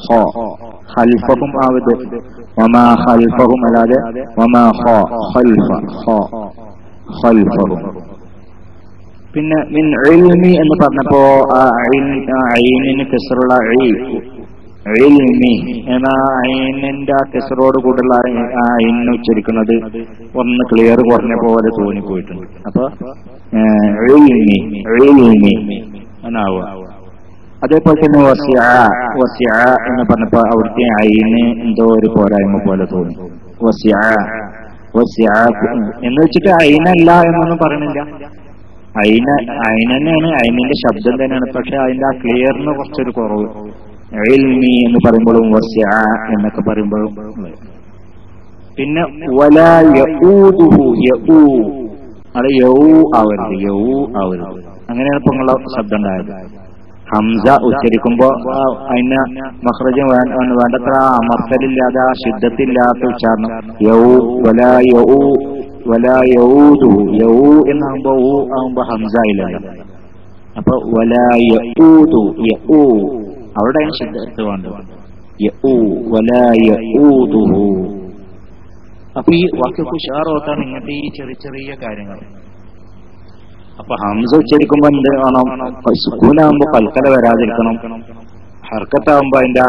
ഖൽഫഹും ആവത്, വമാ ഖൽഫഹും അല്ലാതെ വമാ ഖൽഫ, ഖൽഫഹും. പിന്നെ മിൻ ഇൽമി എന്ന് പറഞ്ഞപ്പോ ഐനിന് കെസറുള്ള ഇൽമി എന്ന ഐനിന്റെ ആ കെസറോട് കൂടുതലുള്ള ആ ഐനിനെ ഉച്ചരിക്കുന്നത് ഒന്ന് ക്ലിയർ കുറഞ്ഞ പോലെ തോന്നിപ്പോയിട്ടുണ്ട്. അപ്പൊ ഇൽമി എന്നാവുക. അതേപോലെ തന്നെ വസിഅ എന്ന് പറഞ്ഞപ്പോ അവിടുത്തെ ഐന് എന്തോ ഒരു പോരായ്മ പോലെ തോന്നി. വസിഅ എന്ന് വെച്ചിട്ട് ഐനല്ല എന്നൊന്നും പറയുന്നില്ല. ഐന തന്നെയാണ്, ഐനിന്റെ ശബ്ദം തന്നെയാണ്. പക്ഷെ അതിന്റെ ആ ക്ലിയറിന് കുറച്ചൊരു കുറവ്. ഇൽമി എന്ന് പറയുമ്പോഴും വസിഅ എന്നൊക്കെ പറയുമ്പോഴും. പിന്നെ വലാ യഊദുഹു, അത് ആവരുത്, ആവരുത്. അങ്ങനെയാണ് ഇപ്പൊ നിങ്ങളുടെ ശബ്ദം ഉണ്ടായത്. ഹംസ ഉച്ചരിക്കുമ്പോ അതിന് മഖ്റജ് വേണ്ടത്ര അമർത്തലില്ലാതെ ആ ശുദ്ധത്തില്ലാത്ത ഉച്ചാരണം. വലാ യഊദുഹു, എന്നാകുമ്പോ ആകുമ്പോ ഹംസ ഇല്ലല്ലോ. അപ്പൊ വലാ യഊദു, അവിടെ ശുദ്ധത്ത് വേണ്ടത്. വലാ യഊദുഹു, അപ്പൊ ഈ വാക്യൊക്കെ ഉഷാറോത്താണ് ഇങ്ങനത്തെ ഈ ചെറിയ ചെറിയ കാര്യങ്ങൾ. അപ്പൊ ഹംസ ഉച്ചരിക്കുമ്പോ എന്ത് വേണം? സുക്കൂനാകുമ്പോ കൽക്കല വരാതിരിക്കണം. ഹർക്കത്താകുമ്പോ അതിന്റെ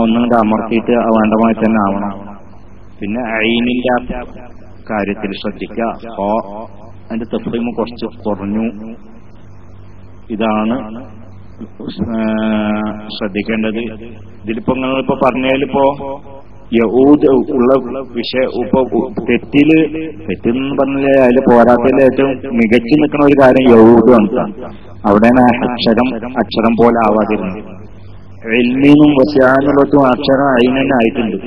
ഒന്നുകൊണ്ട് അമർത്തിയിട്ട് വേണ്ടമായി തന്നെ ആവണം. പിന്നെ ഐനിന്റെ കാര്യത്തിൽ ശ്രദ്ധിക്കുക. അതിന്റെ തഫ്ഹീം കുറച്ച് കുറഞ്ഞു. ഇതാണ് ശ്രദ്ധിക്കേണ്ടത്. ഇതിലിപ്പോ നിങ്ങളിപ്പോ പറഞ്ഞതിലിപ്പോ യഹൂദ് ഉള്ള വിഷയം ഇപ്പൊ തെറ്റെന്ന് പറഞ്ഞാൽ അതിൽ പോരാത്തതിൽ ഏറ്റവും മികച്ചു നിൽക്കുന്ന ഒരു കാര്യം യഹൂദാണ്. അവിടെയാണ് അക്ഷരം പോലെ ആവാതിരുന്നത്. ഇൽമീനും വസ്യാനുള്ളതും അക്ഷരം അയിനെ ആയിട്ടുണ്ട്.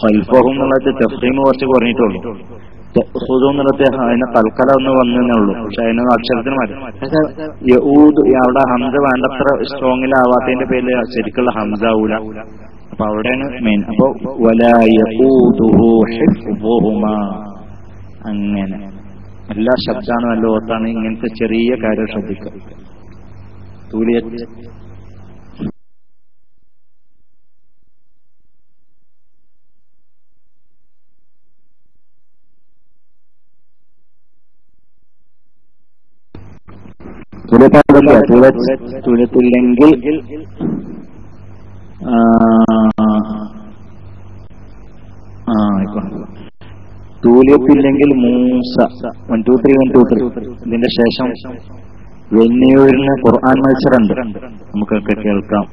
ഖൽഫഹും എന്നുള്ളത് തഫ്ഹീം കുറച്ച് കുറഞ്ഞിട്ടുള്ളൂ. ഹുദു എന്നുള്ളത് അതിന് കൽക്കല ഒന്ന് വന്നേ ഉള്ളൂ. പക്ഷെ അതിന് അക്ഷരത്തിന് മാറ്റി. പക്ഷെ യഹൂദ് അവിടെ ഹംസ വേണ്ടത്ര സ്ട്രോങ്ങിലാവാത്തതിന്റെ പേരിൽ ശരിക്കുള്ള ഹംസ ആവൂല. അപ്പൊ അവിടെയാണ് മെയിൻ. അപ്പൊ വലാ യഊദുഹു ഹിഫ്ദുഹുമാ, അങ്ങനെ എല്ലാ ശബ്ദാണ് നല്ല ഓർത്താണ്. ഇങ്ങനത്തെ ചെറിയ കാര്യം ശ്രദ്ധിക്കുക. തുലത്തില്ലെങ്കിൽ തൂലിയത്തില്ലെങ്കിൽ മൂസ 1 2 3 1 2 3. ഇതിന്റെ ശേഷം വെന്നൂരിന് ഖുർആൻ മത്സരമുണ്ട്, നമുക്കൊക്കെ കേൾക്കാം.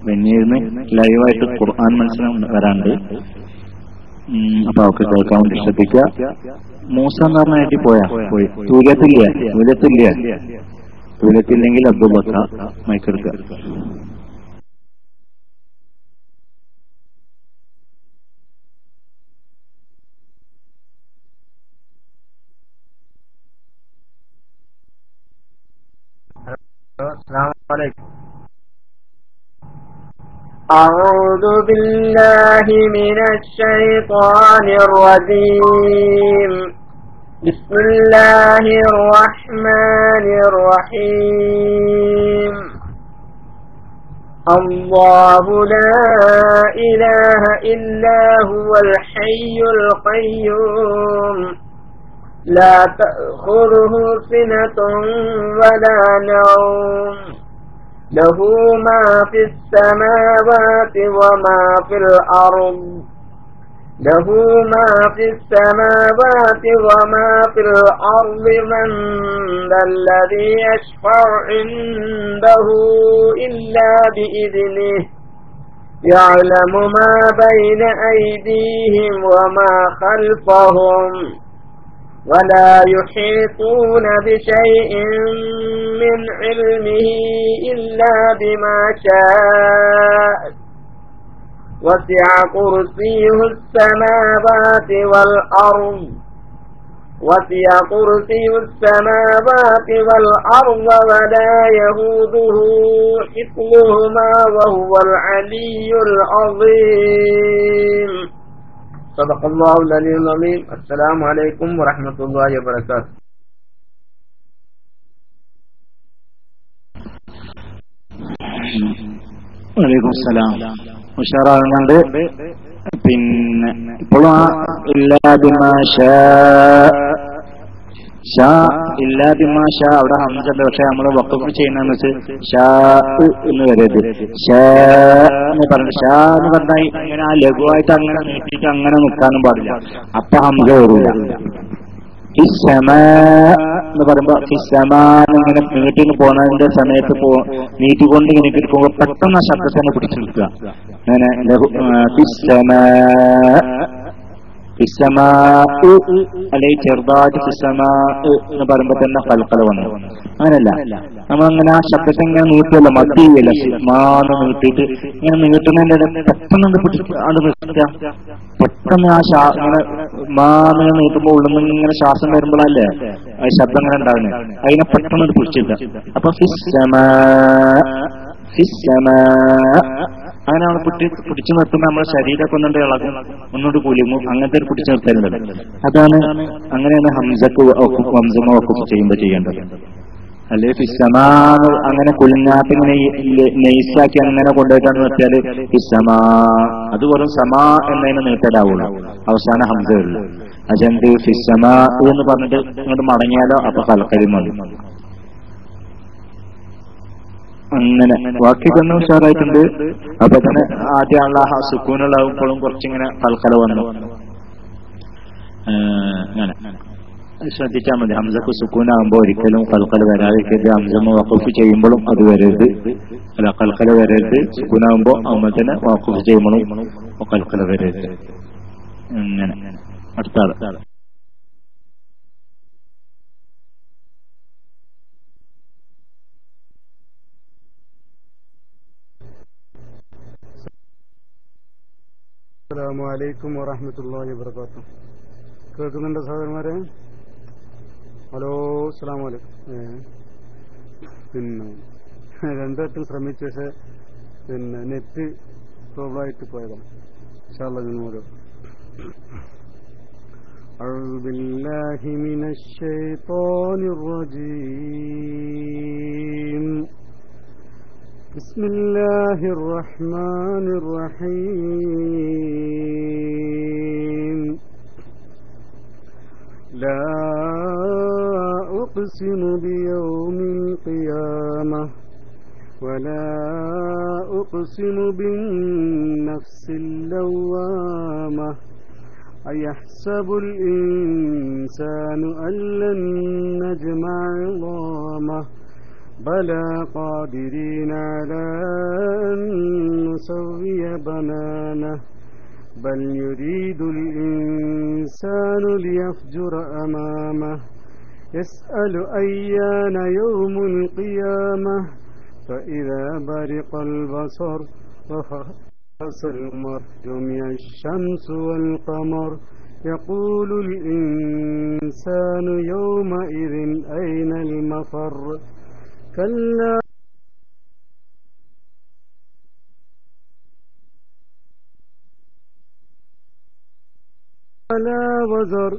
വെന്നൂരിന് ലൈവായിട്ട് ഖുർആൻ മത്സരം വരാണ്ട്. അപ്പൊ അവർക്ക് കേൾക്കാൻ വേണ്ടി ശ്രദ്ധിക്കുക. മൂസ എന്ന് പറഞ്ഞാൽ പോയി തൂലത്തില്ലെങ്കിൽ അബ്ദുൽ ബക്ക മൈക്കെടുക്കുക. أعوذ بالله من الشيطان الرجيم. بسم الله الرحمن الرحيم. الله لا إله إلا هو الحي القيوم لا تأخذه سنة ولا نوم له ما في السماوات وما في الأرض له ما في السماوات وما في الأرض من ذا الذي يشفع عنده إلا بإذنه يعلم ما بين أيديهم وما خلفهم ولا يحيطون بشيء من علمه إلا بما شاء وسع كرسيه السماوات والأرض ولا يهوده حفظهما وهو العلي العظيم. صدق الله العلي العظيم. السلام عليكم ورحمة الله وبركاته. വലൈക്കും സലാം. ഉഷാറാകുന്നുണ്ട്. പിന്നെ ഇപ്പോഴും അവിടെ ഹംസണ്ട്. പക്ഷെ നമ്മള് വഖഫ് ചെയ്യുന്നതെന്ന് വെച്ച് ഷാ എന്ന് വരരുത്. ഷാ എന്ന് പറഞ്ഞു. ഷാ എന്ന് പറഞ്ഞാൽ ഇങ്ങനെ ആ ലഘുവായിട്ട് അങ്ങനെ നീട്ടിയിട്ട് അങ്ങനെ നിൽക്കാനും പാടില്ല. അപ്പൊ ഹംസ വരില്ല. എന്ന് പറയുമ്പോ ഇങ്ങനെ നീട്ടിന് പോകുന്നതിന്റെ സമയത്ത് നീട്ടിക്കൊണ്ട് ഇങ്ങനെ ഇരിക്കുമ്പോൾ പെട്ടെന്ന് ആ ശബ്ദത്തിനെ പിടിച്ചു നിൽക്കുക. അങ്ങനെ അല്ലെങ്കിൽ ചെറുതായിട്ട് എന്ന് പറയുമ്പോ തന്നെ കൽക്കല വന്നു. അങ്ങനല്ല, നമ്മളങ്ങനെ ആ ശബ്ദത്തെ ഇങ്ങനെ നീട്ടിയല്ല, മതിയല്ല മാന്ന് നീട്ടിയിട്ട് ഇങ്ങനെ നീട്ടുന്നതിന്റെ പെട്ടെന്ന് നിർത്തുക. പെട്ടെന്ന് ആ ഇങ്ങനെ മാന്ന് നീട്ടുമ്പോൾ ഉള്ളിൽ നിന്ന് ഇങ്ങനെ ശ്വാസം വരുമ്പോഴല്ലേ ആ ശബ്ദം ഇങ്ങനെ ഉണ്ടാകുന്നത്. അതിനെ പെട്ടെന്ന് പിടിച്ചില്ല. അപ്പൊ അങ്ങനെ നമ്മൾ പിടിച്ചു നിർത്തുമ്പോൾ നമ്മുടെ ശരീരമൊക്കെ ഒന്നുകൊണ്ട് ഇളകും, ഒന്നുകൊണ്ട് കുലുങ്ങും. അങ്ങനത്തെ ഒരു പിടിച്ചു നിർത്തലുണ്ട്. അതാണ് അങ്ങനെയാണ് ഹംസക്ക് വഖഫ് ചെയ്യുമ്പോൾ ചെയ്യേണ്ടത്. അല്ലെ ഫിസ്സമാ അങ്ങനെ കുലുങ്ങാത്ത ഇങ്ങനെ നൈസാക്കി അങ്ങനെ കൊണ്ടുപോയിട്ടാണ് നിർത്തിയാല് ഫിസ്സമാ അത് വെറും സമാ എന്നതിന് നീട്ടലാവുള്ളൂ, അവസാന ഹംസ ഉള്ളു. അജന്ത് ഫിസ്സമാ എന്ന് പറഞ്ഞിട്ട് ഇങ്ങോട്ട് മടങ്ങിയാലോ അപ്പൊ കൽക്കലി മതി. അങ്ങനെ ബാക്കിയൊക്കെ ഉഷാറായിട്ടുണ്ട്. അപ്പൊ തന്നെ ആദ്യം അള്ളാഹ സുക്കൂനുള്ളാവുമ്പോഴും കുറച്ചിങ്ങനെ കൽക്കല വന്നു. അങ്ങനെ ശ്രദ്ധിച്ചാൽ മതി. ഹംസക്ക് സുക്കൂനാകുമ്പോ ഒരിക്കലും കൽക്കല വരാതിരിക്കരുത്. ഹംസ വഖഫ് ചെയ്യുമ്പോഴും അത് വരരുത്, അല്ല കൽക്കല വരരുത്. സുക്കൂനാകുമ്പോ അതുപോലെ തന്നെ വഖഫ് ചെയ്യുമ്പോഴും കൽക്കല വരരുത്. അങ്ങനെ അടുത്ത ആള്. അസ്സലാമു അലൈക്കും വറഹ്മത്തുള്ളാഹി വബറകാതുഹു. കേൾക്കുന്നുണ്ടോ സഹോദരന്മാരെ? ഹലോ, അസ്സലാമു അലൈക്കും. പിന്നെ രണ്ടുവട്ടം ശ്രമിച്ചു, പക്ഷെ പിന്നെ നെറ്റ് പ്രോബ്ലം ആയിട്ട് പോയതാണ്. ഇൻഷാ അല്ലാഹ് ഇതിനോട് അഊദു ബില്ലാഹി മിനശ് ശൈത്വാനിർ റജീം. بسم الله الرحمن الرحيم. لا أقسم بيوم القيامة ولا أقسم بالنفس اللوامة أيحسب الإنسان أن لن نجمع عظامه بلى قادرين على أن نسوي بنانه بل يريد الإنسان ليفجر أمامه يسأل أيان يوم القيامة فإذا برق البصر وخسف القمر جمع الشمس والقمر يقول الإنسان يومئذ أين المفر كلا ولا وزر